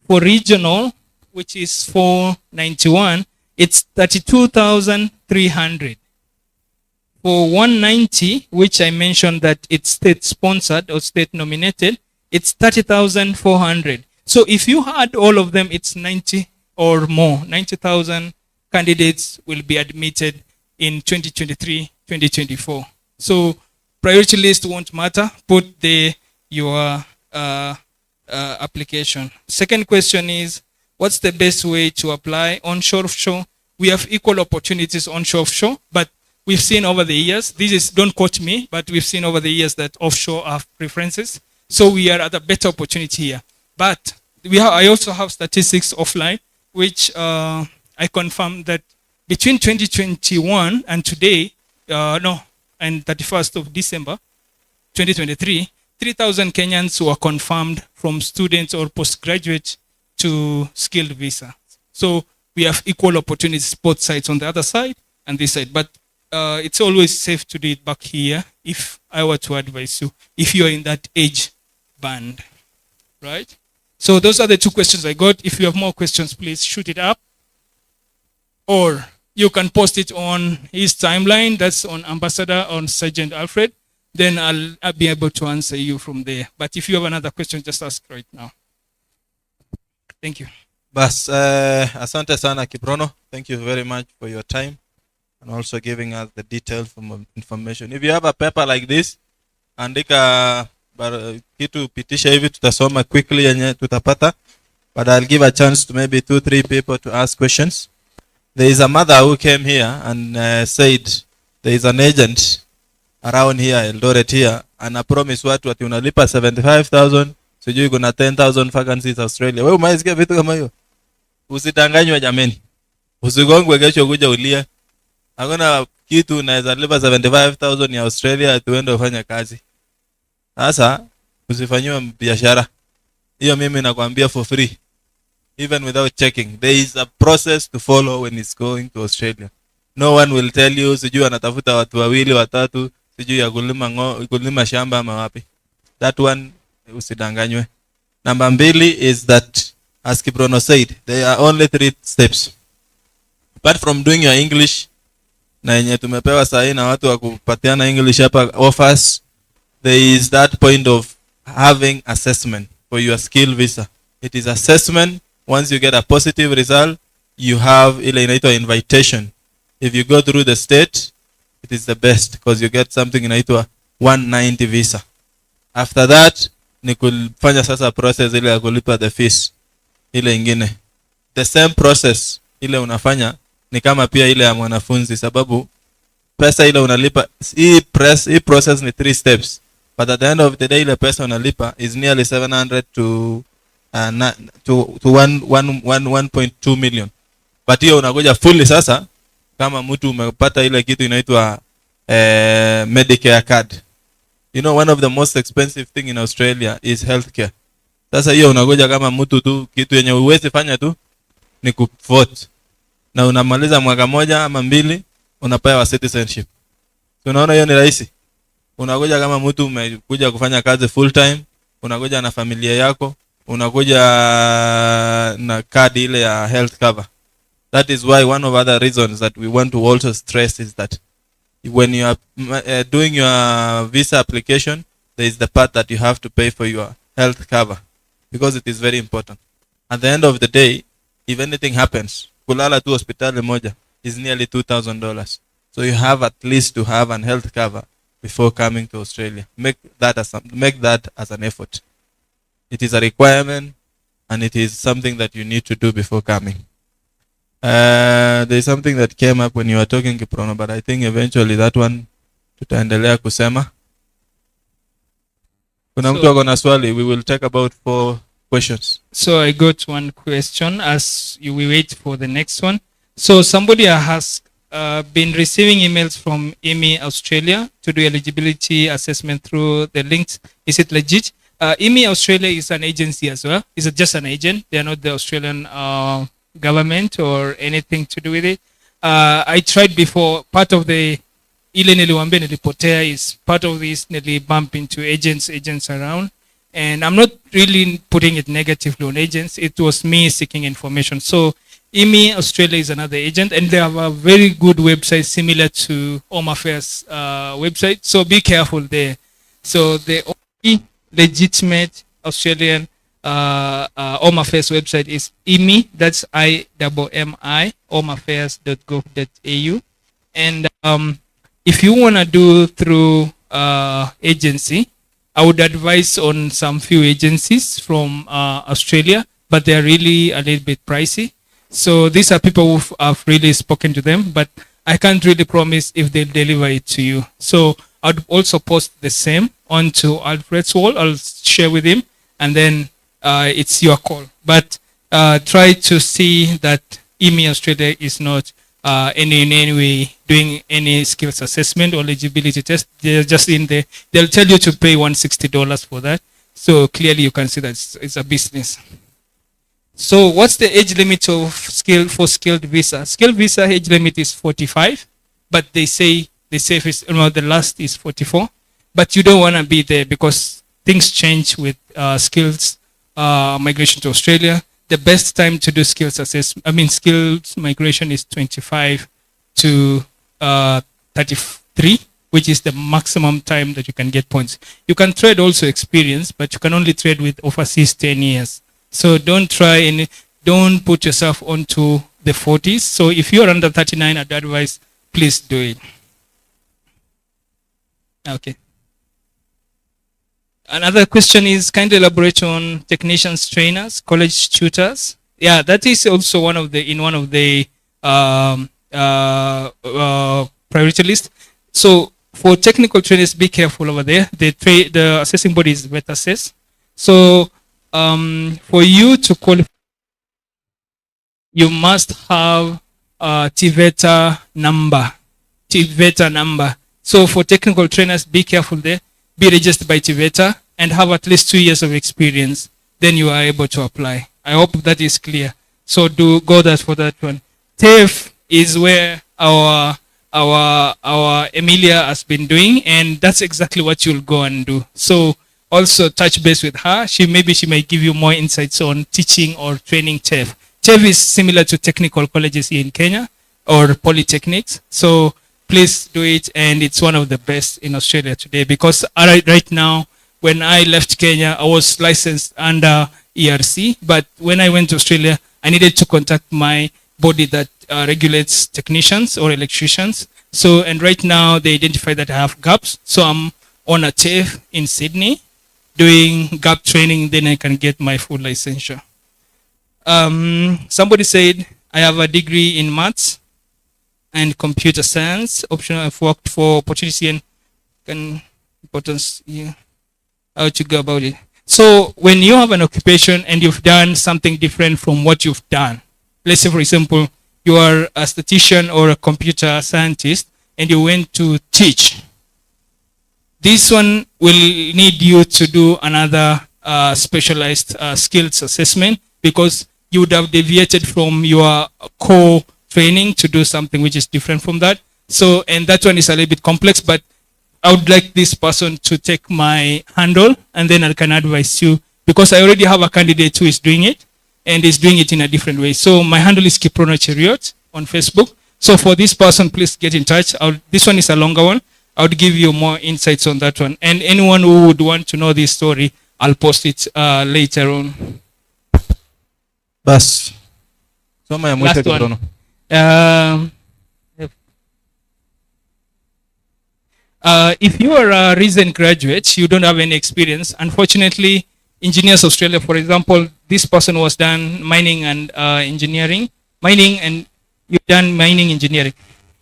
For regional, which is 491, it's 32,300. For 190, which I mentioned that it's state sponsored or state nominated, it's 30,400. So if you add all of them, it's 90 or more. 90,000 candidates will be admitted in 2023, 2024. So priority list won't matter. Put your application. Second question is, what's the best way to apply onshore, offshore? We have equal opportunities onshore, offshore, but we've seen over the years, don't quote me, but we've seen over the years that offshore have preferences. So we are at a better opportunity here. But I also have statistics offline, which I confirm that between 2021 and today, and 31st of December, 2023, 3,000 Kenyans were confirmed from students or postgraduates to skilled visa. So we have equal opportunities, both sides, on the other side and this side. But it's always safe to do it back here if I were to advise you, if you are in that age band, right? So those are the two questions I got. If you have more questions, please shoot it up. Or you can post it on his timeline. That's on Ambassador, on Sergeant Alfred. Then I'll be able to answer you from there. But if you have another question, just ask right now. Thank you. Bas, asante sana Kibrono. Thank you very much for your time and also giving us the detailed information. If you have a paper like this, andika kitu pitisha hivi tutasoma quickly yenye tutapata, but I'll give a chance to maybe 2-3 people to ask questions. There is a mother who came here and said there is an agent around here, Eldoret here, and I promise watu ati unalipa 75,000, sijui kuna 10,000 vacancies Australia. Wewe umeisikia vitu kama hiyo? Usidanganywe jameni. Usigongwe kesho kuja ulia. Hakuna kitu unaweza lipa 75,000 ya Australia ati uende ufanye kazi. Sasa usifanyiwe biashara. Hiyo mimi nakwambia for free. Even without checking. There is a process to follow when it's going to Australia. No one will tell you sijui anatafuta watu wawili watatu sijui ya kulima shamba ama wapi. That one usidanganywe. Number 2 is that, as Kibrono said, there are only 3 steps. Apart from doing your English, na yenye tumepewa sahi na watu wa kupatiana English hapa offers, there is that point of having assessment for your skill visa. It is assessment. Once you get a positive result, you have ile inaitwa invitation. If you go through the state, it is the best because you get something inaitwa 190 visa. After that, ni kufanya sasa process ile ya kulipa the fees. Ile ingine. The same process ile unafanya ni kama pia ile ya mwanafunzi, sababu pesa ile unalipa, hii process ni 3 steps. But at the end of the day, ile pesa unalipa is nearly 700 to 1.2 million. but hiyo unakuja fully sasa kama mtu umepata ile kitu inaitwa Medicare card. You know, one of the most expensive thing in Australia is healthcare. Sasa hiyo unakuja kama mtu tu, kitu yenye uwezi fanya tu ni kuvote, na unamaliza mwaka moja ama mbili unapewa citizenship. So unaona hiyo ni rahisi. Unakuja kama mtu umekuja kufanya kazi full time, unakuja na familia yako, unakuja na card ile ya health cover. That is why one of other reasons that we want to also stress is that when you are doing your visa application, there is the part that you have to pay for your health cover, because it is very important. At the end of the day, if anything happens, kulala tu hospitali moja is nearly $2,000. So you have at least to have an health cover before coming to Australia. Make that as an effort. It is a requirement, and it is something that you need to do before coming. There is something that came up when you were talking Kiprono, but I think eventually that one tutaendelea kusema. Kuna mtu ako na swali. We will take about 4 questions. So I got one question as we wait for the next one. So somebody has been receiving emails from EMI Australia to do eligibility assessment through the links. Is it legit? EMI Australia is an agency as well. Is it just an agent? They are not the Australian government or anything to do with it. I tried before. Part of the ile niliwaambia nilipotea is part of this nearly bump into agents around. And I'm not really putting it negatively on agents. It was me seeking information. So EMI Australia is another agent, and they have a very good website similar to Home Affairs website. So be careful there. So the only legitimate Australian Home Affairs website is EMI. That's IMMI, homeaffairs.gov.au. And if you want to do through agency, I would advise on some few agencies from Australia, but they're really a little bit pricey. So these are people who have really spoken to them, but I can't really promise if they'll deliver it to you. So I'd also post the same onto Alfred's wall. I'll share with him, and then it's your call. But try to see that EMI Australia is not in any way doing any skills assessment or eligibility test. They're just in there. They'll tell you to pay $160 for that. So clearly you can see that it's a business. So what's the age limit of skilled visa? Skilled visa age limit is 45, but they say the last is 44. But you don't want to be there because things change with skills migration to Australia. The best time to do skills migration is 25 to 33, which is the maximum time that you can get points. You can trade also experience, but you can only trade with overseas 10 years. So don't put yourself onto the 40s. So if you're under 39, I'd advise, please do it. Okay. Another question is, kindly elaborate on technicians, trainers, college tutors. Yeah, that is also one of the priority list. So for technical trainers, be careful over there. The assessing body is VET-assess. So for you to qualify, you must have a TVETA number. So for technical trainers, be careful there. Be registered by TVETA and have at least 2 years of experience. Then you are able to apply. I hope that is clear. So do go that for that one. TAFE is where our Emilia has been doing, and that's exactly what you'll go and do. So also touch base with her. She might give you more insights on teaching or training TAFE. TAFE is similar to technical colleges here in Kenya or polytechnics. So please do it, and it's one of the best in Australia today, because right now, when I left Kenya, I was licensed under ERC, but when I went to Australia, I needed to contact my body that regulates technicians or electricians. So, and right now they identify that I have gaps. So I'm on a TAFE in Sydney doing gap training, then I can get my full licensure. Somebody said, I have a degree in maths and computer science. Optional, I've worked for opportunity and importance. Yeah. How to go about it. So when you have an occupation and you've done something different from what you've done, let's say, for example, you are a statistician or a computer scientist and you went to teach. This one will need you to do another specialized skills assessment because you would have deviated from your core training to do something which is different from that. So, and that one is a little bit complex, but I would like this person to take my handle and then I can advise you because I already have a candidate who is doing it and is doing it in a different way. So my handle is Kiprono Cheriot on Facebook. So for this person, please get in touch. This one is a longer one. I would give you more insights on that one. And anyone who would want to know this story, I'll post it later on. Bas. Soma ya mwisho Kiprono. If you are a recent graduate, you don't have any experience. Unfortunately, Engineers Australia, for example, this person was done mining and engineering. Mining and you've done mining engineering.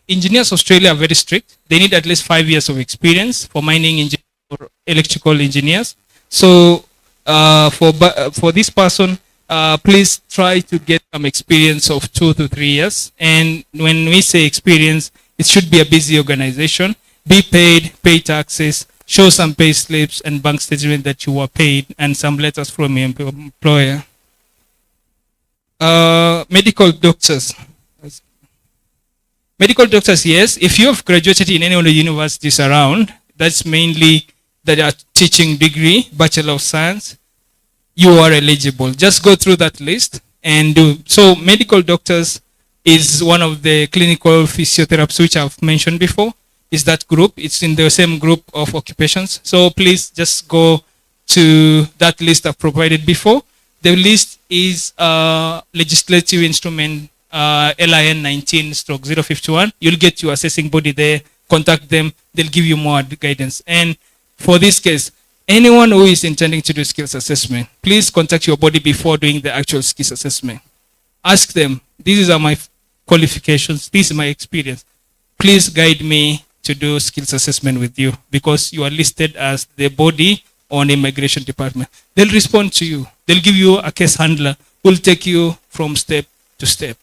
Engineers Australia are very strict. They need at least 5 years of experience for mining engineers or electrical engineers. So for this person, please try to get some experience of 2 to 3 years. And when we say experience, it should be a busy organization. Be paid, pay taxes, show some pay slips and bank statement that you were paid and some letters from your employer. Medical doctors. Medical doctors, yes. If you have graduated in any of the universities around, that's mainly that are teaching degree, Bachelor of Science, you are eligible. Just go through that list and do. So medical doctors is one of the clinical physiotherapists which I've mentioned before. Is that group. It's in the same group of occupations. So please just go to that list I've provided before. The list is legislative instrument LIN 19/051. You'll get your assessing body there. Contact them. They'll give you more guidance. And for this case, anyone who is intending to do skills assessment, please contact your body before doing the actual skills assessment. Ask them, these are my qualifications. This is my experience. Please guide me to do skills assessment with you because you are listed as the body on immigration department. They'll respond to you. They'll give you a case handler who will take you from step to step.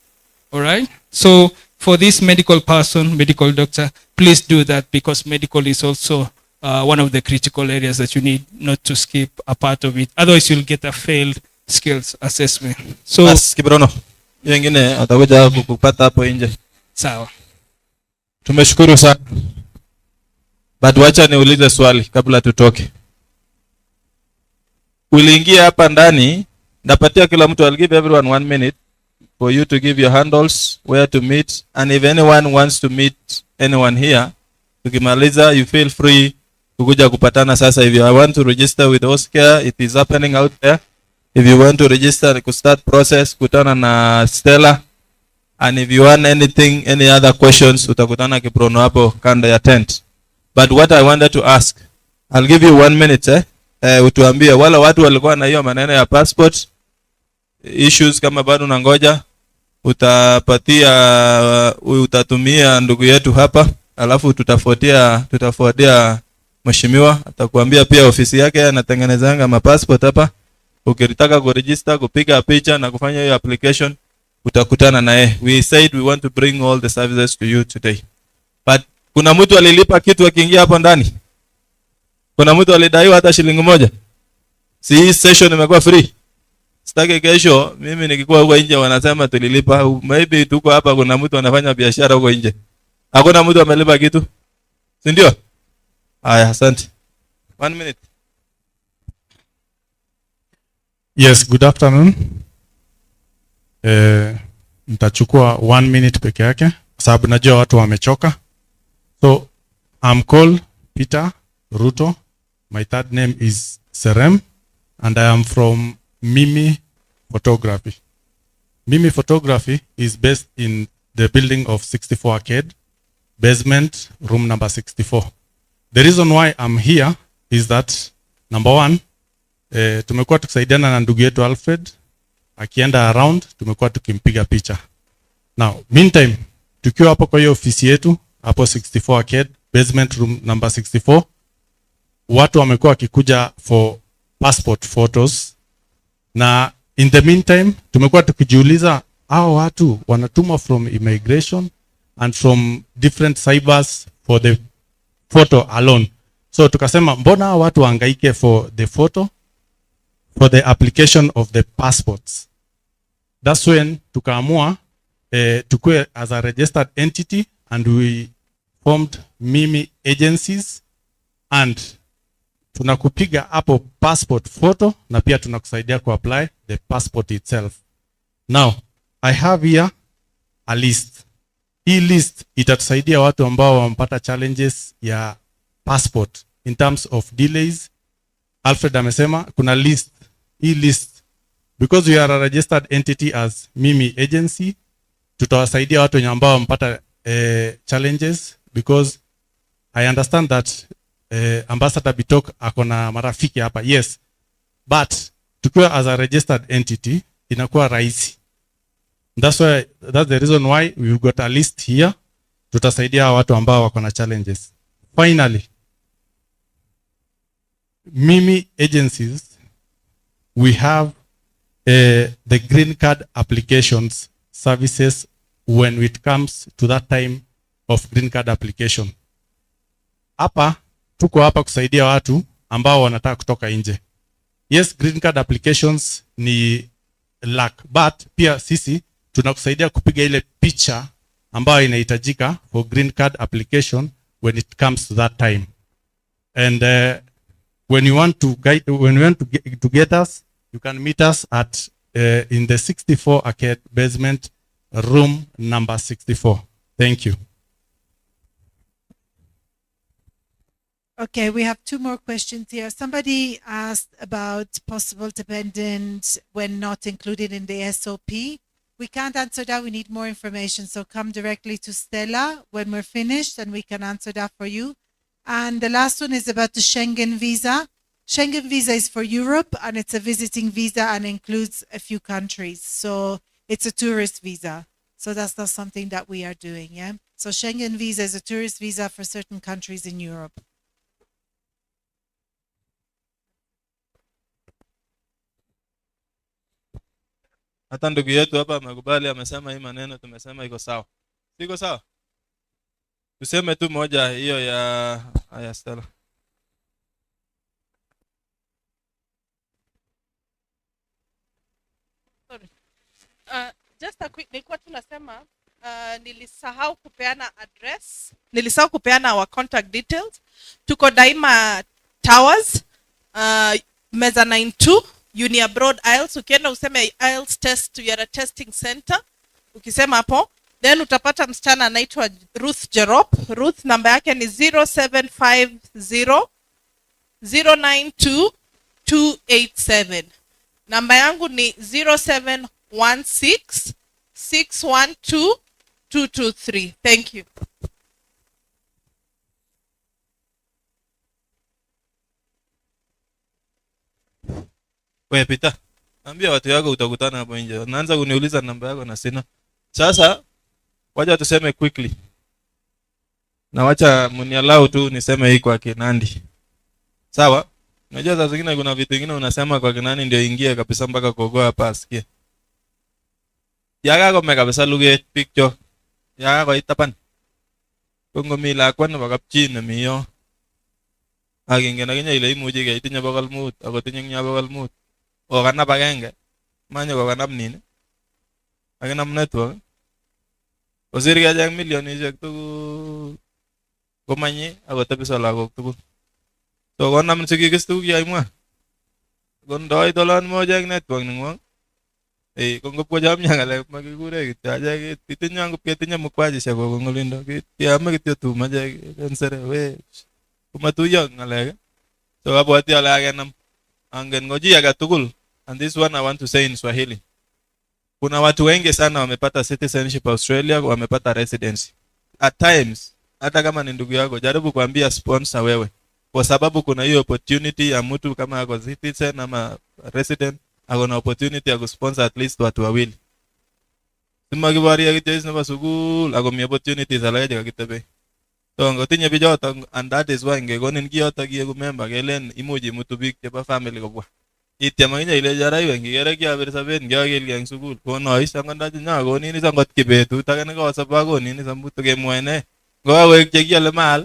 All right. So for this medical person, medical doctor, please do that because medical is also one of the critical areas that you need not to skip a part of it. Otherwise you'll get a failed skills assessment. So Kiprono. Wengine atakuja kukupata hapo nje. Sawa. Tumeshukuru sana. But wacha niulize swali kabla tutoke. Uliingia hapa ndani, napatia kila mtu, I'll give everyone 1 minute for you to give your handles, where to meet, and if anyone wants to meet anyone here, tukimaliza you feel free kukuja kupatana sasa. If you want to register with Oscar, it is happening out there. If you want to register to start process, kutana na Stella. And if you want anything, any other questions, utakutana Kiprono hapo kando ya tent. But what I wanted to ask, I'll give you 1 minute, utuambie wala watu walikuwa na hiyo maneno ya passport issues, kama bado unangoja, utatumia ndugu yetu hapa, alafu tutafuatia mheshimiwa, atakuambia pia ofisi yake anatengenezanga mapassport hapa. Ukitaka kuregister, kupiga picha na kufanya hiyo application, utakutana naye. We said we want to bring all the services to you today. But kuna mtu alilipa kitu akiingia hapo ndani? Kuna mtu alidaiwa hata shilingi moja? Si hii session imekuwa free. Sitaki kesho mimi nikikuwa huko nje wanasema tulilipa. Maybe tuko hapa kuna mtu anafanya biashara huko nje. Hakuna mtu amelipa kitu. Si ndio? Haya, asante. 1 minute. Yes, good afternoon. Nitachukua 1 minute peke yake kwa sababu najua watu wamechoka. So I'm called Peter Ruto. My third name is Serem and I am from Mimi Photography. Mimi Photography is based in the building of 64 Arcade, basement, room number 64. The reason why I'm here is that number one, tumekuwa tukisaidiana na ndugu yetu Alfred akienda around, tumekuwa tukimpiga picha. Now, meantime, tukiwa hapo kwa hiyo ofisi yetu, hapo 64 Arcade, basement room number 64, watu wamekuwa wakikuja for passport photos. Na in the meantime, tumekuwa tukijiuliza hao watu wanatumwa from immigration and from different cybers for the photo alone. So tukasema mbona hao watu wahangaike for the photo, for the application of the passports. That's when tukaamua tukue as a registered entity, and we formed Mimi agencies, and tunakupiga hapo passport photo na pia tunakusaidia kuapply the passport itself. Now, I have here a list. Hii list itatusaidia watu ambao wamepata challenges ya passport in terms of delays. Alfred amesema kuna list. Hii list, because we are a registered entity as Mimi agency, tutawasaidia watu ambao wamepata challenges, because I understand that Ambassador Bitok akona marafiki hapa. Yes. But tukiwa as a registered entity inakuwa rahisi. That's the reason why we've got a list here. Tutasaidia watu ambao wako na challenges. Finally, Mimi agencies, we have the green card applications services when it comes to that time of green card application. Hapa tuko hapa kusaidia watu ambao wanataka kutoka nje. Yes, green card applications ni lack, but pia sisi tunakusaidia kupiga ile picha ambayo inahitajika for green card application when it comes to that time. And when you want to get us, you can meet us at in the 64 Arcade basement, room number 64. Thank you. Okay, we have two more questions here. Somebody asked about possible dependent when not included in the SOP. We can't answer that. We need more information. So come directly to Stella when we're finished and we can answer that for you. And the last one is about the Schengen visa. Schengen visa is for Europe and it's a visiting visa and includes a few countries. So it's a tourist visa. So that's not something that we are doing, yeah? So Schengen visa is a tourist visa for certain countries in Europe. Hata ndugu yetu hapa amekubali, amesema hii maneno tumesema iko sawa. Siko sawa? Tuseme tu moja hiyo ya haya Stella. Sorry. Just a quick, nilikuwa tunasema nilisahau kupeana address. Nilisahau kupeana our contact details. Tuko Daima Towers, Meza 92. Uni Abroad IELTS, ukienda useme IELTS test, you are a testing center. Ukisema hapo, then utapata msichana anaitwa Ruth Jerop. Ruth namba yake ni 0750 092 287. Namba yangu ni 0716 612 223. Thank you. Wewe Peter, ambia watu yako utakutana hapo nje. Unaanza kuniuliza namba yako na sina. Sasa wacha tuseme quickly. Na wacha mnialau tu niseme hii kwa Kinandi. Sawa? Unajua saa zingine kuna vitu vingine unasema kwa Kinani ndio ingie kabisa mpaka kogoa hapa asikie. Yaga ko me kabisa luget picture. Yaga ko itapan. Kongo mi lakwan nebo kapchi nemiyo. Agingen akinya ile imuchi keitinye bokol mut ako tinye nya bokol mut. O kanap agenge. Manyo ko kanap nini. Akinam network. Osir kecheng milionishek tugul. Komanye ako tebiso lagok tugul. So konam sikikis tuguk yaimwa. Kondoi dolan mo jeng network ningwong. Kongopko jamnya ngale makikure kityo aje kitinyo ngop ketinye mukwajishek ko ngolindo. Kiame kityo tuma je ensere we. Kumatuyo ngale. So abwati ala agenam. Angen ngoji age tugul. And this one I want to say in Swahili. Kuna watu wengi sana wamepata citizenship Australia, wamepata residency. At times, hata kama ni ndugu yako, jaribu kuambia sponsor wewe. Kwa sababu kuna hiyo opportunity ya mtu kama ako citizen ama resident, ako na opportunity ya kusponsor at least watu wawili. Sima kibari ya kityo isna basugul, ako mi opportunity za laga jaga kitabe. So ngotinye bijoto, and that is why ngekonin kiyoto kiye kumemba, kelen imuji mtu big cheba family kubwa. Ityem akinye ile jaraiwe ngikere kiabir sabet ngiakilge eng sukul konois angot ndachi nyakonin sangot kibetut ake nekosop akonin sambuto kemwoe ne ngokakoek chekiale mahal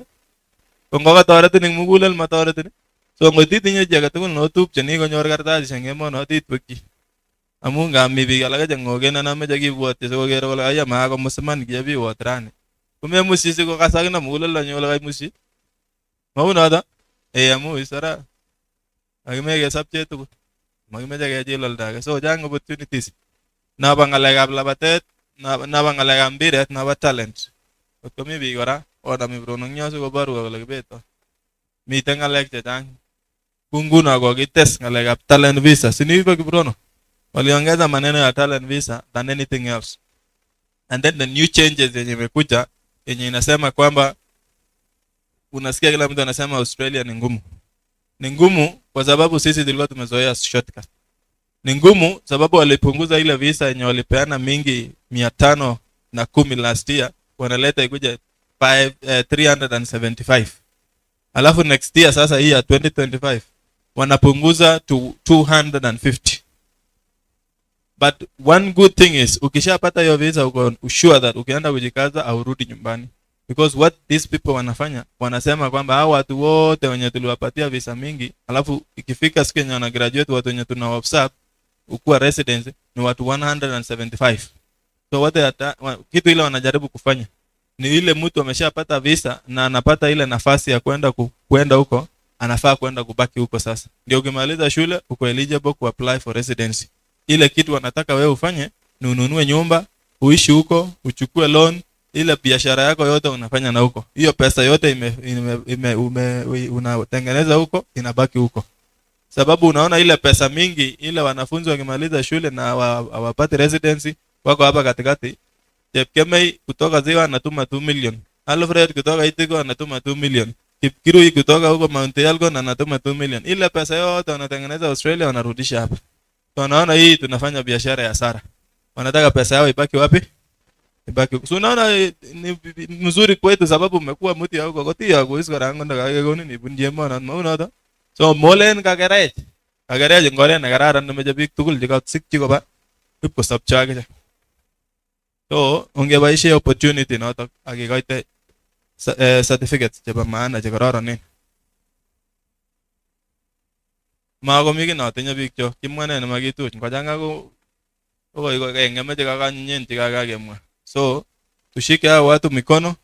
ko ngokatoretin eng mugulel matoretin. So ngot itinye chi age tugul notupcheni konyor kartasisiek eng emonoto itwekchi amu ngap mi biik alake chengoken anan meche kibwotyi sikokere kole aya makakomusiman kiyebiwot rani komemushi sikokas akine muguleldo nyu kole kaimushi mau noto amu isara akime kesop chitugul makimeche kechil oldo age. So chang opportunities naba ng'alekab labatet naba ng'alekab mpiret naba talent kot komi biik kora onami pronong'yo sikoboru kole kibeto mite ng'alek chechang ku nguno kokites ng'alekab talent visa siniibe Kiprono waliongeza maneno ya talent visa than anything else. And then the new changes yenye imekuja yenye inasema kwamba unasikia kila mtu anasema Australia ni ngumu. Ni ngumu kwa sababu sisi tulikuwa tumezoea shortcut. Ni ngumu sababu walipunguza ile visa yenye walipeana mingi 510 last year wanaleta ikuje 375. Alafu next year sasa hii ya 2025 wanapunguza to 250. But one good thing is ukishapata hiyo visa uko sure that ukienda kujikaza au rudi nyumbani, because what these people wanafanya wanasema kwamba hao watu wote wenye tuliwapatia visa mingi alafu ikifika siku yenye wana graduate watu wenye tuna observe ukuwa residence ni watu 175. So what kitu ile wanajaribu kufanya ni ile mtu ameshapata visa na anapata ile nafasi ya kwenda huko, anafaa kwenda kubaki huko. Sasa ndio ukimaliza shule uko eligible ku apply for residency. Ile kitu wanataka wewe ufanye ni ununue nyumba, uishi huko, uchukue loan, ile biashara yako yote unafanya na huko. Hiyo pesa yote unatengeneza huko inabaki huko. Sababu unaona ile pesa mingi ile wanafunzi wakimaliza shule na hawapati residency wako hapa katikati. Chepkemei kutoka Ziwa anatuma 2 million. Alfred kutoka Itiko anatuma 2 million. Kipkirui kutoka huko Mount Elgon anatuma 2 million. Ile pesa yote wanatengeneza Australia wanarudisha hapa. Tunaona hii tunafanya biashara ya hasara. Wanataka pesa yao ibaki wapi? Ibaki. So unaona ni mzuri kwetu sababu umekuwa mtu ya huko kotia kuisko rango ndaka goni ni bundie mona mauna. So molen kagerech. Kagerech ngore na kararan meje bik tugul jika sikchi ko ba ip ko sabchage. So ungeboisie opportunity notok akikoite certificates chebo maana che kororonen. Makomi kiy notinye biik chok kimwane ne makituch ngochanga ko kengemeche kakanyinyen chikakakemwa. So tushike hao watu mikono,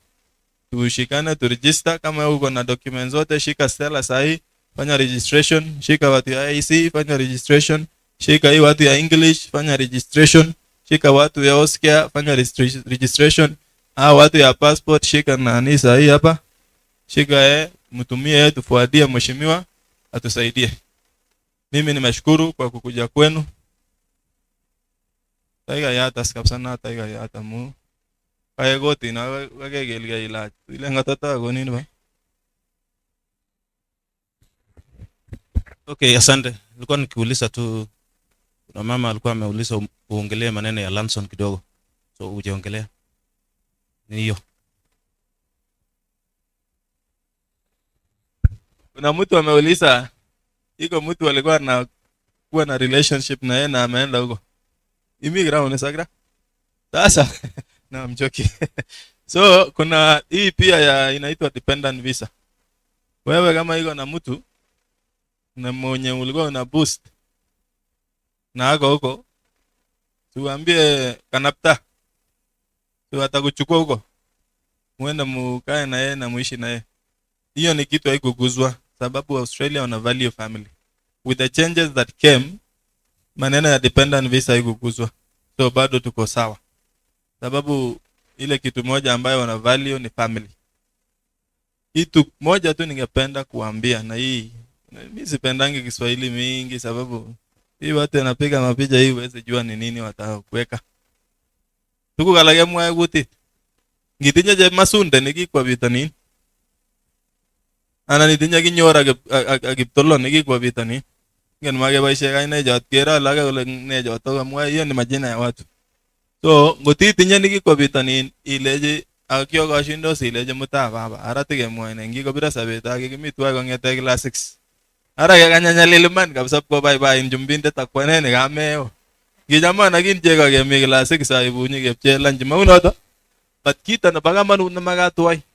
tushikane turegister. Kama uko na documents zote shika Stella sahi, fanya registration. Shika watu ya IC fanya registration. Shika hii watu ya English fanya registration. Shika watu ya Oscar fanya registration. Watu ya passport shika nani sahi hapa. Shika mtumie tufuatie mheshimiwa atusaidie. Mimi nimeshukuru kwa kukuja kwenu. Taiga yata skapsana taiga yata mu. Kaya goti na wakegelga ilaj. Ile ngatata goni ba. Okay, asante. Nilikuwa nikiuliza tu kuna mama alikuwa ameuliza uongelee maneno ya Lanson kidogo. So ujeongelea. Ni hiyo. Kuna mtu ameuliza iko mtu alikuwa na kuwa na relationship na yeye na ameenda huko. Immigrant unasagra? Sasa na mjoki. So kuna hii pia ya inaitwa dependent visa. Wewe kama iko na mtu na mwenye ulikuwa una boost na ako huko, tuambie kanapta. Tu atakuchukua huko. Muende mukae na yeye na muishi na yeye. Hiyo ni kitu haikuguzwa sababu Australia wana value family. With the changes that came, maneno ya dependent visa haikuguzwa. So bado tuko sawa. Sababu ile kitu moja ambayo wana value ni family. Kitu moja tu ningependa kuambia na hii mimi sipendangi Kiswahili mingi sababu hii watu wanapiga mapicha hii uweze jua ni nini watakuweka. Tuko kalage mwa guti. Ngitinye je masunde nikikwa bitanin. Ana nitinya kinyora agiptolo nikikwa bitanin. Ngen mageboisie kaine jot kera lage kole ne jot to mwa hiyo ni majina ya watu. So ngotitinye nikikwa bitanin ileje akyo kashindos ileje muta baba arati kemwa ne ngikobira sabet age kimi tuwa kongete class 6 Ara kekanyanyalil iman kabisa pkobaibain chumbindet ak kwaneni kameo. Kichaman akin chego kemi class 6 aibunyi kepchee lunch maunoto. But kito nebo kamanut nemakat tuwai.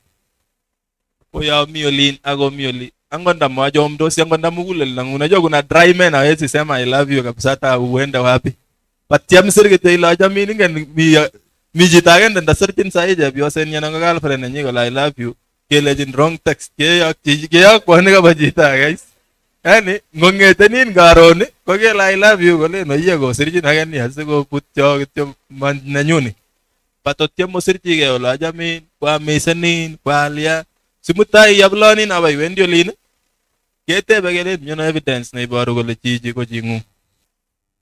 Koya mi olin ako mi oli. Angot ndamwachomdosi angot ndamugulel nangu. Unajua kuna dry men hawezi sema I love you kabisa hata uende wapi. But tiam sir kityo ile achamin ingen mi chito agenge ndasirchin sahi chepyosenyi anan ko girlfriend nenyi kole I love you. Kelejin wrong text keyokwo kaba chito age. Yani ngongetenin karon ko kele I love you kolen oye kosirchin age ni asikobutyo kityo nenyuni. Patotiem mosirchigei ole achamin kwamesenin kwalia simutai yablonin abai wendi olin ketebe kelen miono evidence neiboru kole chichi ko chingung.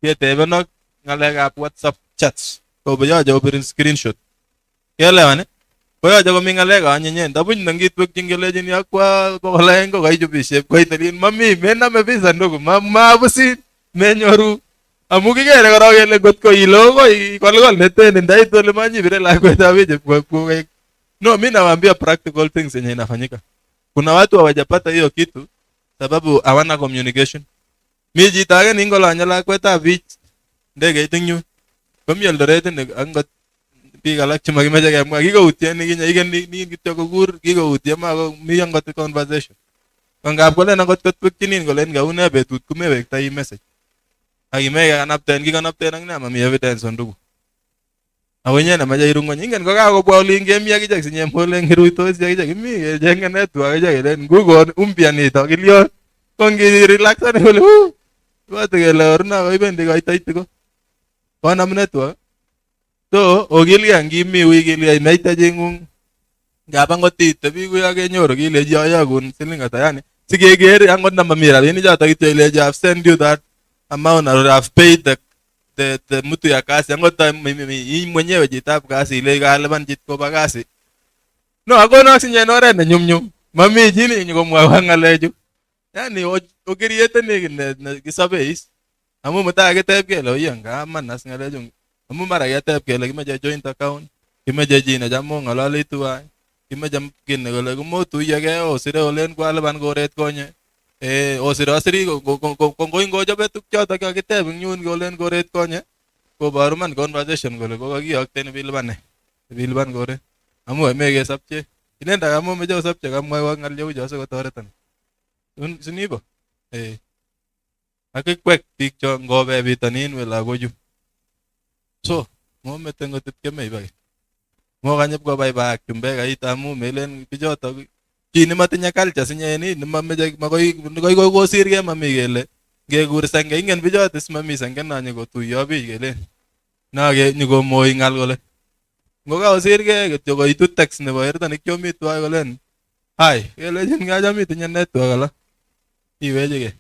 Ketebenok ngalekab WhatsApp chats koyoche kobirin screenshot. Keelewan? Koyoche komi ngalek anyinyen. Ndabuny nangitwekyin kelejin yakwa kokolaeng ko kaichubisiep koitelin mami mename visa ndugu mabusin menyoru. Amu kikere korok kele ngotko ilo ko ikolkol neten ndait ole manyibire lakwetab chepkokek. No, mimi nawaambia practical things yenye inafanyika. Kuna watu hawajapata hiyo kitu sababu hawana communication. Mi chito age ningolonye lakwetab bich ndegeit ing yun. Komi Eldoret ni angot biik alak chemakimeche kemwa kikoutien nikinye igen kityo kokur kikoutien mako mi angot conversation. Ngap kolen angot kotwekyinin kolen kaune betut kumewektai message. Akimeke kikanapten ak ne mami evidence ndugu. Ako inye nemache irungony ingen kokakobwa olin kemi akichek sinyembolen kiruitosi akichek imi kechenge network akichek kelen ngukon umpya nito kilyon ko ngirelaxane kole ibate kele oruna koibendi koitoitiko konam network. So okilgei ngimi wikilgei meite chingung ngap angot itebi kuyo kenyoru kileji ayokun siling ata yani sikeker angot ndamami rabinik choto kityo ileji I've sent you that amount or I've paid the mtu ya kasi angot mwenyewe chitab kasi ile kalipan chit koba kasi. No akono sinye oret ne nyumnyum. Mami chi ni komwawa ngalechu. Yani okirieteni ne kisobeis. Amu mutai keteb kele oye ngaman as ngalechu. Amu mara keteb kele kimeche joint account, kimeche chi ne cham ong'ololi tuwai, kimeche kit nekole komotuyegei osire olen kwalipan koret konye. Osiri kongoin kochobe tuk chotok kakiteb ing yun kolen koret konye koboru man conversation kole kokakiyokten ipilipan koret amu mekesopche inendet amu meche osopche kamwaiwok ng'al cheu cho sikotoreton sinibo akikwek biik cho ngobe bitonin we lagochu so momete ngotit kemei baki mokanye pkobaibak chumbek ait amu melen bichotok chi nematinye culture sinyeni nemameche makoi kosirgei mami kele ngekur senge ingen bichotis mami senge nanye kotuyo bich kelen nake nyikomoi ng'al kole ngokakosirgei kityo koitu text nebo ertanik chomi tuwai kolen hai kelechin kacham itinye network ala iwechigei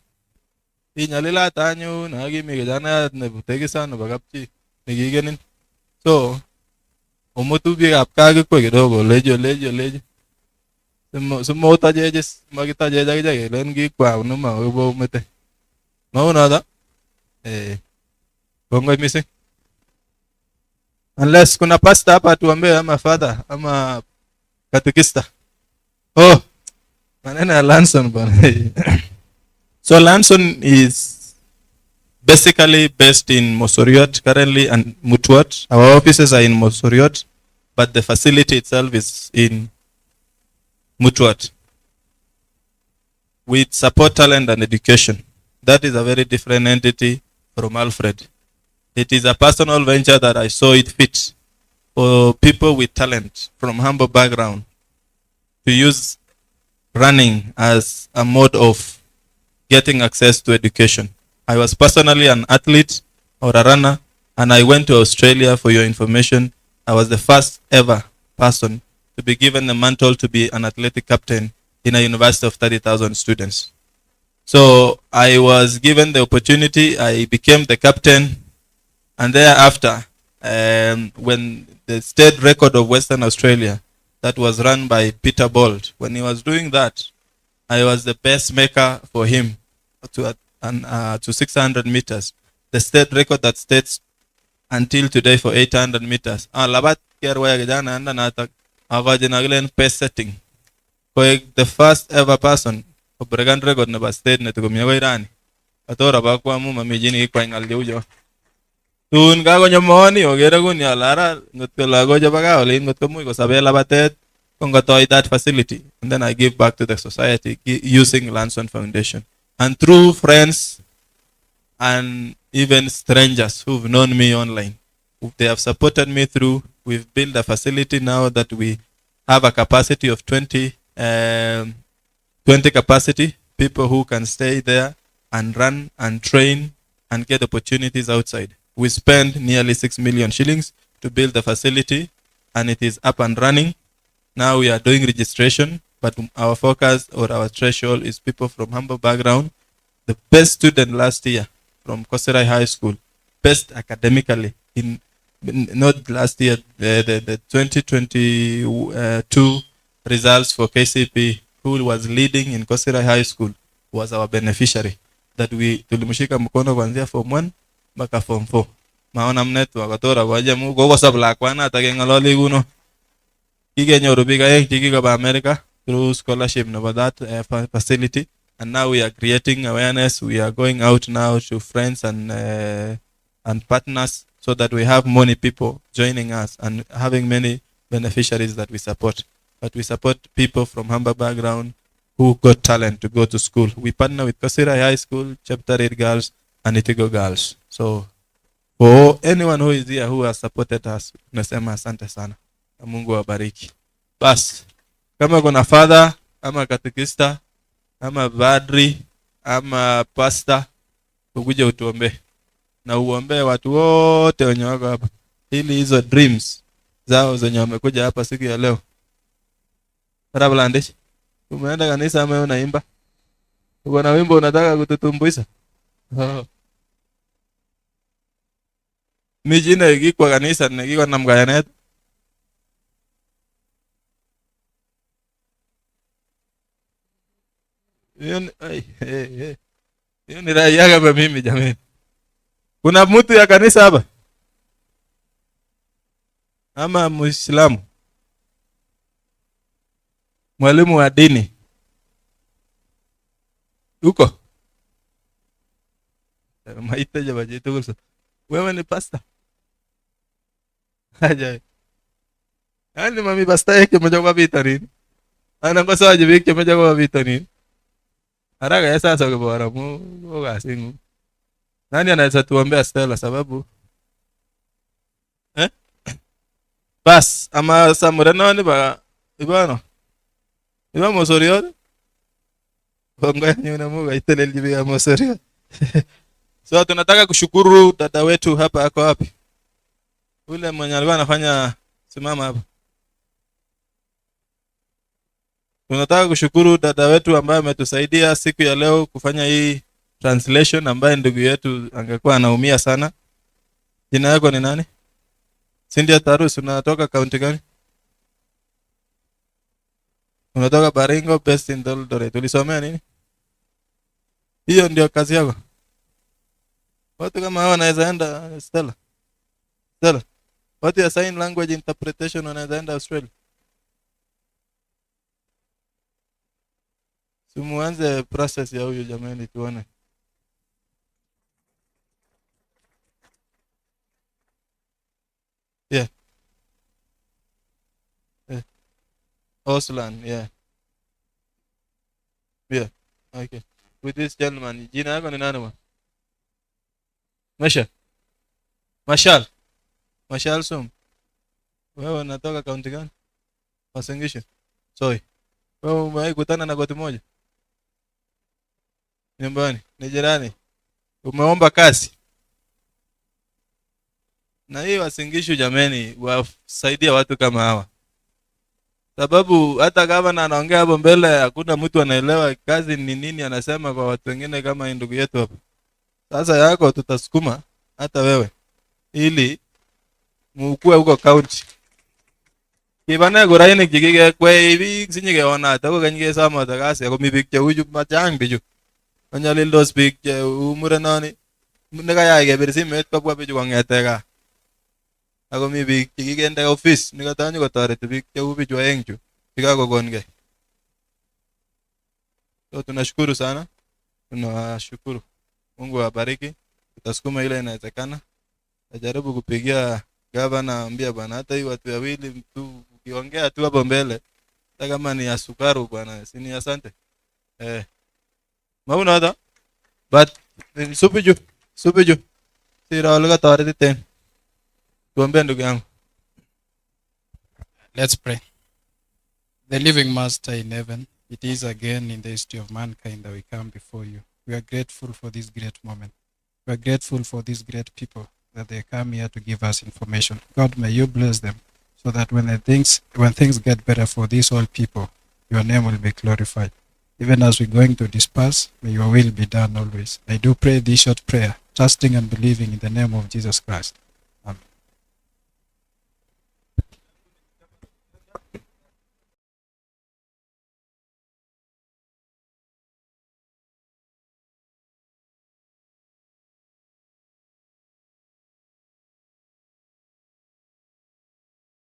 inyalilat anyun akimi kijanayat netekisan nebo kapchi nekikenin so omutu biikab kaa kikwek kidogo oleji simotachechis makitachech akichek kelen kikwau nemakoboumete maunoto kongoi missing unless kuna pastor hapa tuambie ama father ama katekista maneno ya Lanson bwana. So Lanson is basically based in Mosoriot currently and Mutwat. Our offices are in Mosoriot, but the facility itself is in Mutwat. We support talent and education. That is a very different entity from Alfred. It is a personal venture that I saw it fit for people with talent from humble background to use running as a mode of getting access to education. I was personally an athlete or a runner, and I went to Australia for your information. I was the first ever person to be given the mantle to be an athletic captain in a university of 30,000 students. So I was given the opportunity, I became the captain, and thereafter, when the state record of Western Australia that was run by Peter Bolt, when he was doing that, I was the best maker for him to 600 meters. The state record that states until today for 800 meters. Labat kerwaya kijana anda natak agajin agilen pace setting. The first ever person breakan record nebo state netokomi akoi rani. Katora bakwa amu mami chi nekikwai ng'al cheu cho. Tun kakonyo mooni okere kuni ale ara ngotko lagok chebo gaa olin ngotko much kosabe labatet ko ngotoi that facility, and then I give back to the society using Lanson Foundation. And through friends and even strangers who've known me online, they have supported me through. We've built a facility now that we have a capacity of 20 capacity people who can stay there and run and train and get opportunities outside. We spent nearly 6 million shillings to build the facility, and it is up and running. Now we are doing registration, but our focus or our threshold is people from humble background. The best student last year from Koserai High School, best academically in not last year, the 2022 results for KCP, who was leading in Koserai High School, was our beneficiary. That we tulimshika mkono kuanzia form 1 mpaka form 4. Maona mnetu wakatora waje mu gogo sabla kwana atakengaloli kuno. Kigenyoru biga yeng chikikoba America through scholarship nebo that facility, and now we are creating awareness. We are going out now to friends and partners so that we have many people joining us and having many beneficiaries that we support. But we support people from humble background who got talent to go to school. We partner with Kosirai High School, Chapter 8 Girls, and Itigo Girls. So for anyone who is here who has supported us, nasema asante sana. Na Mungu awabariki. Bas, kama kuna father, ama katekista, ama badri, ama pastor, ukuje utuombe. Na uombe watu wote wenye wako hapa. Ili hizo dreams zao zenye wamekuja hapa siku ya leo. Tarabulandishi. Umeenda kanisa ama unaimba? Uko na wimbo unataka kututumbuiza? Miji na ikikwa kanisa na ikikwa na mgayanet. Hiyo ni raia kama mimi jamani. Kuna mtu ya kanisa hapa? Ama Muislamu? Mwalimu wa dini? Uko? Maita jabaje tu. Wewe ni pastor? Haja. Ani mami pastor yake moja kwa vitarini. Ana kwa sababu yake moja kwa vitarini. Haraka ya sasa kwa bora mu gasingu. Nani anaweza tuombea Stella sababu? Bas ama samurana ni ba ibano. Iba mosorio. Bongo nyuna Mungu iteleli ya mosorio. So tunataka kushukuru dada wetu hapa ako wapi? Ule mwenye alikuwa anafanya simama hapa. Tunataka kushukuru dada wetu ambaye ametusaidia siku ya leo kufanya hii translation, ambaye ndugu yetu angekuwa anaumia sana. Jina yako ni nani? Cynthia Tarus, unatoka kaunti gani? Unatoka Baringo, based in Eldoret. Ulisomea nini? Hiyo ndio kazi yako? Watu kama hawa wanaweza enda Stella. Stella. What is sign language interpretation wanaweza enda Australia? Simuanze process ya huyu jamani tuone. Yeah. Oslan, yeah. Yeah. Okay. With this gentleman, jina yako ni nani? Mashal. Mashal. Mashal Sum. Wewe unatoka kaunti gani? Uasin Gishu. Sorry. Wewe umewahi kutana na goti moja? Nyumbani, ni jirani. Umeomba kazi. Na hii Uasin Gishu jameni, wasaidia watu kama hawa. Sababu hata gavana anaongea hapo mbele, hakuna mtu anaelewa kazi ni nini anasema kwa watu wengine kama ndugu yetu hapa. Sasa yako tutasukuma hata wewe ili mukue huko county. Kibana goraine kigige kwe hivi sinyige ona ta ko ganyige sama ta kasi ko mi big che uju machang biju. Anyalil dos big che umure nani. Nega ya ge bersi met ko bwa biju ngete ga. Ako mi big kigige nda office niga tanyo ko tare tu big che u biju engju. Biga ko gonge. So tunashukuru sana, tunawashukuru. Mungu awabariki, tutasukuma ile inawezekana. Najaribu kupigia gavana, ambia bwana, hata hii watu wawili tu ukiongea tu hapo mbele, hata kama ni ya sukaru bwana, si ni asante. Mauna hata but supiju sira walaga tawariti ten. Tuombe ndugu yangu. Let's pray. The living Master in heaven, it is again in the history of mankind that we come before you. We are grateful for this great moment. We are grateful for these great people that they come here to give us information. God, may you bless them so that when things get better for these all people, your name will be glorified. Even as we're going to disperse, may your will be done always. I do pray this short prayer, trusting and believing in the name of Jesus Christ.